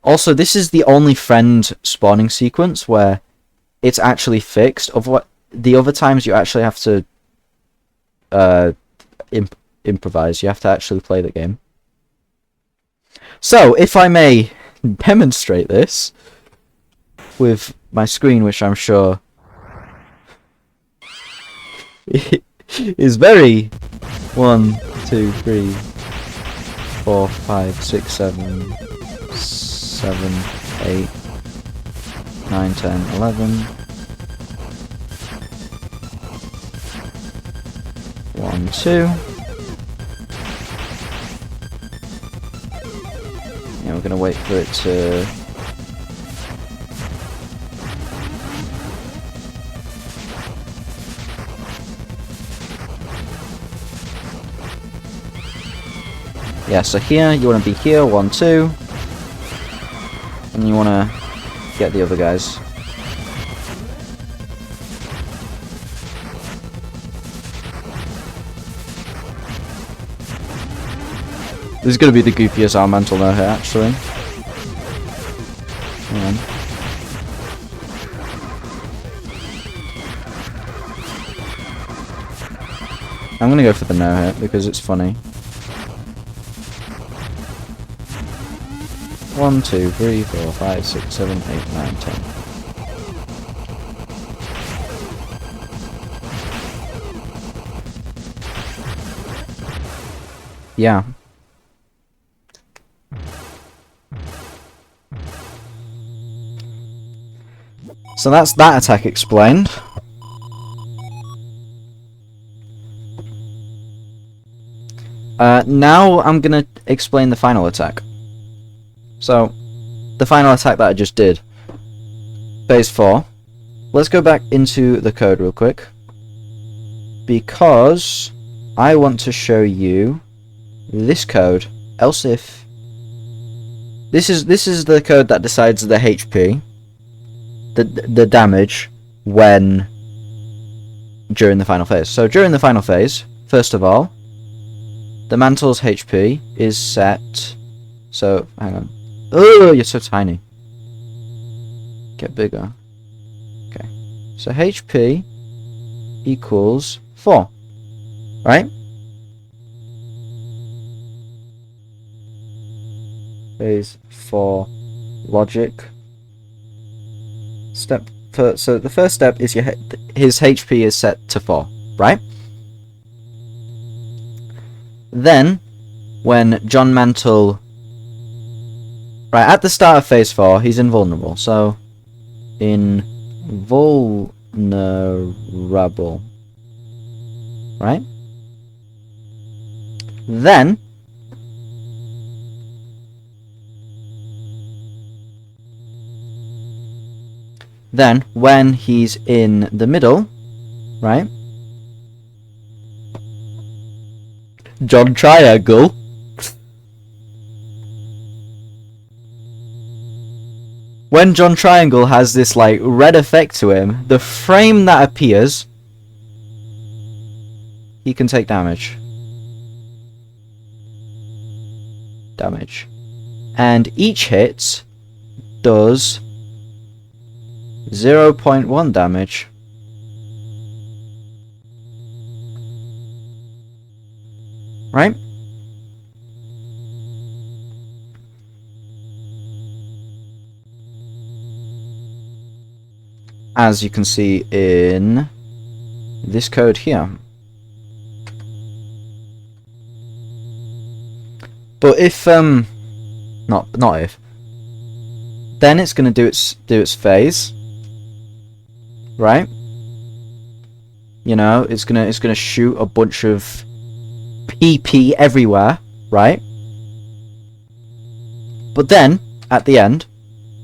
Speaker 1: Also, this is the only friend spawning sequence where it's actually fixed. Of what the other times you actually have to improvise. You have to actually play the game. So, if I may demonstrate this with my screen, which I'm sure is very 1, 2, 3, 4, 5, 6, 7, 8, 9, 10, 11. 1, 2. Yeah, we're gonna wait for it to. Yeah, so here you want to be here, 1, 2, and you want to get the other guys. This is going to be the goofiest our Mantle no hit, actually. Hang on. I'm going to go for the no hit because it's funny. 1, 2, 3, 4, 5, 6, 7, 8, 9, 10. Yeah. So that's that attack explained. Now I'm gonna explain the final attack. So, the final attack that I just did. Phase 4. Let's go back into the code real quick. Because I want to show you this code. Else if... This is the code that decides the HP. The damage when... during the final phase. So during the final phase, first of all, the Mantle's HP is set... So, hang on. Oh, you're so tiny. Get bigger. Okay. So HP equals 4. Right? Phase 4 logic. So the first step is his HP is set to 4, right? Then, when John Mantle... Right, at the start of phase 4, he's invulnerable, so... Invulnerable. Right? Then... when he's in the middle, right? John Triangle. When John Triangle has this, like, red effect to him, the frame that appears, he can take damage. And each hit does 0.1 damage. Right? As you can see in this code here. But if not if, then it's gonna do its phase. Right? You know, it's gonna shoot a bunch of PP everywhere, right? But then, at the end,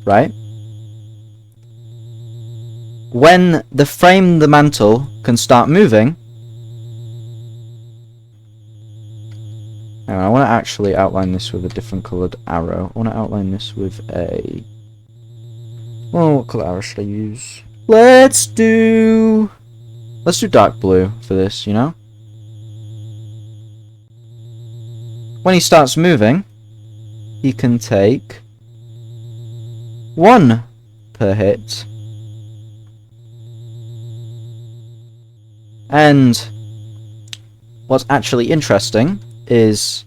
Speaker 1: right? When the Mantle can start moving... Hang on, I want to actually outline this with a different coloured arrow. I want to outline this with a... Well, what colour arrow should I use? Let's do dark blue for this, you know? When he starts moving, he can take 1 per hit. And what's actually interesting is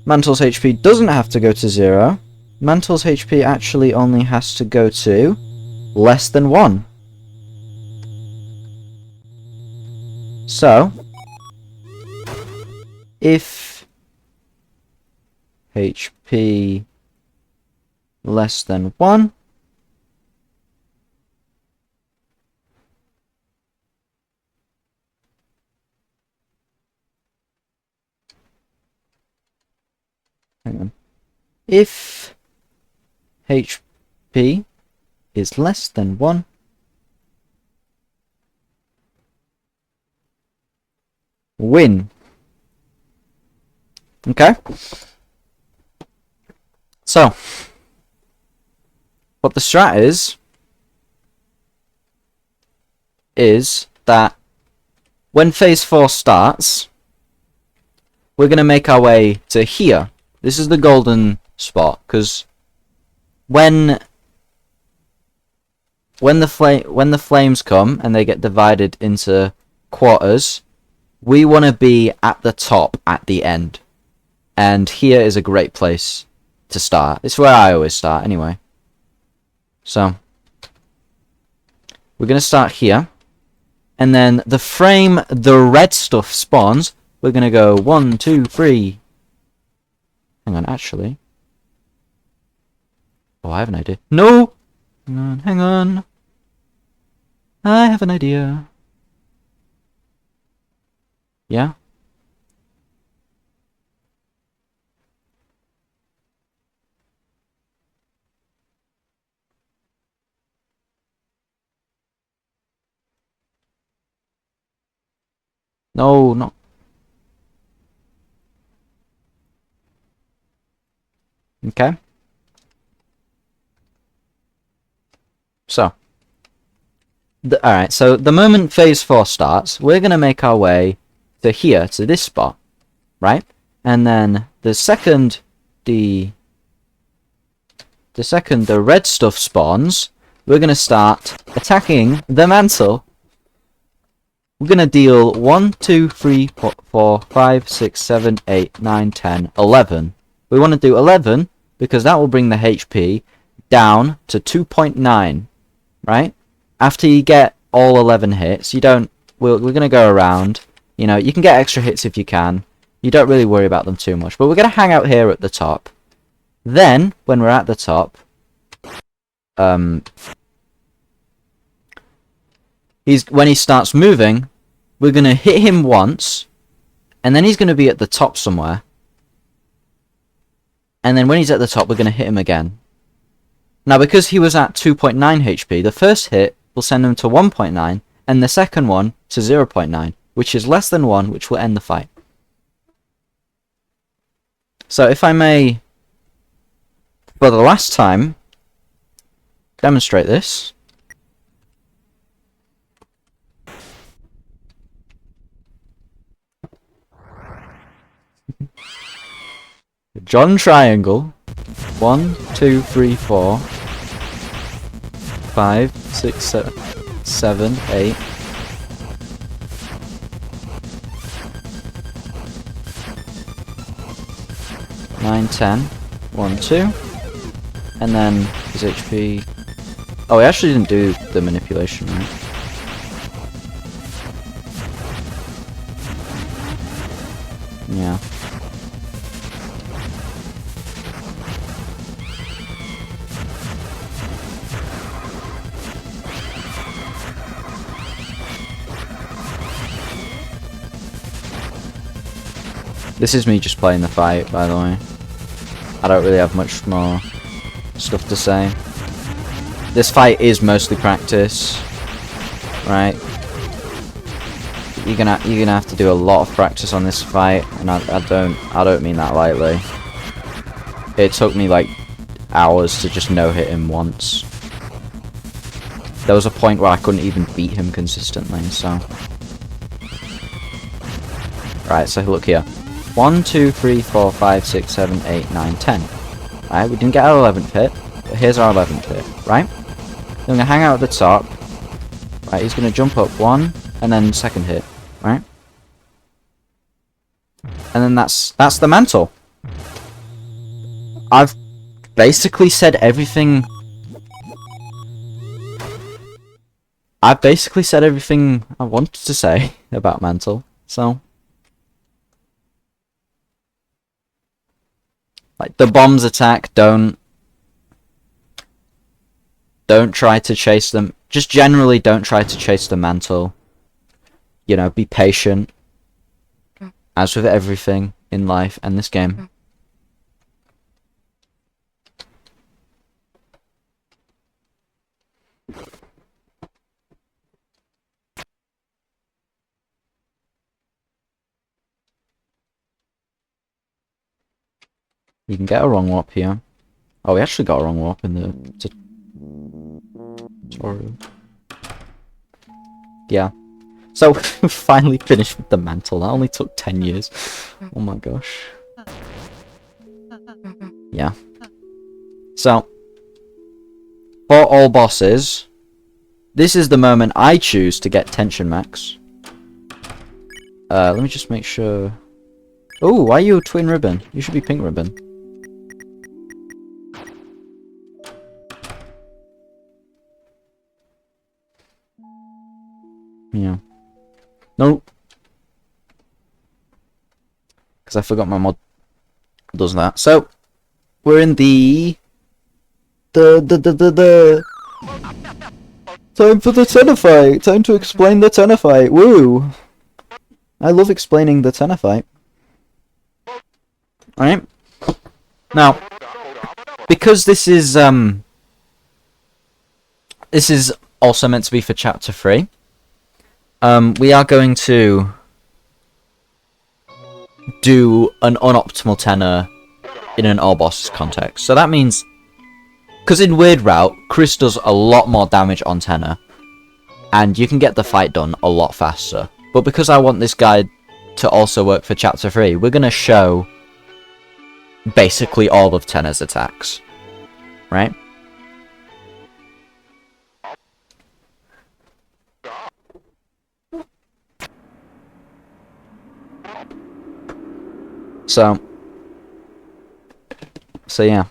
Speaker 1: Mantle's HP doesn't have to go to 0. Mantle's HP actually only has to go to less than 1. So, if HP less than 1, hang on. If HP is less than 1, win. Okay? So, what the strat is that when phase 4 starts, we're going to make our way to here. This is the golden spot, because when the flames come and they get divided into quarters, we want to be at the top at the end. And here is a great place to start. It's where I always start, anyway. So, we're going to start here. And then the frame the red stuff spawns, we're going to go 1, 2, 3. Hang on, actually. Oh, I have an idea. No! Hang on, hang on. I have an idea. Yeah? No, not. Okay. So. Alright, so the moment phase 4 starts, we're going to make our way to here, to this spot. Right? And then the second the red stuff spawns, we're going to start attacking the mantle. We're going to deal 1, 2, 3, 4, 5, 6, 7, 8, 9, 10, 11. We want to do 11 because that will bring the HP down to 2.9, right? After you get all 11 hits, you don't... We're going to go around. You know, you can get extra hits if you can. You don't really worry about them too much. But we're going to hang out here at the top. Then, when we're at the top... when he starts moving, we're going to hit him once, and then he's going to be at the top somewhere. And then when he's at the top, we're going to hit him again. Now, because he was at 2.9 HP, the first hit will send him to 1.9, and the second one to 0.9, which is less than 1, which will end the fight. So, if I may, for the last time, demonstrate this. John Triangle. 1, 2, 3, 4, 5, 6, 7, 8. Nine, 10. 1, 2. And then his HP. Oh, he actually didn't do the manipulation, right? Yeah. This is me just playing the fight, by the way. I don't really have much more stuff to say. This fight is mostly practice, right? You're gonna have to do a lot of practice on this fight, and I don't mean that lightly. It took me like hours to just no-hit him once. There was a point where I couldn't even beat him consistently, so. Right, so look here. 1, 2, 3, 4, 5, 6, 7, 8, 9, 10. Right, we didn't get our 11th hit, but here's our 11th hit, right? Then we're gonna hang out at the top. Right, he's gonna jump up 1, and then second hit, right? And then that's the mantle. I've basically said everything. I wanted to say about Mantle, so. Like, the bombs attack, don't try to chase them. Just generally don't try to chase the mantle. You know, be patient. As with everything in life and this game. You can get a wrong warp here. Oh, we actually got a wrong warp in the tutorial. Yeah. So, we finally finished with the mantle. That only took 10 years. Oh my gosh. Yeah. So, for all bosses, this is the moment I choose to get Tensionmax. Let me just make sure... Oh, why are you twin ribbon? You should be pink ribbon. Yeah. Nope. Because I forgot my mod does that. So, we're in the time for the Tenna fight! Time to explain the Tenna fight! Woo! I love explaining the Tenna fight. Alright? Now, because this is also meant to be for Chapter 3, we are going to do an unoptimal Tenna in an all bosses context. So that means, because in Weird Route, Chris does a lot more damage on Tenna, and you can get the fight done a lot faster. But because I want this guide to also work for Chapter 3, we're going to show basically all of Tenna's attacks. Right? So yeah.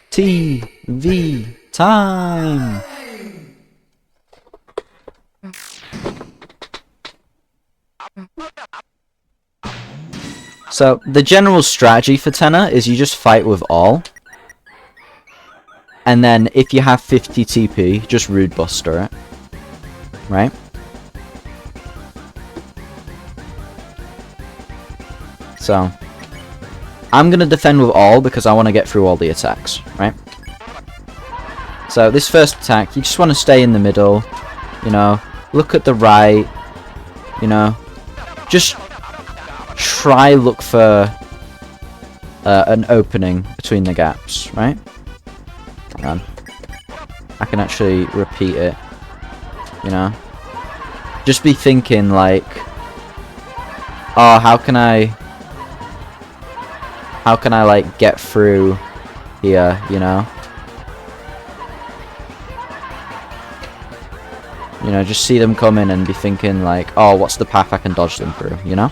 Speaker 1: TV time! So, the general strategy for Tenna is you just fight with all. And then, if you have 50 TP, just Rude Buster it. Right? So, I'm going to defend with all because I want to get through all the attacks, right? So, this first attack, you just want to stay in the middle, you know, look at the right, you know, just try look for an opening between the gaps, right? Hang on. I can actually repeat it, you know? Just be thinking like, oh, how can I like get through here, you know? You know, just see them come in and be thinking like, oh, what's the path I can dodge them through, you know?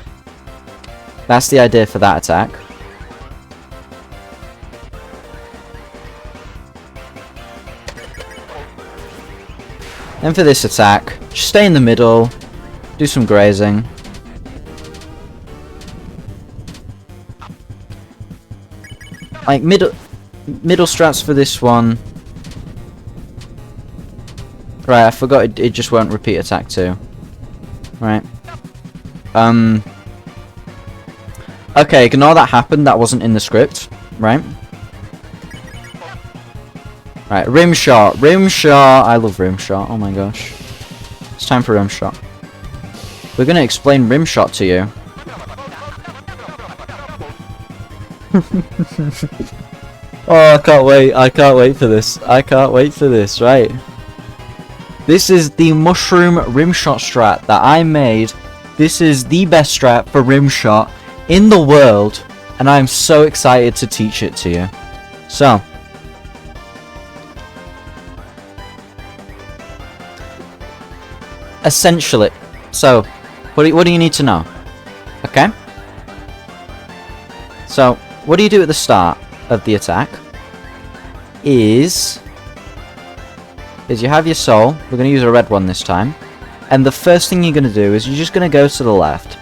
Speaker 1: That's the idea for that attack. And for this attack, just stay in the middle, do some grazing. Like, middle strats for this one. Right, I forgot it just won't repeat attack 2. Right. Okay, ignore that happened, that wasn't in the script. Right. Right, rimshot. Rimshot! I love rimshot, oh my gosh. It's time for rimshot. We're gonna explain rimshot to you. Oh, I can't wait. I can't wait for this. I can't wait for this, right? This is the mushroom rimshot strat that I made. This is the best strat for rimshot in the world, and I'm so excited to teach it to you. So, essentially, so what do you need to know? Okay? So, what do you do at the start of the attack is you have your soul. We're going to use a red one this time. And the first thing you're going to do is you're just going to go to the left.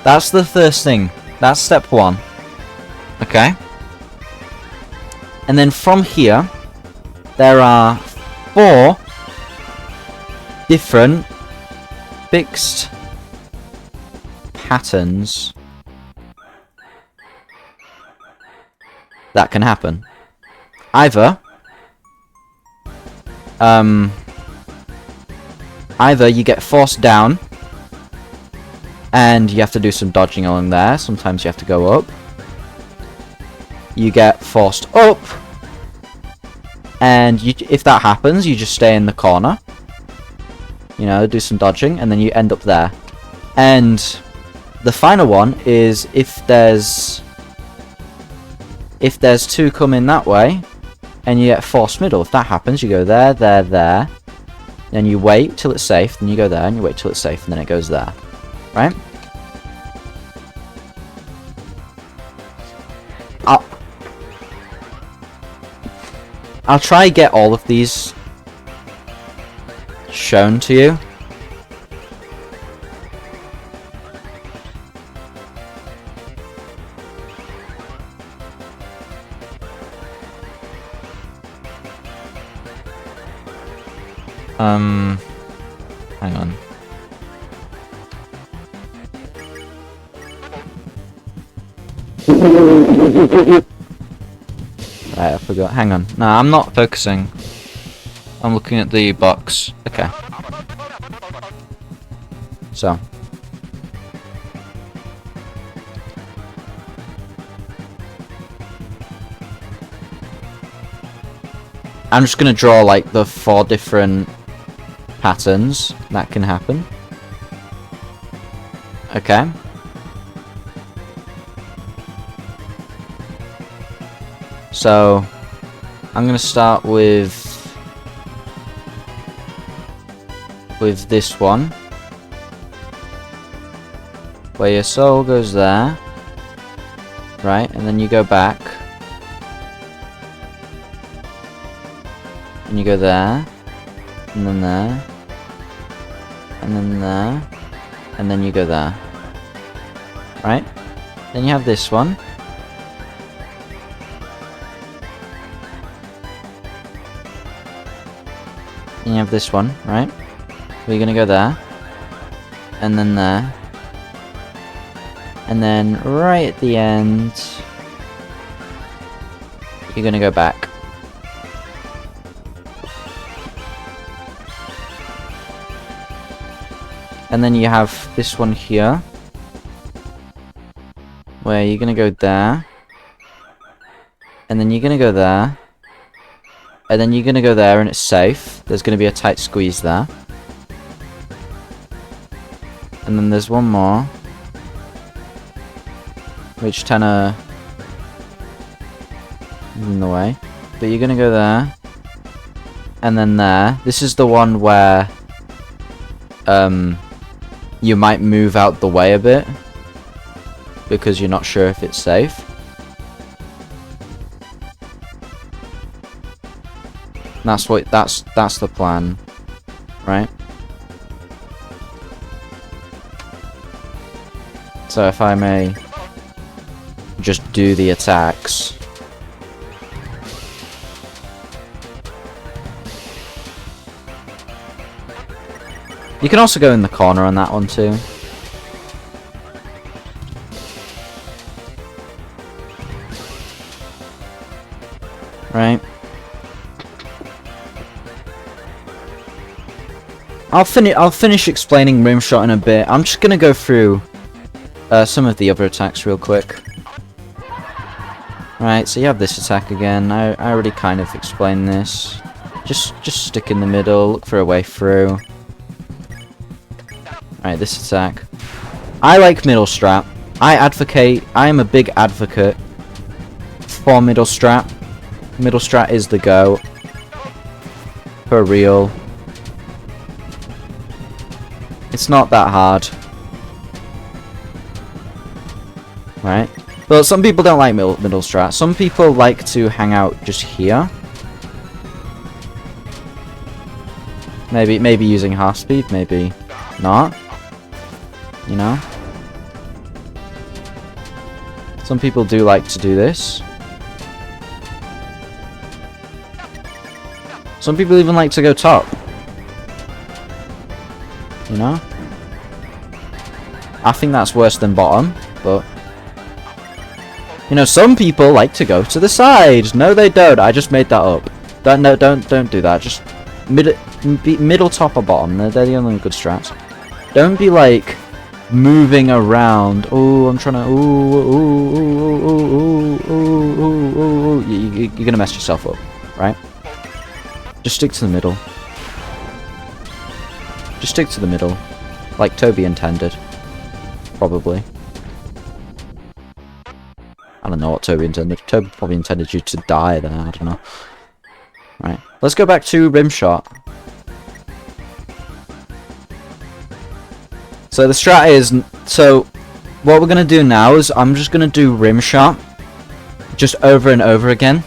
Speaker 1: That's the first thing. That's step 1. Okay? And then from here, there are 4 different fixed patterns that can happen. Either you get forced down and you have to do some dodging along there. Sometimes you have to go up. You get forced up, and if that happens, you just stay in the corner. You know, do some dodging, and then you end up there. And the final one is if there's 2 coming that way, and you get forced middle. If that happens, you go there, there, there. Then you wait till it's safe, then you go there, and you wait till it's safe, and then it goes there. Right? I'll try get all of these shown to you. Hang on. Right, I forgot. Hang on. No, I'm not focusing. I'm looking at the box. Okay. So. I'm just gonna draw like the 4 different patterns that can happen. Okay. So, I'm gonna start with this one, where your soul goes there, right, and then you go back, and you go there, and then there, and then there, and then you go there, right? Then you have this one. And you have this one, right? We're gonna go there, and then there, and then right at the end, you're gonna go back. And then you have this one here, where you're gonna go there, and then you're gonna go there, and then you're gonna go there and it's safe. There's gonna be a tight squeeze there. And then there's one more, which Tenna is in the way. But you're gonna go there, and then there. This is the one where you might move out the way a bit because you're not sure if it's safe. That's the plan, right? So if I may just do the attacks. You can also go in the corner on that one too. Right. I'll finish explaining rimshot in a bit. I'm just gonna go through some of the other attacks real quick. Right, so you have this attack again. I already kind of explained this. Just stick in the middle, look for a way through. Right, this attack. I like middle strat. I am a big advocate for middle strat. Middle strat is the go. For real. It's not that hard. Right? But some people don't like middle strat. Some people like to hang out just here. Maybe using half speed, maybe not. You know? Some people do like to do this. Some people even like to go top. You know? I think that's worse than bottom, but... You know, some people like to go to the side. No, they don't. I just made that up. Don't do that. Just middle, top, or bottom. They're the only good strats. Don't be like moving around. Oh, I'm trying to. You're gonna mess yourself up, right? Just stick to the middle. Just stick to the middle, like Toby intended. Probably. I don't know what Toby intended. Toby probably intended you to die there, I don't know. Right, let's go back to rimshot. So the strat is, so what we're going to do now is I'm just going to do rimshot just over and over again.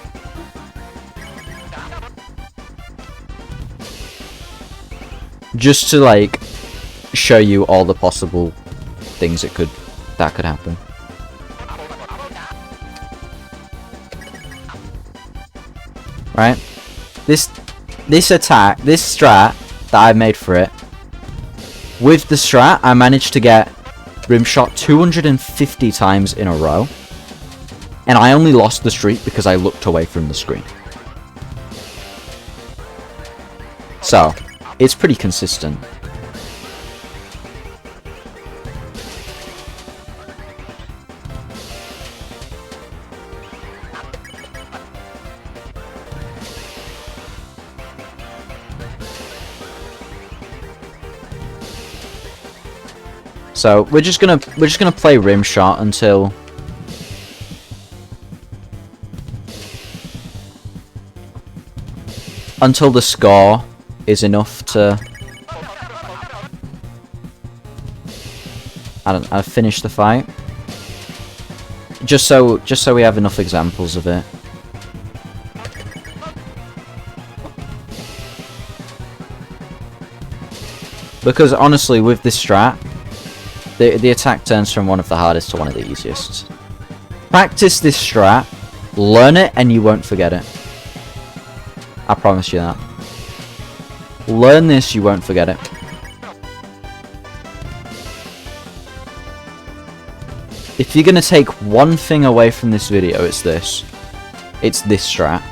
Speaker 1: just to like show you all the possible things that could happen. Right? This attack, this strat that I've made for it, with the strat, I managed to get rimshot 250 times in a row. And I only lost the streak because I looked away from the screen. So, it's pretty consistent. So we're just gonna play rimshot until the score is enough to I finish the fight. Just so we have enough examples of it. Because honestly, with this strat, the attack turns from one of the hardest to one of the easiest. Practice this strat, learn it, and you won't forget it. I promise you that. Learn this, you won't forget it. If you're gonna take one thing away from this video, it's this. It's this strat.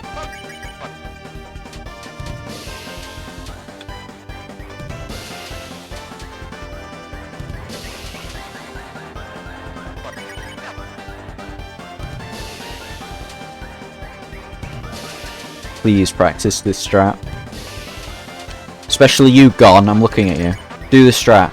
Speaker 1: Please practice this strat. Especially you, Gon, I'm looking at you. Do the strat.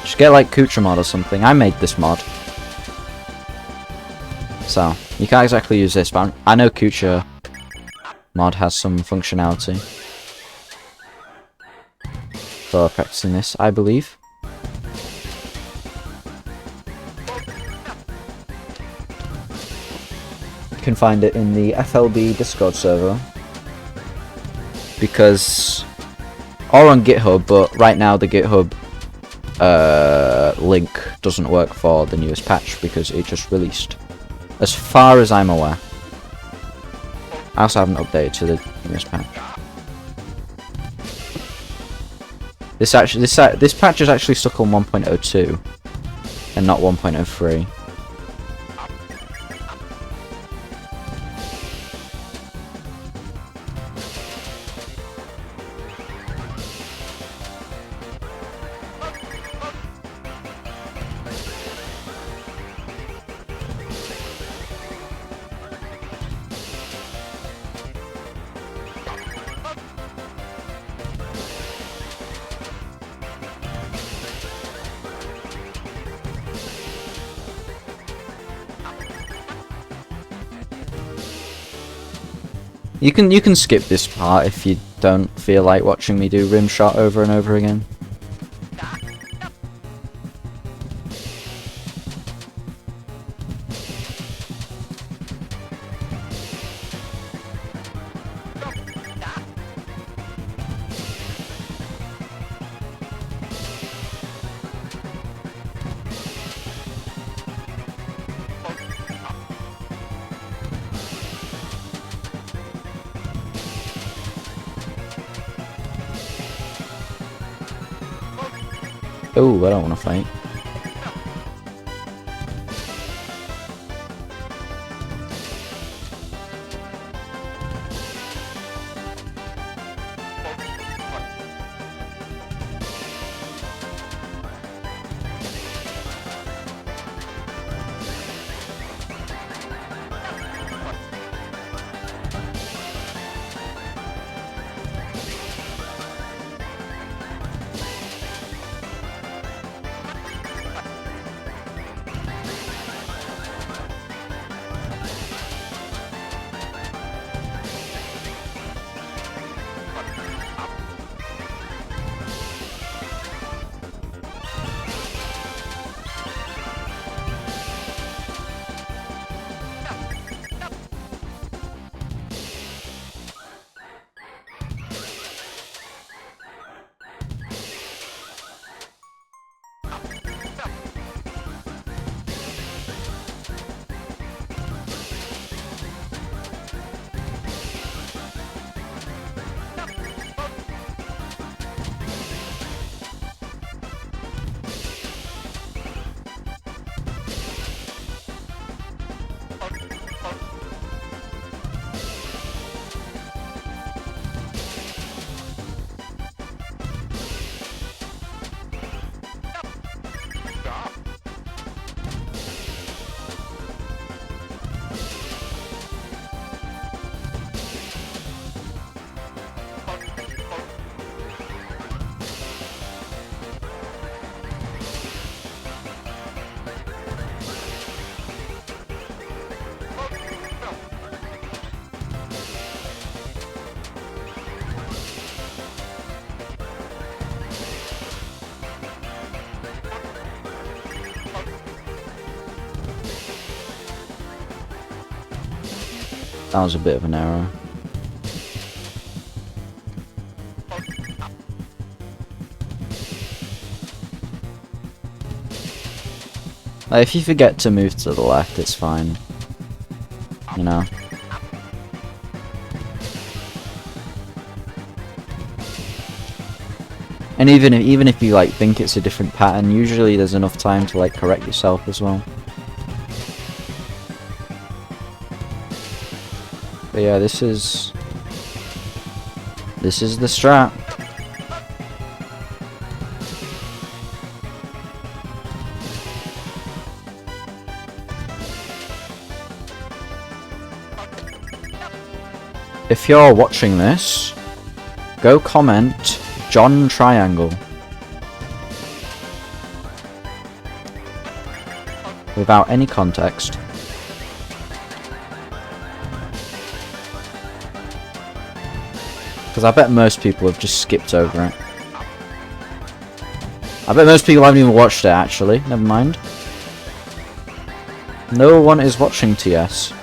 Speaker 1: Just get like Kucha mod or something. I made this mod. So, you can't exactly use this, but I know Kucha mod has some functionality for practicing this, I believe. You can find it in the FLB Discord server. Because... or on GitHub, but right now the GitHub link doesn't work for the newest patch because it just released. As far as I'm aware. I also haven't updated to the newest patch. This patch is actually stuck on 1.02 and not 1.03. You can skip this part if you don't feel like watching me do rimshot over and over again. Oh, I don't want to fight. That was a bit of an error. Like, if you forget to move to the left, it's fine. You know? And even if you like think it's a different pattern, usually there's enough time to like correct yourself as well. But yeah, this is the strat. If you're watching this, go comment John Triangle without any context. Because I bet most people have just skipped over it. I bet most people haven't even watched it actually, never mind. No one is watching TS.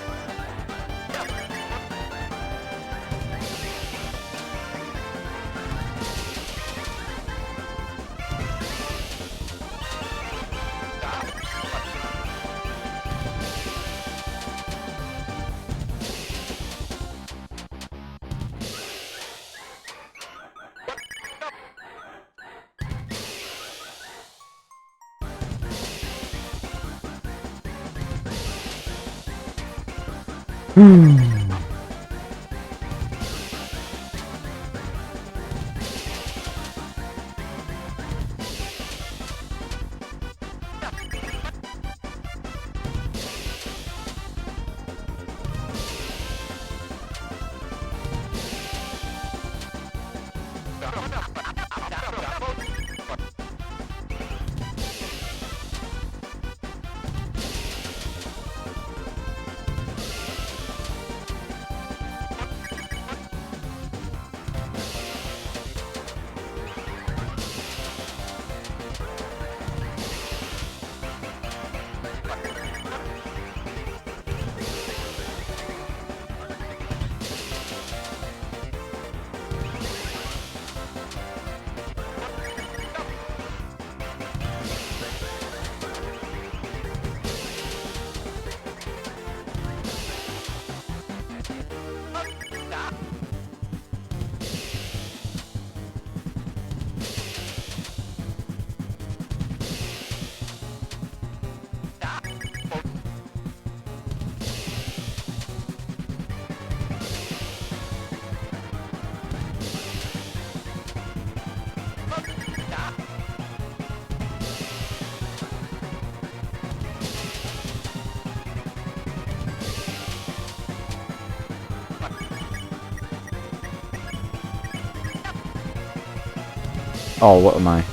Speaker 1: Oh, what am I?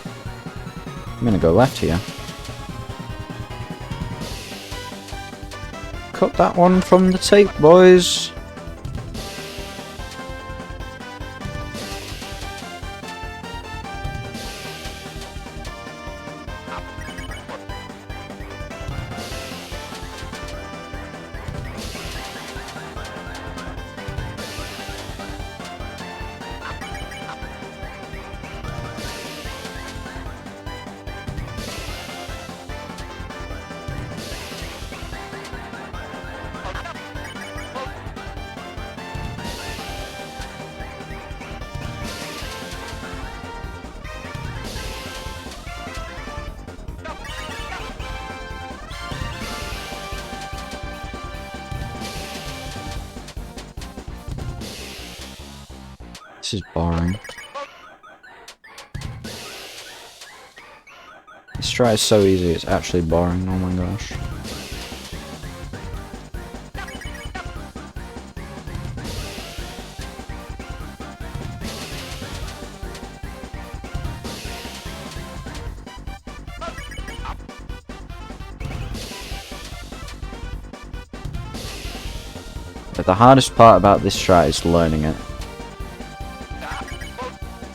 Speaker 1: I'm gonna go left here. Cut that one from the tape, boys. This is boring. This try is so easy, it's actually boring, oh my gosh. But the hardest part about this strat is learning it.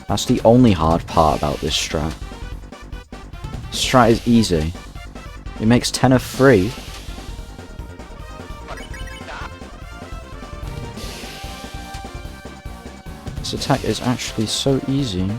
Speaker 1: That's the only hard part about this strat. Strat is easy. It makes Tenna free. attack is actually so easy.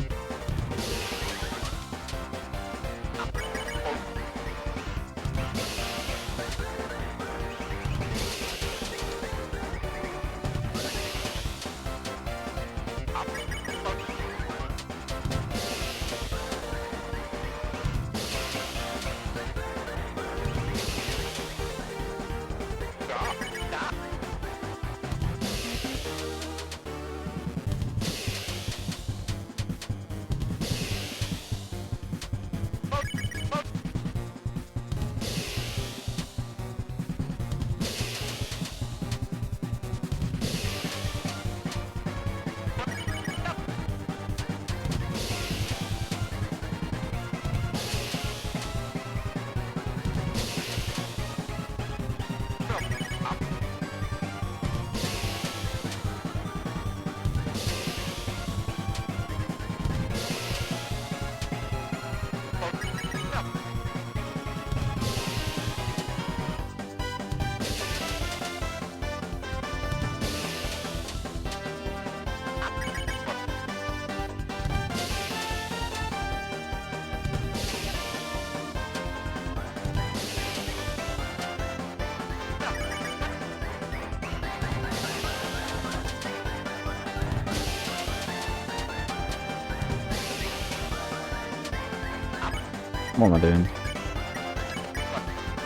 Speaker 1: What am I doing?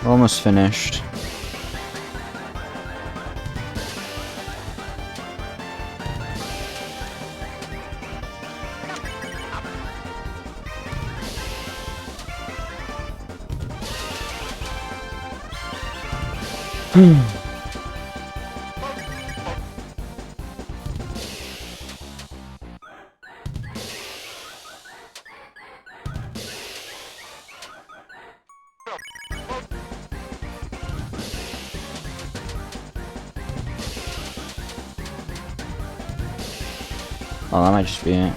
Speaker 1: We're almost finished. Oh, that might just be it.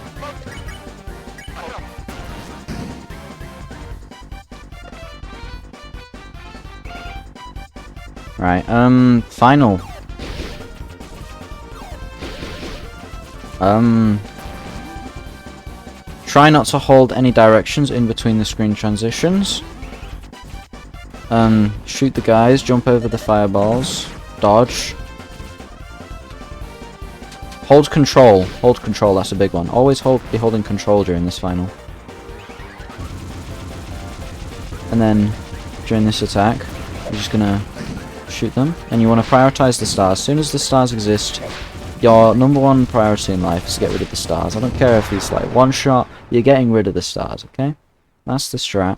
Speaker 1: Right, final. Try not to hold any directions in between the screen transitions. Shoot the guys, jump over the fireballs, dodge. Hold control, that's a big one. Always be holding control during this final. And then, during this attack, you're just gonna shoot them. And you want to prioritize the stars. As soon as the stars exist, your #1 priority in life is to get rid of the stars. I don't care if it's like one shot, you're getting rid of the stars, okay? That's the strat.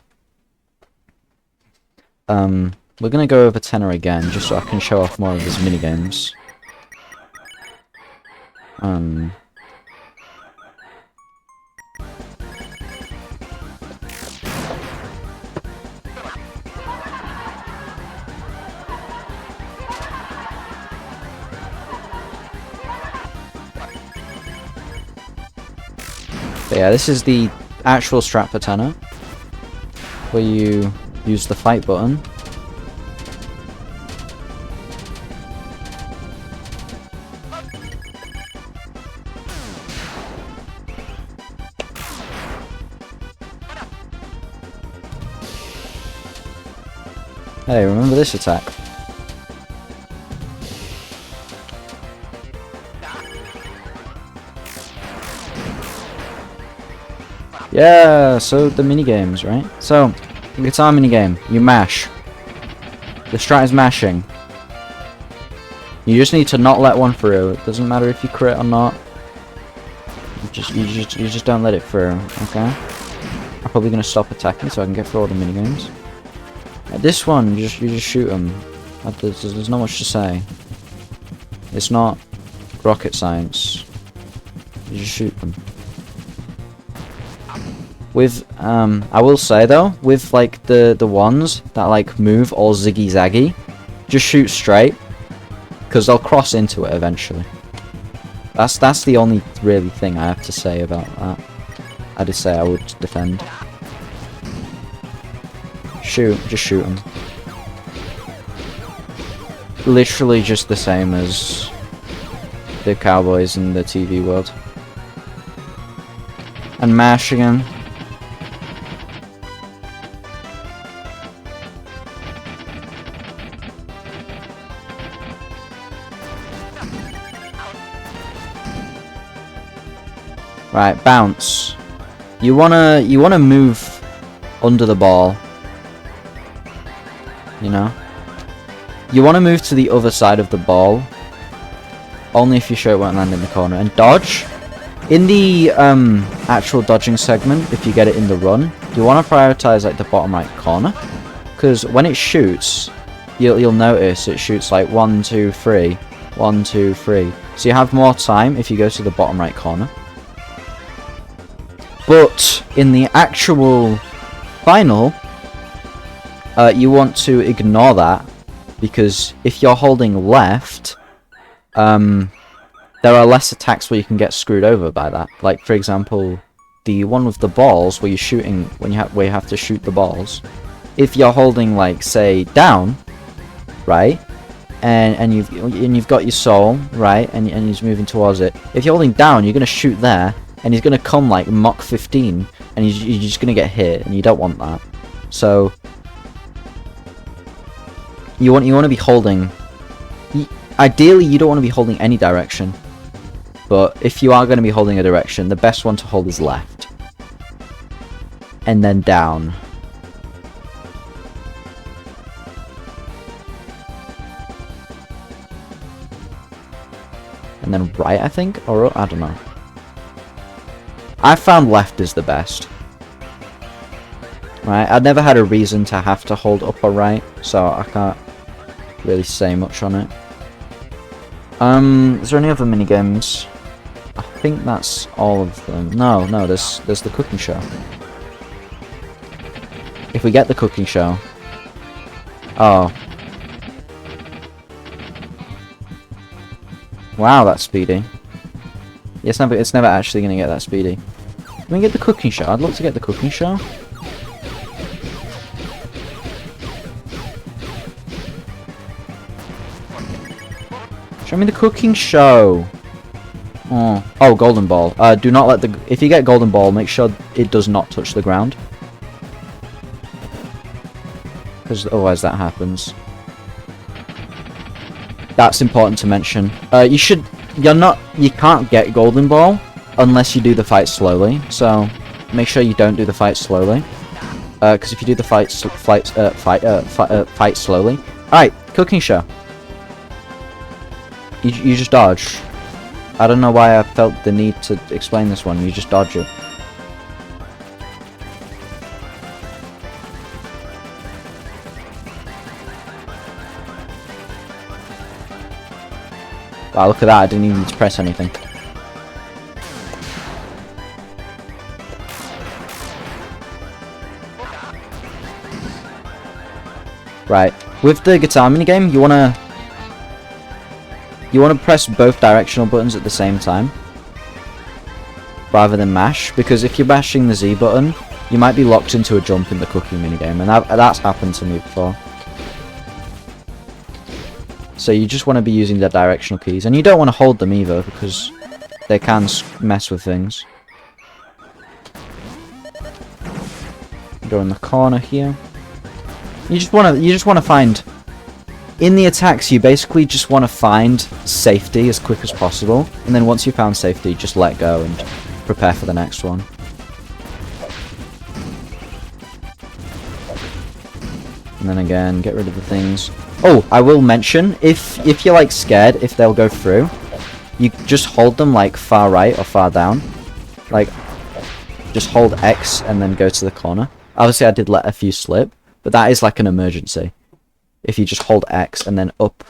Speaker 1: We're gonna go over Tenna again, just so I can show off more of his minigames. But yeah, this is the actual strat for Tenna, where you use the fight button. Hey, remember this attack? Yeah, so the minigames, right? So, the guitar minigame, you mash. The strat is mashing. You just need to not let one through. It doesn't matter if you crit or not. You just don't let it through, okay? I'm probably gonna stop attacking so I can get through all the minigames. This one, you just shoot them. There's not much to say. It's not rocket science. You just shoot them. With I will say though, with like the ones that like move all ziggy zaggy, just shoot straight, because they'll cross into it eventually. That's the only really thing I have to say about that. I just say I would defend. Just shoot them. Literally just the same as the cowboys in the TV world. and mash again. Right, bounce. You wanna move under the ball. You know? You wanna move to the other side of the ball. Only if you're sure it won't land in the corner. And dodge. In the actual dodging segment, if you get it in the run, you wanna prioritize like the bottom right corner. Because when it shoots, you'll notice it shoots like 1, 2, 3, 1, 2, 3. So you have more time if you go to the bottom right corner. But in the actual final, you want to ignore that, because if you're holding left, there are less attacks where you can get screwed over by that. Like, for example, the one with the balls, where you're shooting, where you have to shoot the balls. If you're holding, like, say, down, right, and you've got your soul, right, and he's moving towards it. If you're holding down, you're gonna shoot there, and he's gonna come like Mach 15, and you're just gonna get hit, and you don't want that. So you want to be holding. Ideally, you don't want to be holding any direction, but if you are going to be holding a direction, the best one to hold is left, and then down. And then right, I think, or I don't know. I found left is the best. Right, I've never had a reason to have to hold up or right, so I can't really say much on it. Is there any other minigames? I think that's all of them. No, there's the cooking show. If we get the cooking show... Oh. Wow, that's speedy. It's never actually gonna get that speedy. Can we get the cooking show? I'd love to get the cooking show. Show me the cooking show. Oh, golden ball. Do not let the... If you get golden ball, make sure it does not touch the ground. Because otherwise that happens. That's important to mention. You can't get golden ball unless you do the fight slowly. So make sure you don't do the fight slowly. Because if you do the fight slowly. Alright, cooking show. You just dodge. I don't know why I felt the need to explain this one. You just dodge it. Wow, look at that. I didn't even need to press anything. Right. With the guitar minigame, you wanna press both directional buttons at the same time, rather than mash, because if you're mashing the Z button, you might be locked into a jump in the cooking minigame, and that's happened to me before. So you just want to be using the directional keys, and you don't want to hold them either, because they can mess with things. Go in the corner here. You just want to find... In the attacks, you basically just want to find safety as quick as possible, and then once you found safety, just let go and prepare for the next one. And then again, get rid of the things. Oh, I will mention, if you're like scared if they'll go through, you just hold them like far right or far down. Like, just hold X and then go to the corner. Obviously I did let a few slip, but that is like an emergency. If you just hold X and then up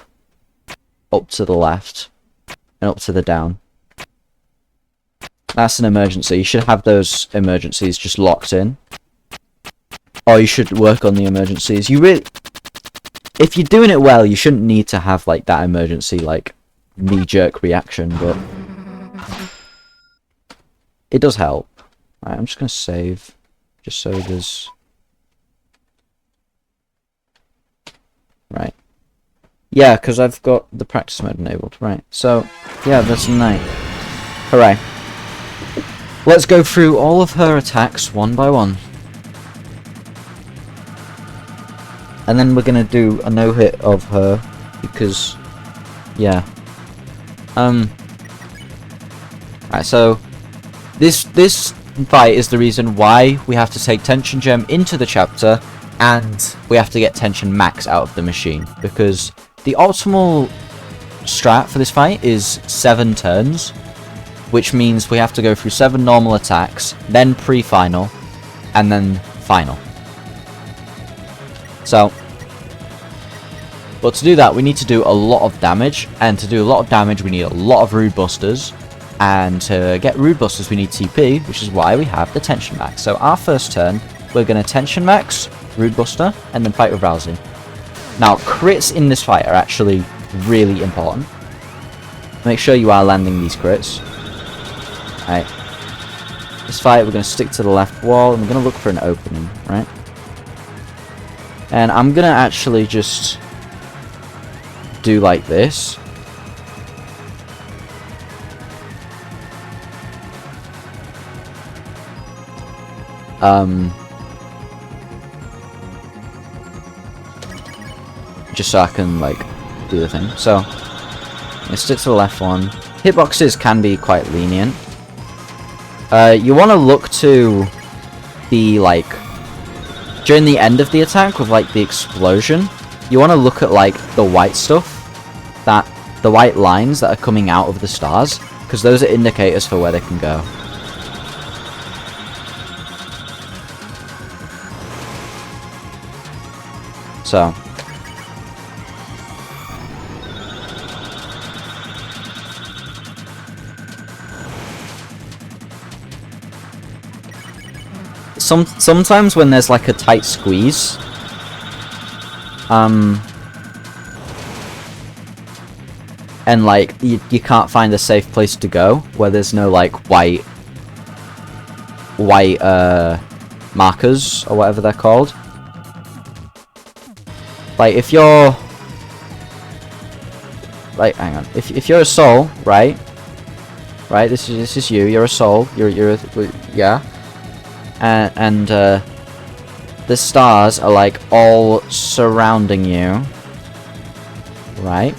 Speaker 1: to the left and up to the down. That's an emergency. You should have those emergencies just locked in. Or you should work on the emergencies. If you're doing it well, you shouldn't need to have like that emergency, like knee-jerk reaction, but it does help. Right, I'm just gonna save, just so there's... Right. Yeah, because I've got the practice mode enabled. Right, so, yeah, that's night. Hooray. let's go through all of her attacks one by one. And then we're gonna do a no-hit of her, because, yeah. Alright, so, this fight is the reason why we have to take Tension Gem into the chapter, and we have to get Tensionmax out of the machine, because the optimal strat for this fight is 7 turns, which means we have to go through 7 normal attacks, then pre-final, and then final. So, but to do that, we need to do a lot of damage, and to do a lot of damage, we need a lot of Rude Busters, and to get Rude Busters, we need TP, which is why we have the Tensionmax. So our first turn, we're going to Tensionmax, Rude Buster, and then fight with Rouxls. Now, crits in this fight are actually really important. Make sure you are landing these crits. Alright. This fight, we're going to stick to the left wall, and we're going to look for an opening, right? And I'm going to actually just do like this. Just so I can, like, do the thing. So, let's stick to the left one. Hitboxes can be quite lenient. You want to look to the, like, during the end of the attack with, like, the explosion, you want to look at, like, the white stuff, the white lines that are coming out of the stars, because those are indicators for where they can go. So, sometimes when there's like a tight squeeze, and like you can't find a safe place to go where there's no like white markers or whatever they're called. Like if you're like, hang on, if you're a soul, right, this is you, you're a soul, you're yeah, and the stars are like all surrounding you, right,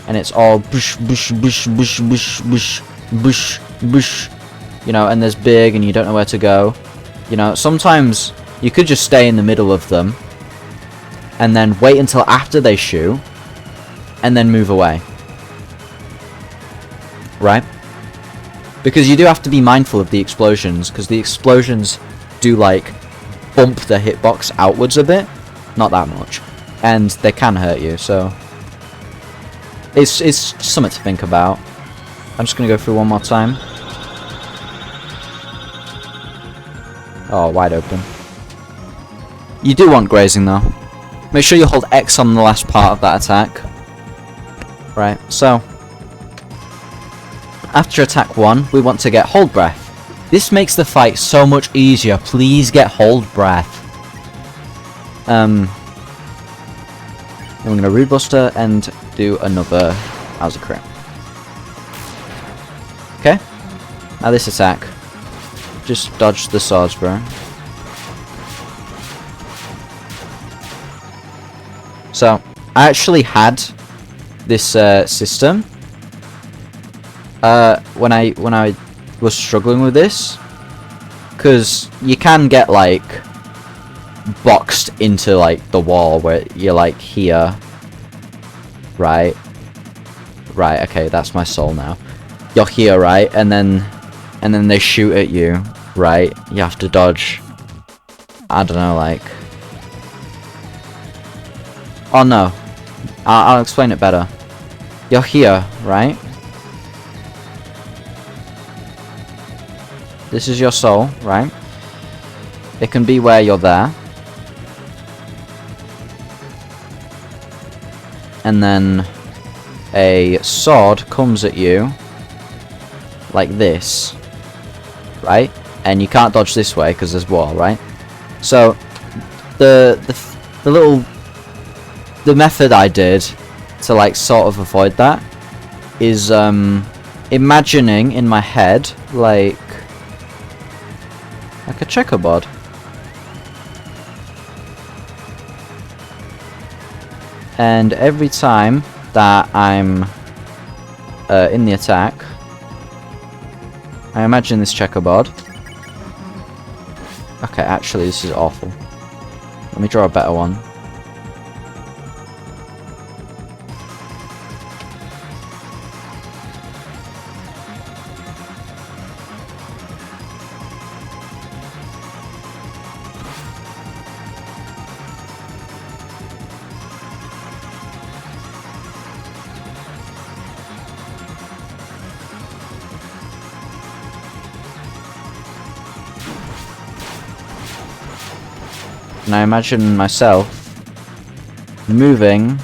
Speaker 1: and it's all bush bush bush bush bush bush bush bush, you know, and there's big and you don't know where to go, you know. Sometimes you could just stay in the middle of them and then wait until after they shoot, and then move away. Right? Because you do have to be mindful of the explosions, because the explosions do, like, bump the hitbox outwards a bit. Not that much. And they can hurt you, so it's something to think about. I'm just going to go through one more time. Oh, wide open. You do want grazing, though. Make sure you hold X on the last part of that attack. Right, so after attack 1, we want to get hold breath. This makes the fight so much easier. Please get hold breath. Then we're going to Rude Buster and do another Rouxls crit. Okay, now this attack. Just dodge the swords, bro. So, I actually had this system when I was struggling with this, because you can get like boxed into like the wall where you're like here, right, okay, that's my soul now. You're here, right, and then they shoot at you, right, you have to dodge, I don't know, like, oh no, I'll explain it better. You're here, right? This is your soul, right? It can be where you're there. And then a sword comes at you like this, right? And you can't dodge this way because there's wall, right? So the method I did to like sort of avoid that is imagining in my head like Like a checkerboard. And every time that I'm in the attack, I imagine this checkerboard. Okay, actually this is awful. Let me draw a better one. And I imagine myself moving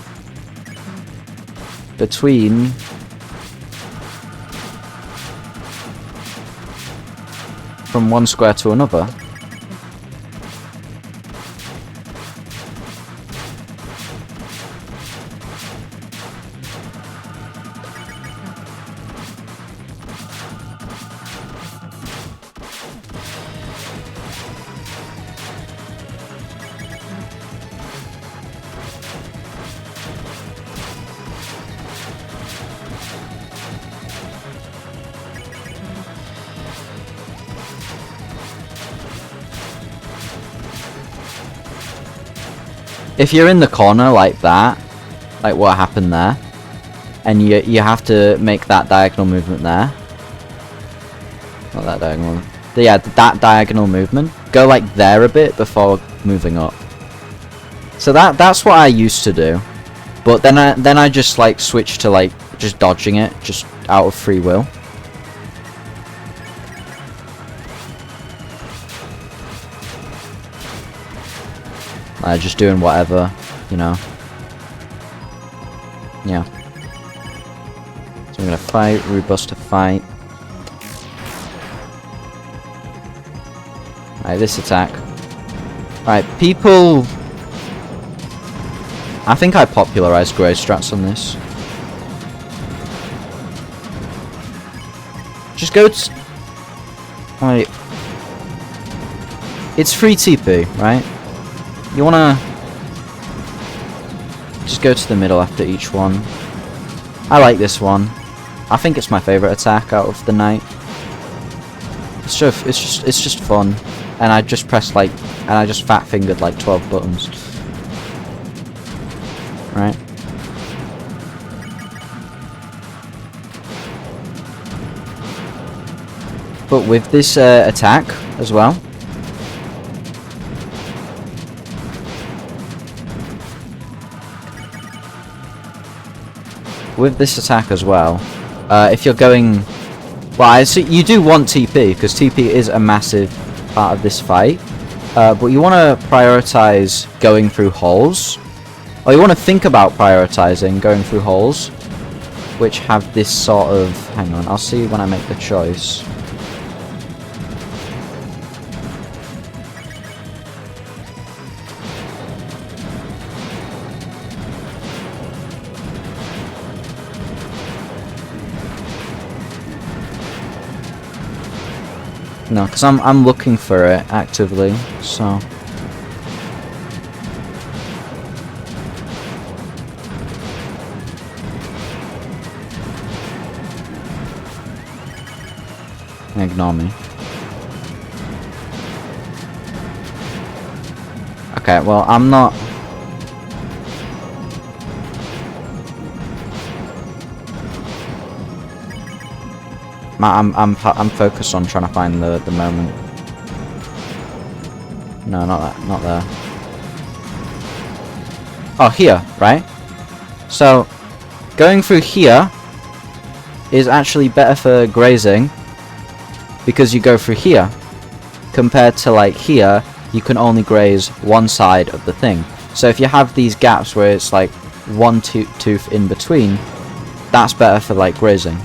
Speaker 1: between from one square to another. If you're in the corner like that, like what happened there, and you have to make that diagonal movement there. Not that diagonal. Yeah, that diagonal movement. Go like there a bit before moving up. So that's what I used to do, but then I just like switched to like just dodging it just out of free will. Just doing whatever, you know. Yeah. So I'm gonna fight, robust to fight. Alright, this attack. Alright, people... I think I popularized grey strats on this. Just go to... Wait. It's free TP, right? You wanna just go to the middle after each one. I like this one. I think it's my favorite attack out of the night. It's just fun, and I just pressed like, and I just fat fingered like 12 buttons. Right. But with this attack as well. With this attack as well, if you're going... Well, you do want TP, because TP is a massive part of this fight. But you want to prioritize going through holes. Or you want to think about prioritizing going through holes, which have this sort of... Hang on, I'll see when I make the choice. No, because I'm looking for it actively, so... Ignore me. Okay, well, I'm not... I'm focused on trying to find the moment. No, not that, not there. Oh, here, right? So, going through here is actually better for grazing because you go through here. Compared to like here, you can only graze one side of the thing. So if you have these gaps where it's like one tooth in between, that's better for like grazing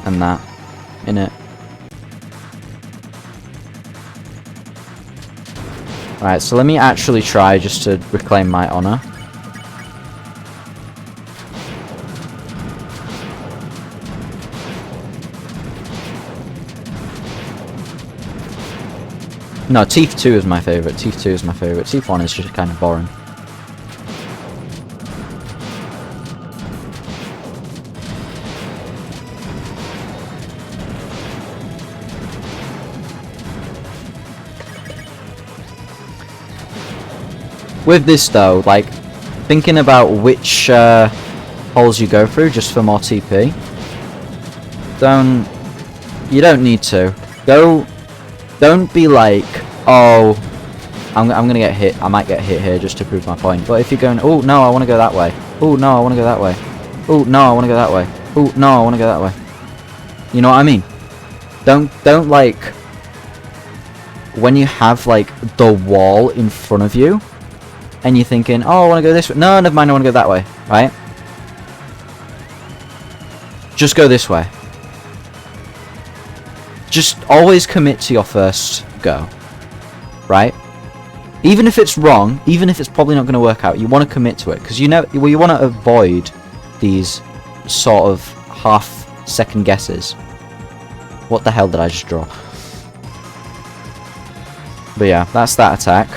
Speaker 1: and that in it. Right, so let me actually try just to reclaim my honor. No, Teeth 2 is my favourite. Teeth 2 is my favourite. Teeth 1 is just kind of boring. With this though, like, thinking about which holes you go through just for more TP, you don't need to. Don't be like, oh, I'm gonna get hit. I might get hit here just to prove my point. But if you're going, oh no, I want to go that way. Oh no, I want to go that way. Oh no, I want to go that way. Oh no, I want to go that way. You know what I mean? Don't like, when you have like the wall in front of you and you're thinking, oh, I want to go this way. No, never mind, I want to go that way. Right? Just go this way. Just always commit to your first go, right? Even if it's wrong, even if it's probably not going to work out, you want to commit to it, because you know, well, you want to avoid these sort of half-second guesses. What the hell did I just draw? But yeah, that's that attack.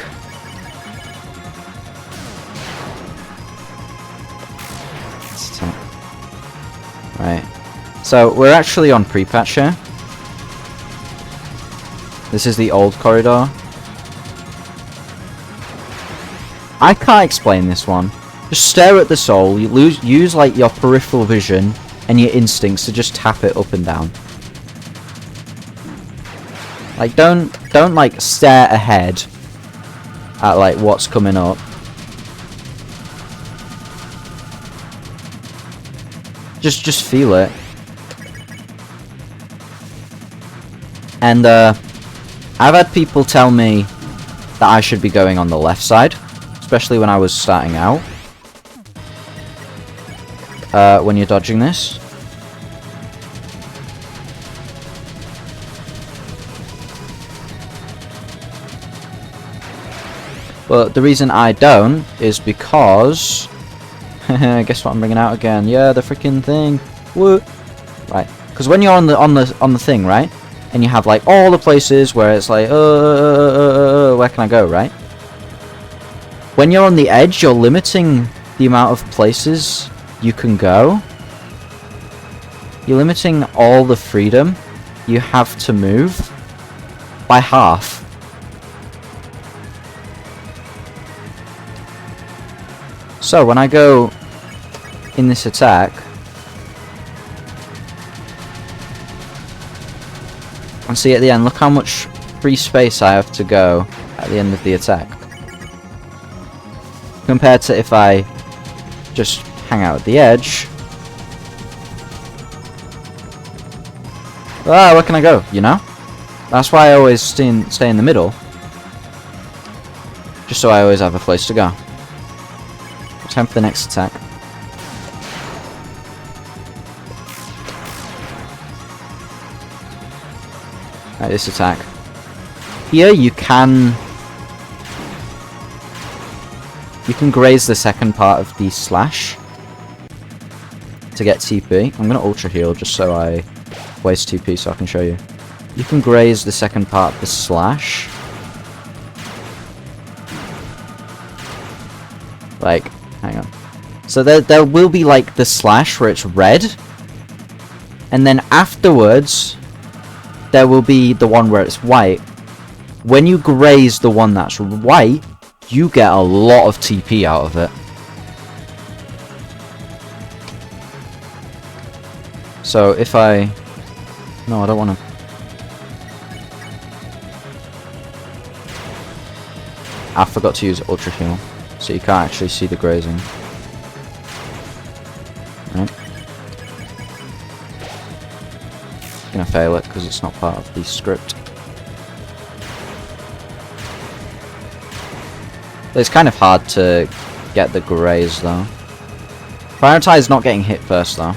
Speaker 1: Right. So we're actually on pre-patch here. This is the old corridor. I can't explain this one. Just stare at the soul. You use like your peripheral vision and your instincts to just tap it up and down. Like don't like stare ahead at like what's coming up. Just feel it. And I've had people tell me that I should be going on the left side, especially when I was starting out. When you're dodging this. But the reason I don't is because guess what I'm bringing out again? Yeah, the freaking thing. Woo. Right, because when you're on the thing, right, and you have like all the places where it's like, where can I go, right? When you're on the edge, you're limiting the amount of places you can go. You're limiting all the freedom you have to move by half. So when I go in this attack, and see at the end, look how much free space I have to go at the end of the attack. Compared to if I just hang out at the edge. Ah, where can I go, you know? That's why I always stay in the middle. Just so I always have a place to go. Time for the next attack. Right, this attack. Here you can graze the second part of the slash to get TP. I'm gonna ultra heal just so I waste TP so I can show you. You can graze the second part of the slash. Like, hang on. So there will be like the slash where it's red, and then afterwards there will be the one where it's white. When you graze the one that's white, you get a lot of TP out of it. So if I... No, I don't want to... I forgot to use ultra heal, so you can't actually see the grazing. Right. Gonna fail it because it's not part of the script. It's kind of hard to get the graze though. Prioritize not getting hit first though.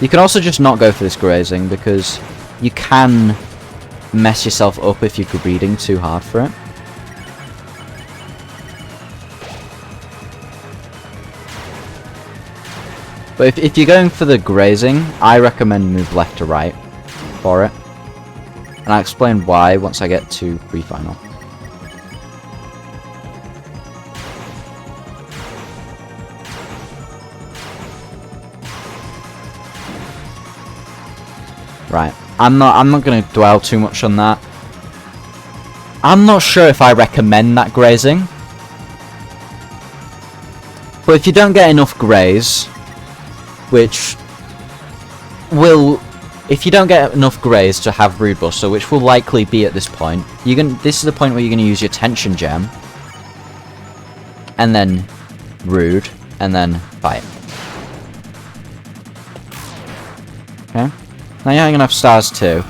Speaker 1: You can also just not go for this grazing because you can mess yourself up if you're greeding too hard for it. But if you're going for the grazing, I recommend move left to right for it. And I'll explain why once I get to pre-final. Right. I'm not gonna dwell too much on that. I'm not sure if I recommend that grazing. But if you don't get enough graze, which will, if you don't get enough graze to have Rude Buster, which will likely be at this point, this is the point where you're gonna use your Tension Gem, and then Rude, and then fight. Okay. Now you're gonna have Stars 2.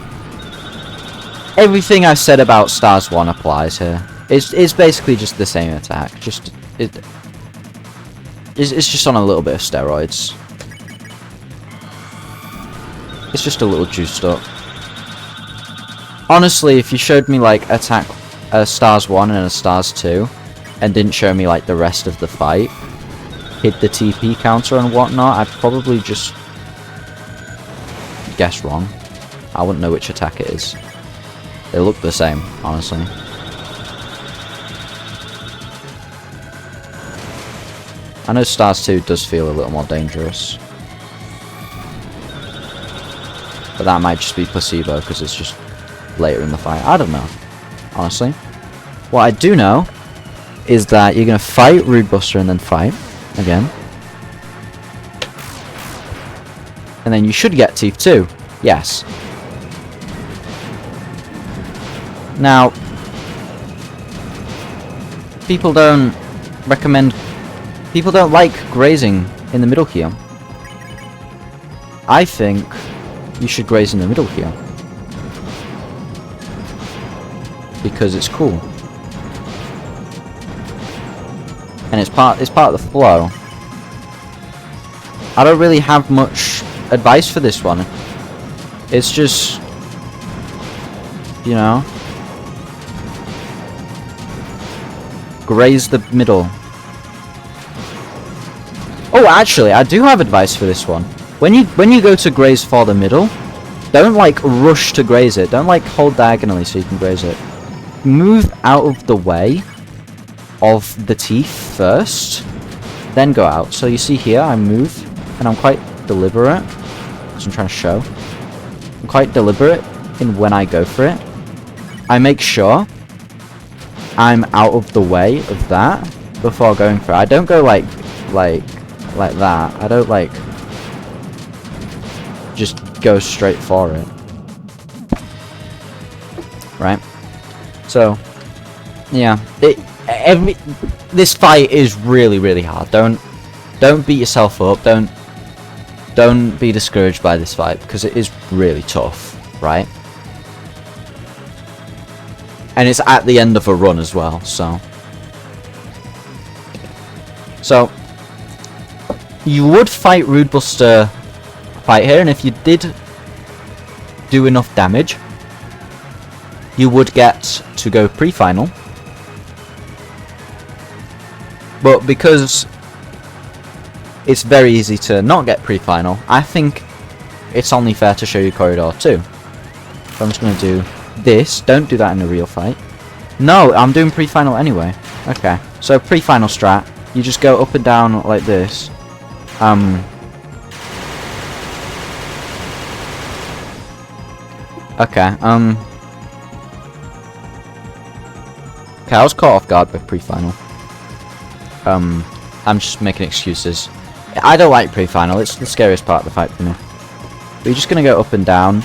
Speaker 1: Everything I said about Stars 1 applies here. It's basically just the same attack. It's just on a little bit of steroids. It's just a little juiced up. Honestly, if you showed me like attack a Stars 1 and a Stars 2, and didn't show me like the rest of the fight, hit the TP counter and whatnot, I'd probably just guess wrong. I wouldn't know which attack it is. They look the same, honestly. I know Stars 2 does feel a little more dangerous. But that might just be placebo because it's just later in the fight. I don't know, honestly. What I do know is that you're going to fight Rude Buster and then fight again. And then you should get Teeth 2. Yes. Now, people don't like grazing in the middle here. I think you should graze in the middle here. Because it's cool. And it's part of the flow. I don't really have much advice for this one. It's just, you know, graze the middle. Oh, actually, I do have advice for this one. When you go to graze for the middle, don't like rush to graze it. Don't like hold diagonally so you can graze it. Move out of the way of the teeth first, then go out. So you see here, I move, and I'm quite deliberate, because I'm trying to show. I'm quite deliberate in when I go for it. I make sure I'm out of the way of that before going for it. I don't go like that. I don't like just go straight for it. Right? So yeah, this fight is really hard. Don't beat yourself up. Don't be discouraged by this fight because it is really tough, right? And it's at the end of a run as well, so you would fight Rude Buster fight here, and if you did do enough damage, you would get to go pre-final. But because it's very easy to not get pre-final, I think it's only fair to show you Corridor 2. So I'm just going to do this. Don't do that in a real fight. No, I'm doing pre-final anyway. Okay, so pre-final strat. You just go up and down like this. Okay, okay, I was caught off guard by pre-final. I'm just making excuses. I don't like pre-final, it's the scariest part of the fight for me. But you're just gonna go up and down.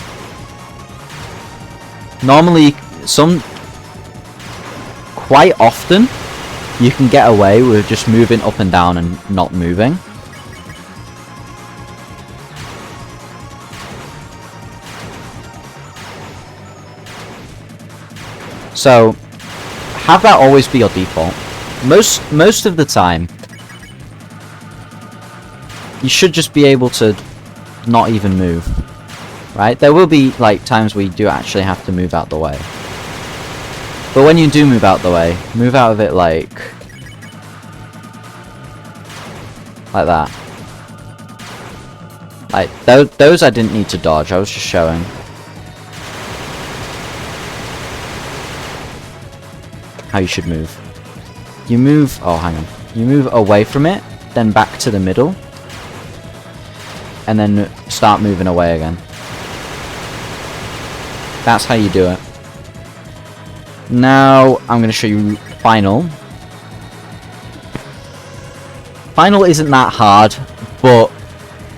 Speaker 1: Normally, quite often, you can get away with just moving up and down and not moving. So, have that always be your default. Most of the time, you should just be able to not even move, right? There will be like times where you do actually have to move out the way. But when you do move out the way, move out of it like that. Like those I didn't need to dodge, I was just showing. how you should move. You move... Oh, hang on. You move away from it, then back to the middle. And then start moving away again. That's how you do it. Now, I'm going to show you final. Final isn't that hard, but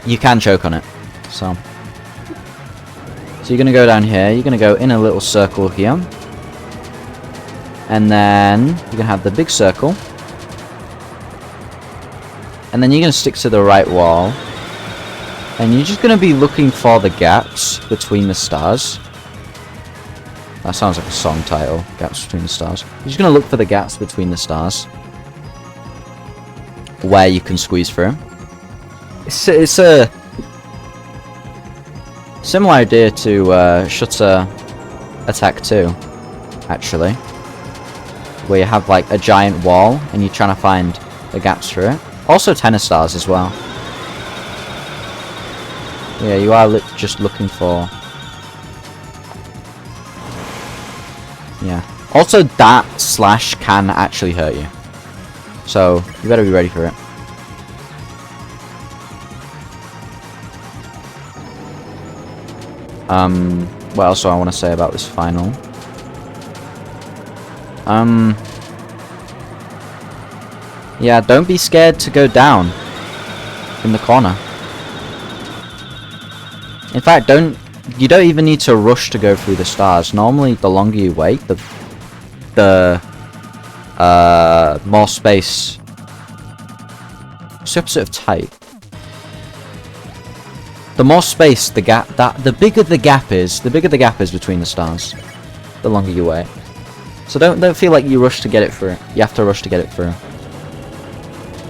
Speaker 1: you can choke on it. So you're going to go down here. You're going to go in a little circle here. And then you're going to have the big circle. And then you're going to stick to the right wall. And you're just going to be looking for the gaps between the stars. That sounds like a song title. Gaps between the stars. You're just going to look for the gaps between the stars. Where you can squeeze through. It's a similar idea to Shuttah Attack 2, actually. Where you have like a giant wall and you're trying to find the gaps through it. Also Tenna stars as well. Yeah, you are just looking for... Yeah. Also, that slash can actually hurt you. So, you better be ready for it. What else do I want to say about this final? Yeah, don't be scared to go down in the corner. In fact, you don't even need to rush to go through the stars. Normally, the longer you wait, the more space. What's the opposite of tight? The more space the bigger the gap is between the stars, the longer you wait. So don't feel like you rush to get it through. You have to rush to get it through.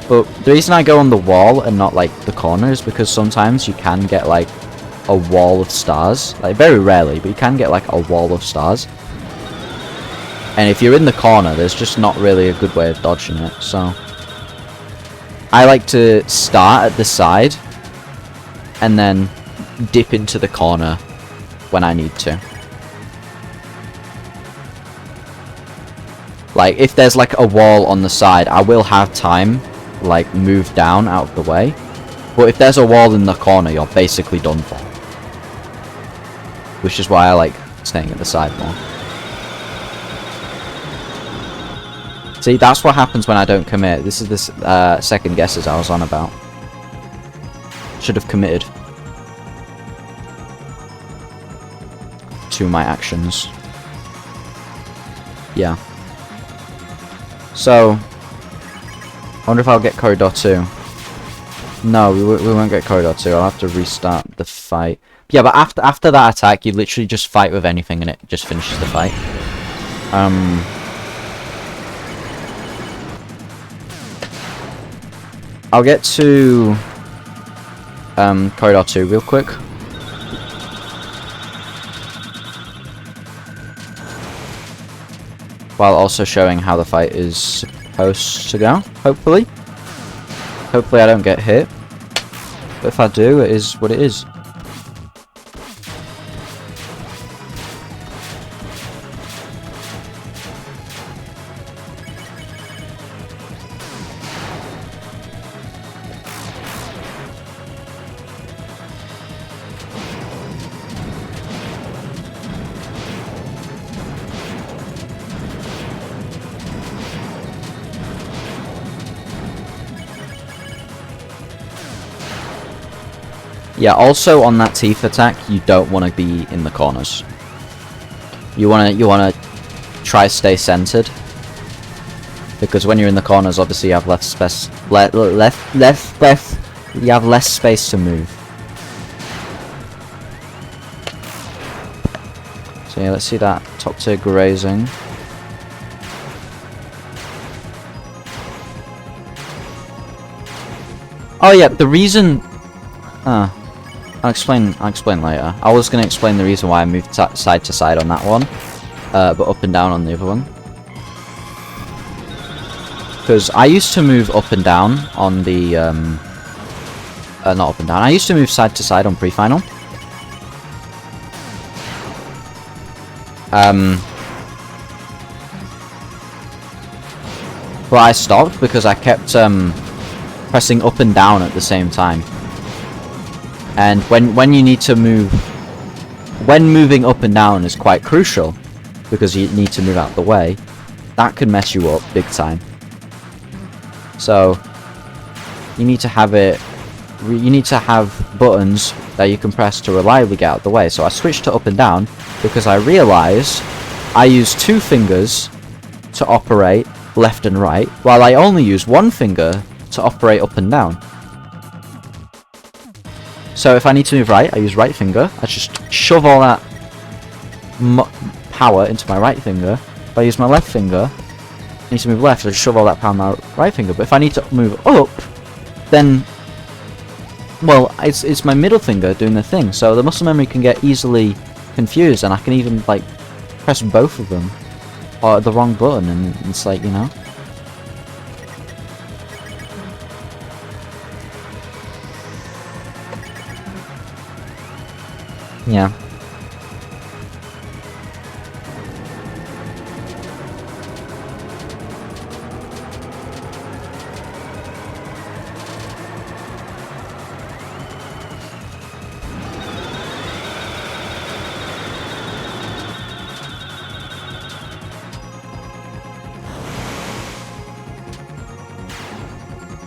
Speaker 1: But the reason I go on the wall and not like the corner is because sometimes you can get like a wall of stars. Like very rarely, but you can get like a wall of stars. And if you're in the corner, there's just not really a good way of dodging it. So I like to start at the side and then dip into the corner when I need to. Like if there's like a wall on the side, I will have time like move down out of the way. But if there's a wall in the corner, you're basically done for. Which is why I like staying at the side more. See, that's what happens when I don't commit. This is the second guesses I was on about. Should have committed to my actions. Yeah. So, I wonder if I'll get Corridor 2. No, we won't get Corridor 2. I'll have to restart the fight. Yeah, but after that attack, you literally just fight with anything and it just finishes the fight. I'll get to Corridor 2 real quick. While also showing how the fight is supposed to go, hopefully. Hopefully I don't get hit. But if I do, it is what it is. Yeah, also on that teeth attack, you don't want to be in the corners. You wanna try stay centered, because when you're in the corners, obviously you have less space. You have less space to move. So yeah, let's see that top tier grazing. Oh yeah, the reason. I'll explain later. I was going to explain the reason why I moved side to side on that one, but up and down on the other one. Because I used to move up and down on the, not up and down, I used to move side to side on pre-final. But I stopped because I kept pressing up and down at the same time. And when you need to move, when moving up and down is quite crucial, because you need to move out the way, that can mess you up big time. So you need to have it. You need to have buttons that you can press to reliably get out of the way. So I switched to up and down because I realized I use 2 fingers to operate left and right, while I only use 1 finger to operate up and down. So if I need to move right, I use right finger. I just shove all that power into my right finger. If I use my left finger, I need to move left, I just shove all that power in my right finger. But if I need to move up, then, well, it's my middle finger doing the thing. So the muscle memory can get easily confused, and I can even, like, press both of them or the wrong button, and it's like, you know. Yeah.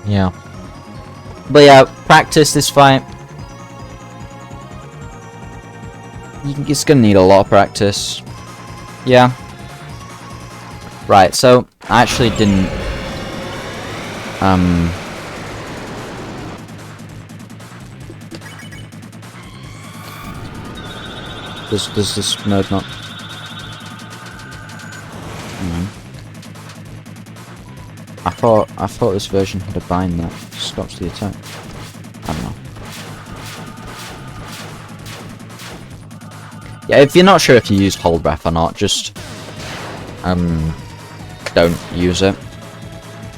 Speaker 1: Yeah. But yeah, practice this fight. It's gonna need a lot of practice. Yeah. Right, so I actually didn't does this mode not? I thought this version had a bind that stops the attack. I don't know. Yeah, if you're not sure if you use hold breath or not, just don't use it.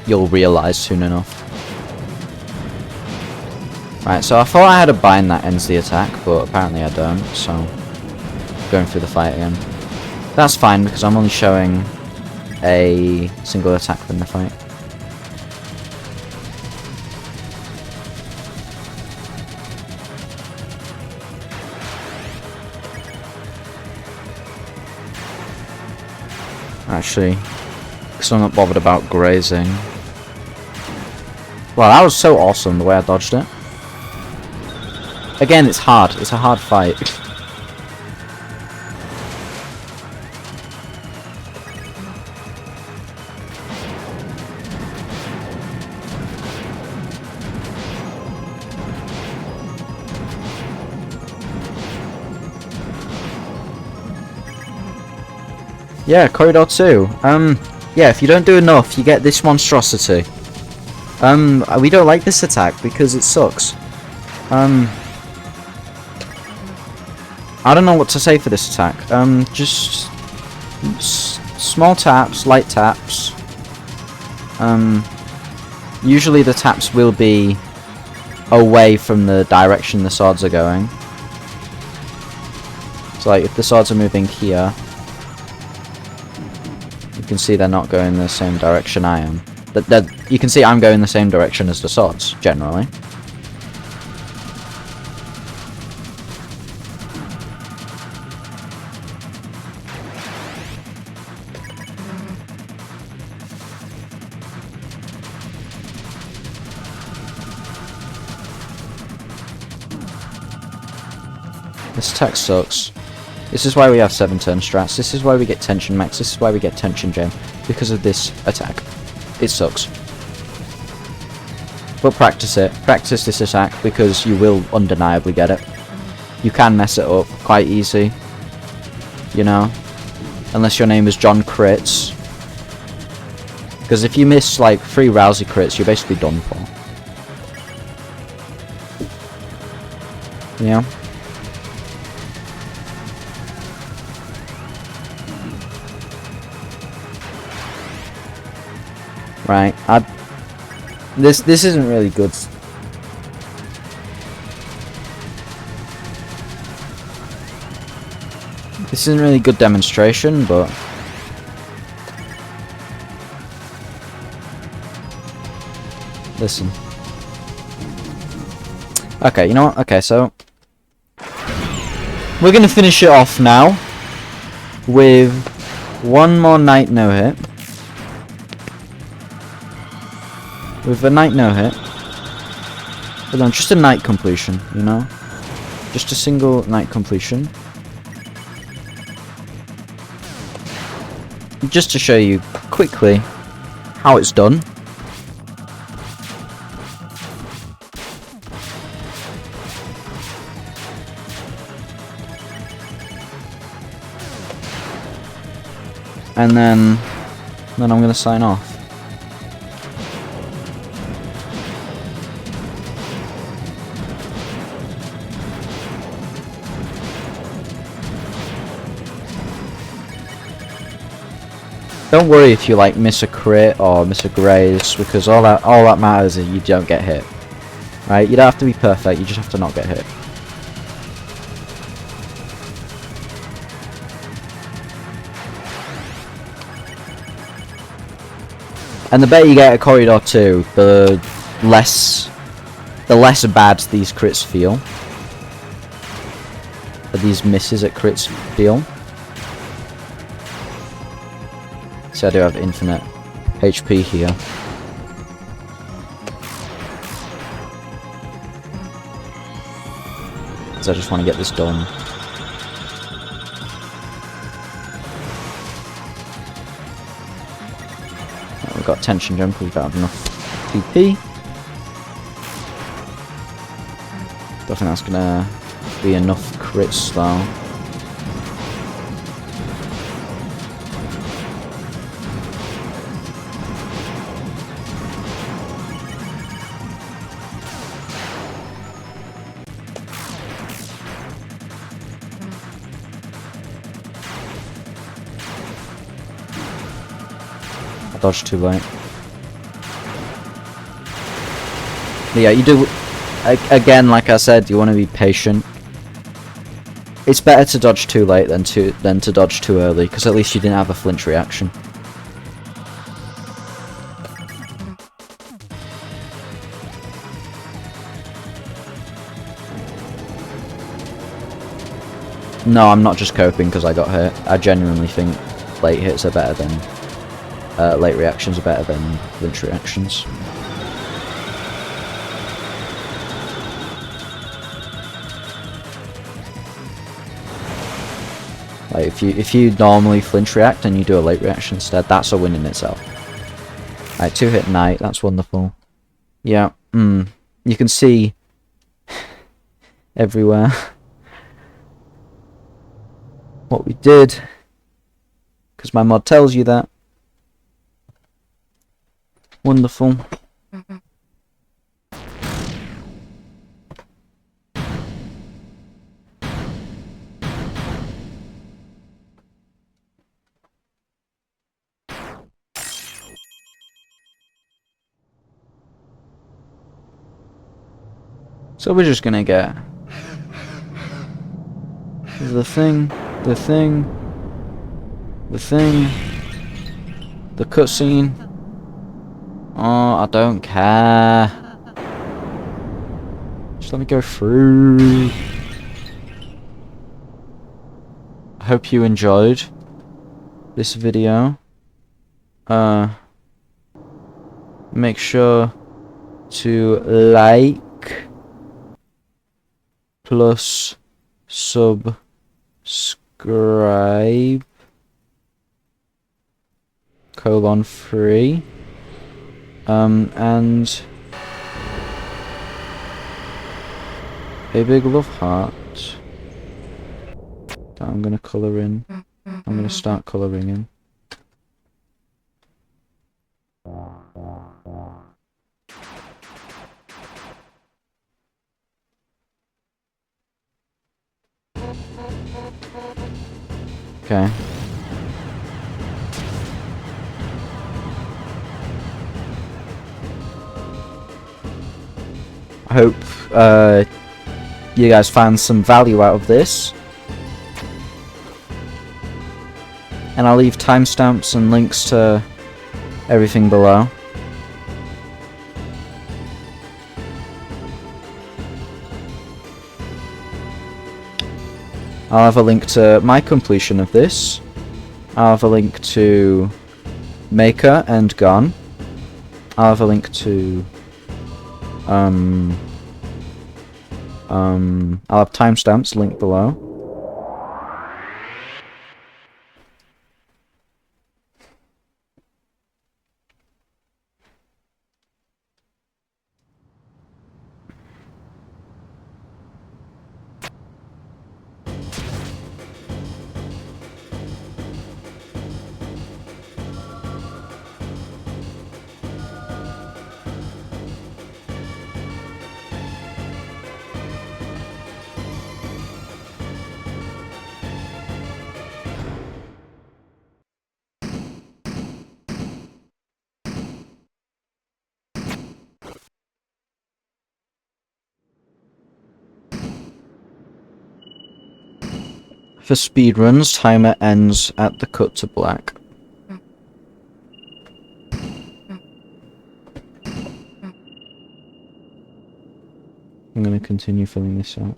Speaker 1: You'll realise soon enough. Right, so I thought I had a bind that ends the attack, but apparently I don't, so going through the fight again. That's fine because I'm only showing a single attack in the fight. Actually, because I'm not bothered about grazing. Wow, that was so awesome the way I dodged it. Again, it's hard. It's a hard fight. Yeah, Corridor 2. Yeah, if you don't do enough, you get this monstrosity. We don't like this attack because it sucks. I don't know what to say for this attack. Just small taps, light taps. Usually the taps will be away from the direction the swords are going. So like if the swords are moving here, you can see they're not going the same direction I am. You can see I'm going the same direction as the swords, generally. This attack sucks. This is why we have 7-turn strats. This is why we get Tensionmax. This is why we get Tension Gem. Because of this attack. It sucks. But practice it. Practice this attack because you will undeniably get it. You can mess it up quite easy. You know? Unless your name is John Crits. Because if you miss like 3 Rouxls crits, you're basically done for. Yeah? Right, this isn't really good. This isn't really good demonstration, but Listen. Okay, you know what? Okay, so we're gonna finish it off now with one more night no-hit. With a night no-hit. But no, just a night completion, you know? Just a single night completion. Just to show you quickly how it's done. And then I'm gonna sign off. Don't worry if you like miss a crit or miss a graze, because all that matters is you don't get hit. Right? You don't have to be perfect, you just have to not get hit. And the better you get at Corridor 2, the less bad these crits feel. Or these misses at crits feel. So I do have infinite HP here. So I just want to get this done. We've got tension jump, we don't have enough PP. Don't think that's gonna be enough crits though. Dodge too late. But yeah, you do. Again, like I said, you want to be patient. It's better to dodge too late than to dodge too early, because at least you didn't have a flinch reaction. No, I'm not just coping because I got hit. I genuinely think late hits are better than. Late reactions are better than flinch reactions. Like if you normally flinch react and you do a late reaction instead, that's a win in itself. Right, 2-hit night, that's wonderful. Yeah, you can see everywhere what we did, because my mod tells you that. Wonderful. So we're just gonna get the thing, the cutscene. Oh, I don't care. Just let me go through. I hope you enjoyed this video. Make sure to like plus subscribe :3 and a big love heart that I'm gonna colour in. I'm gonna start colouring in. Okay. I hope you guys found some value out of this. And I'll leave timestamps and links to everything below. I'll have a link to my completion of this. I'll have a link to Maker and Gone. I'll have a link to I'll have timestamps linked below. For speedruns, timer ends at the cut to black. I'm going to continue filling this out.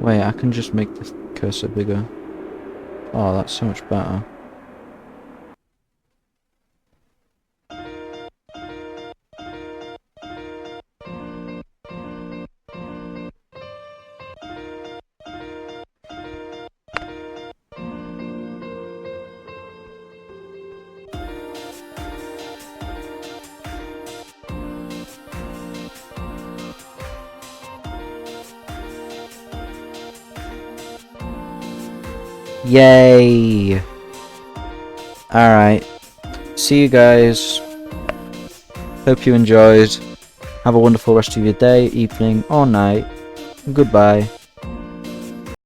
Speaker 1: Wait, I can just make the cursor bigger. Oh, that's so much better. Yay! Alright. See you guys. Hope you enjoyed. Have a wonderful rest of your day, evening, or night. Goodbye.